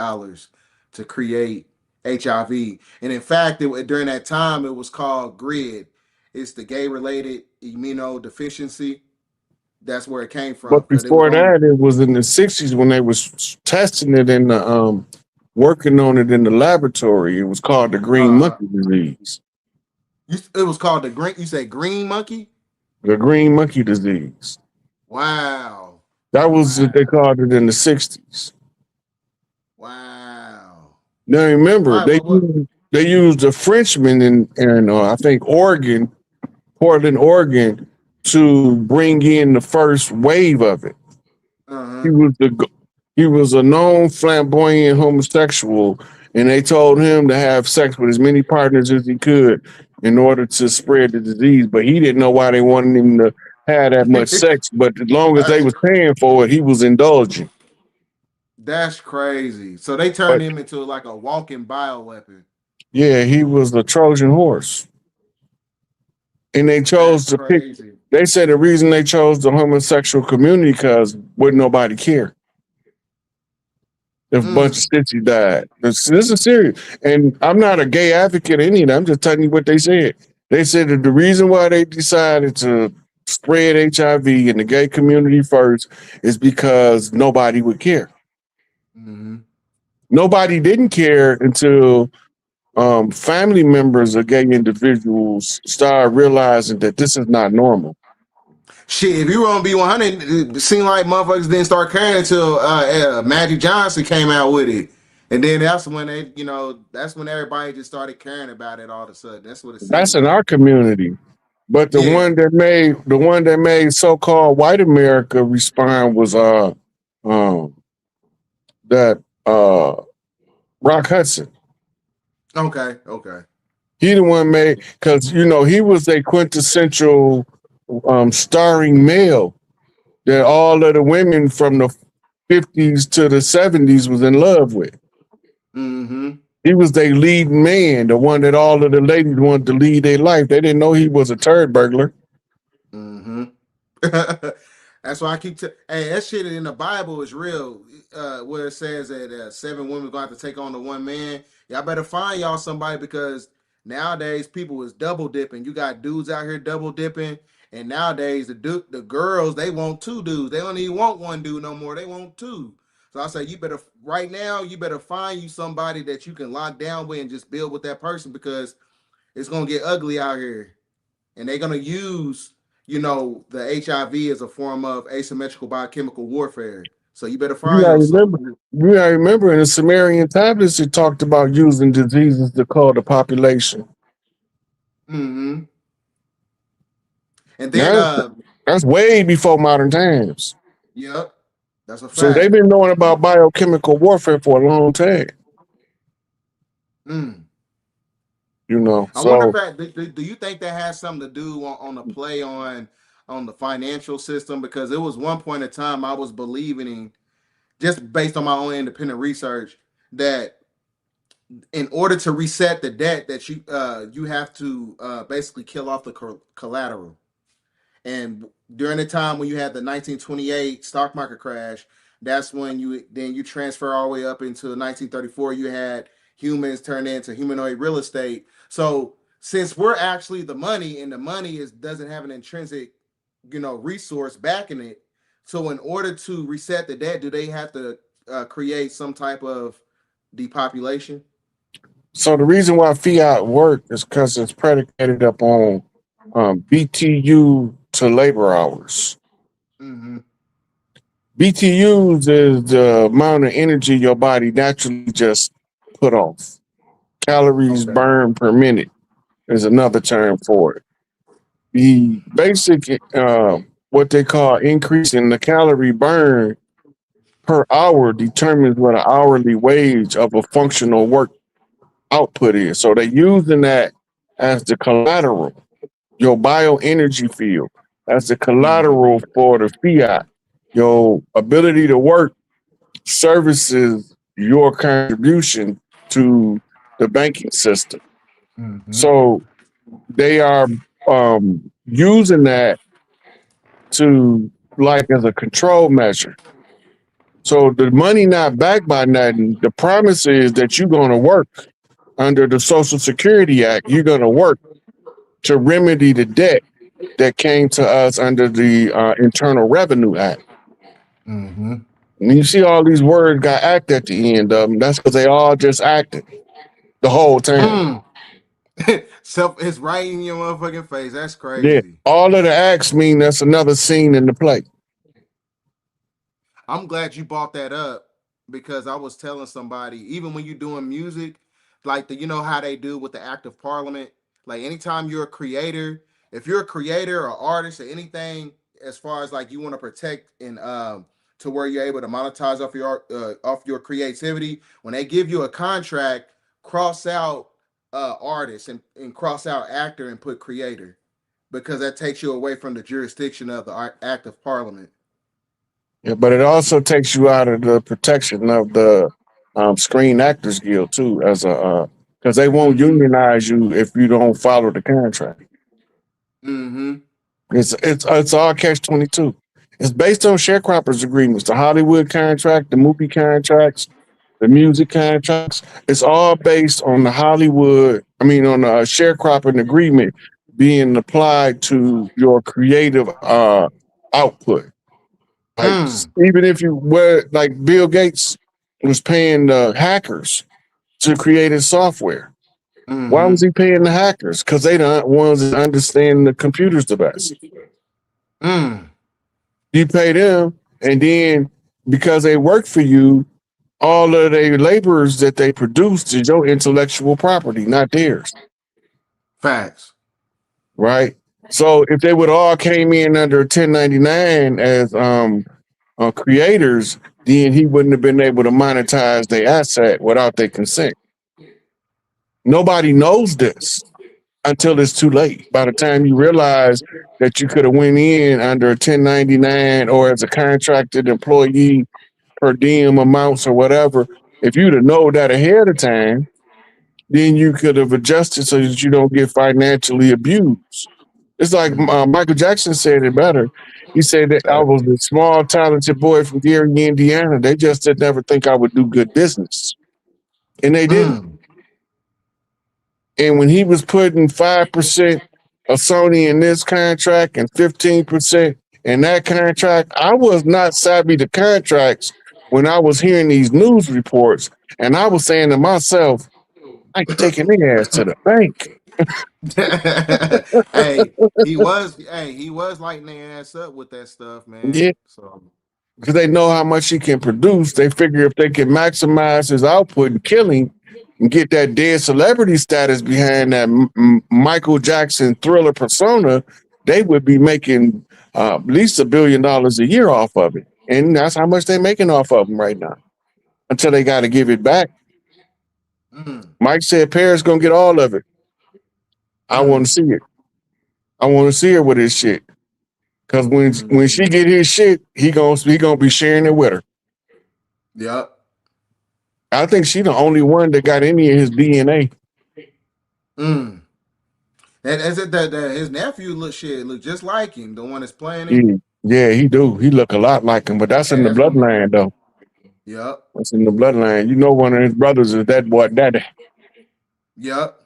to create HIV. And in fact, during that time, it was called GRID. It's the gay-related immunodeficiency. That's where it came from But because it was before only. that, it was in the 60s when they was testing it in the working on it in the laboratory. It was called the green monkey disease. It was called the green. You say green monkey? The green monkey disease. Wow. That was what they called it in the 60s. Wow. Now remember, they used a Frenchman in I think Portland, Oregon, to bring in the first wave of it. He was a known flamboyant homosexual, and they told him to have sex with as many partners as he could in order to spread the disease. But he didn't know why they wanted him to have that much sex. But as long as they was paying for it, he was indulging. That's crazy. So they turned him into like a walking bioweapon. Yeah, he was the Trojan horse. And they chose to pick. They said the reason they chose the homosexual community because wouldn't nobody care if a bunch of stitchy died. This is serious. And I'm not a gay advocate or any of that. I'm just telling you what they said. They said that the reason why they decided to spread HIV in the gay community first is because nobody would care. Nobody didn't care until family members of gay individuals start realizing that this is not normal. Shit, if you want to be 100, it seemed like motherfuckers didn't start caring until Magic Johnson came out with it. And then that's when that's when everybody just started caring about it all of a sudden. That's what it seemed That's in like. our community. But the one that made so-called white America respond was Rock Hudson. Okay. He the one made because he was a quintessential starring male that all of the women from the 50s to the 70s was in love with. He was their lead man, the one that all of the ladies wanted to lead their life. They didn't know he was a turd burglar. That's why I keep hey, that shit in the Bible is real. Where it says that 7 women going to have to take on the one man. Y'all better find y'all somebody because nowadays people is double dipping. You got dudes out here double dipping, and nowadays the girls they want 2 dudes. They don't even want 1 dude no more. They want 2. So I say you better find you somebody that you can lock down with and just build with that person because it's gonna get ugly out here. and they're gonna use, you know, the HIV as a form of asymmetrical biochemical warfare. So you better You fire gotta yourself. remember, you gotta remember in the Sumerian tablets, it talked about using diseases to call the population. Mm-hmm. And then, Now, that's way before modern times. yep, that's a So they've fact. been knowing about biochemical warfare for a long time, Mm. you know. I wonder if So that, do you think that has something to do on the play on the financial system? Because it was one point in time I was believing, just based on my own independent research, that in order to reset the debt, that you have to basically kill off the collateral. And during the time when you had the 1928 stock market crash, that's when you transfer all the way up into 1934. You had humans turn into humanoid real estate. So since we're actually the money, and the money doesn't have an intrinsic, resource backing it. So in order to reset the debt, do they have to create some type of depopulation? so the reason why fiat work is because it's predicated upon BTU to labor hours. Mm-hmm. BTUs is the amount of energy your body naturally just put off. Calories Okay. burned per minute is another term for it. The basic, what they call increase in the calorie burn per hour determines what an hourly wage of a functional work output is. So they're using that as the collateral, your bioenergy field, as the Mm-hmm. collateral for the fiat. Your ability to work services your contribution to the banking system. Mm-hmm. So they are using that to, like, as a control measure. So the money not backed by nothing. The promise is that you're going to work under the Social Security Act. You're going to work to remedy the debt that came to us under the Internal Revenue Act. Mm-hmm. And you see all these words got act at the end of them. That's because they all just acted the whole time. Mm. It's right in your motherfucking face. That's Yeah. crazy. All of the acts mean that's another scene in the play. I'm glad you brought that up because I was telling somebody, even when you're doing music, like you know how they do with the act of parliament. Like anytime you're a creator, if you're a creator or artist or anything, as far as like you want to protect and to where you're able to monetize off your creativity, when they give you a contract, cross out artist and cross out actor and put creator because that takes you away from the jurisdiction of the act of parliament. Yeah, but it also takes you out of the protection of the Screen Actors Guild too, as a because they won't Mm-hmm. unionize you if you don't follow the contract. Mm-hmm. It's all catch-22. It's based on sharecroppers agreements, the Hollywood contract, the movie contracts, the music contracts. It's all based on the Hollywood. I mean, on a sharecropping agreement being applied to your creative output. Like Mm. even if you were like Bill Gates was paying the hackers to create his software. Why was Mm-hmm. he paying the hackers? Because they the ones that understand the computers the best. Mm. You pay them, and then because they work for you, all of their laborers that they produced is your intellectual property, not theirs, Facts. right? So if they would all came in under 1099 as creators, then he wouldn't have been able to monetize their asset without their consent. Nobody knows this until it's too late. By the time you realize that you could have went in under a 1099 or as a contracted employee per diem amounts or whatever, if you'd have known that ahead of time, then you could have adjusted so that you don't get financially abused. It's like Mm. Michael Jackson said it better. He said that I was a small, talented boy from Gary, Indiana. They just did never think I would do good business. And they didn't. Mm. And when he was putting 5% of Sony in this contract and 15% in that contract, I was not savvy to contracts when I was hearing these news reports. And I was saying to myself, I ain't taking their ass to the bank. Hey, he was lighting their ass up with that stuff, man. Yeah, So because they know how much he can produce. They figure if they can maximize his output and kill him and get that dead celebrity status behind that Michael Jackson Thriller persona, they would be making at least $1 billion a year off of it. And that's how much they're making off of him right now until they got to give it back. Mike said Paris going to get all of it. I want to see it. I want to see her with his shit. Because when she get his shit, he gonna be sharing it with her. Yep. I think she the only one that got any of his DNA. And is it that his nephew look just like him, the one that's playing him? Yeah, he do. He look a lot like him, but that's in the bloodline though. Yep. That's in the bloodline. You know, one of his brothers is that boy daddy. Yep.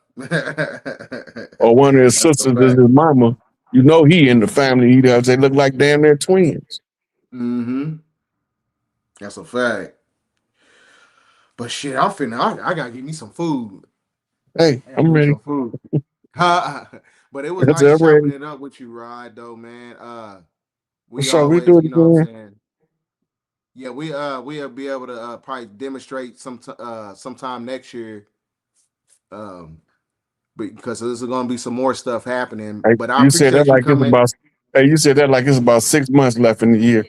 Or one of his sisters is his mama. You know he in the family. They look like damn near twins. That's a fact. But shit, I gotta get me some food. Hey, I'm ready. Some food. But it was nice chopping it up with you, Rod, though, man. We always, do it you know what I'm again. saying? Yeah, we'll be able to probably demonstrate sometime next year. Because there's gonna be some more stuff happening. Hey, but I you said that like it's about. Hey, you said that like it's about 6 months left in the year.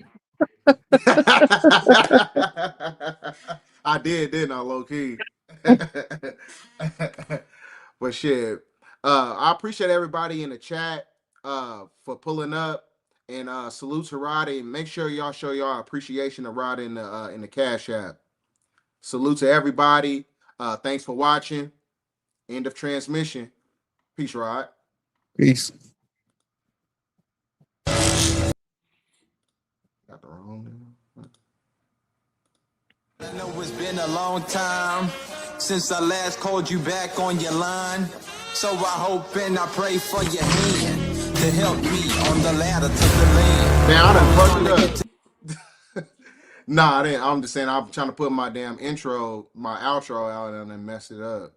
I didn't I, low key? But shit, I appreciate everybody in the chat for pulling up, and salute to Rod, and make sure y'all show y'all appreciation to Rod in the Cash App. Salute to everybody. Thanks for watching. End of transmission. Peace, Rod. Peace. Got the wrong. I know it's been a long time since I last called you back on your line. So I hope and I pray for your hand to help me on the ladder to the land. Man, I done fucked it up. Nah, I didn't. I'm just saying I'm trying to put my damn intro, my outro out and then mess it up.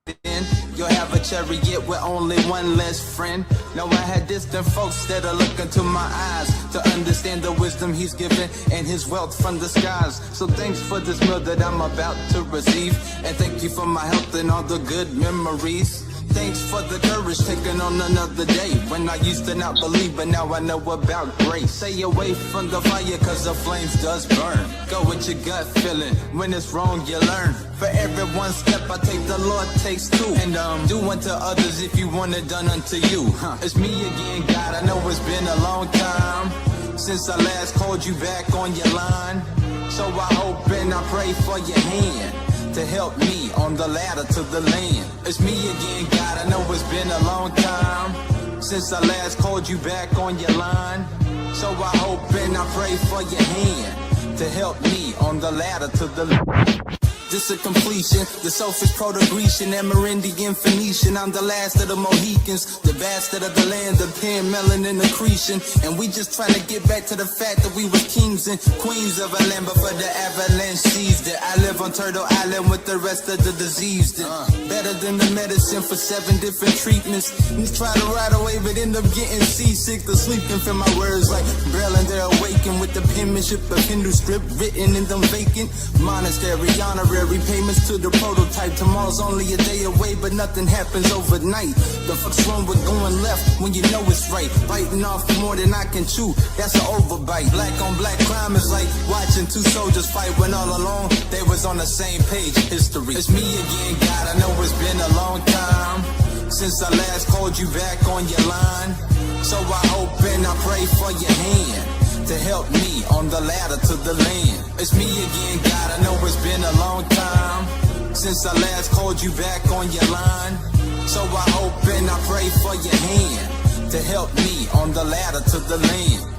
Then you'll have a chariot with only one less friend. Now I had distant folks that are looking to my eyes to understand the wisdom he's given and his wealth from the skies. So thanks for this meal that I'm about to receive, and thank you for my health and all the good memories. Thanks for the courage taking on another day when I used to not believe, but now I know about grace. Stay away from the fire cause the flames does burn. Go with your gut feeling, when it's wrong you learn. For every one step I take, the Lord takes two. And do unto others if you want it done unto you. It's me again, God, I know it's been a long time since I last called you back on your line. So I hope and I pray for your hand to help me on the ladder to the land. It's me again, God, I know it's been a long time since I last called you back on your line. So I hope and I pray for your hand to help me on the ladder to the land. This a completion, the selfish Proto-Grecian, Amerindian, Phoenician. I'm the last of the Mohicans, the bastard of the land, the pen, melanin, accretion. And we just trying to get back to the fact that we was kings and queens of a land before the avalanche seized it. I live on Turtle Island with the rest of the diseased. Better than the medicine for 7 different treatments. You try to ride away but end up getting seasick. The sleep can feel my words like Braille, and they're awakened with the penmanship of Hindu script written in them vacant monastery honorary payments to the prototype. Tomorrow's only a day away, but nothing happens overnight. The fuck's wrong with going left when you know it's right? Biting off more than I can chew, that's an overbite. Black on black crime is like watching 2 soldiers fight when all along they was on the same page. History. It's me again, God, I know it's been a long time since I last called you back on your line. So I hope and I pray for your hand to help me on the ladder to the land. It's me again, God, I know it's been a long time since I last called you back on your line. So I hope and I pray for your hand to help me on the ladder to the land.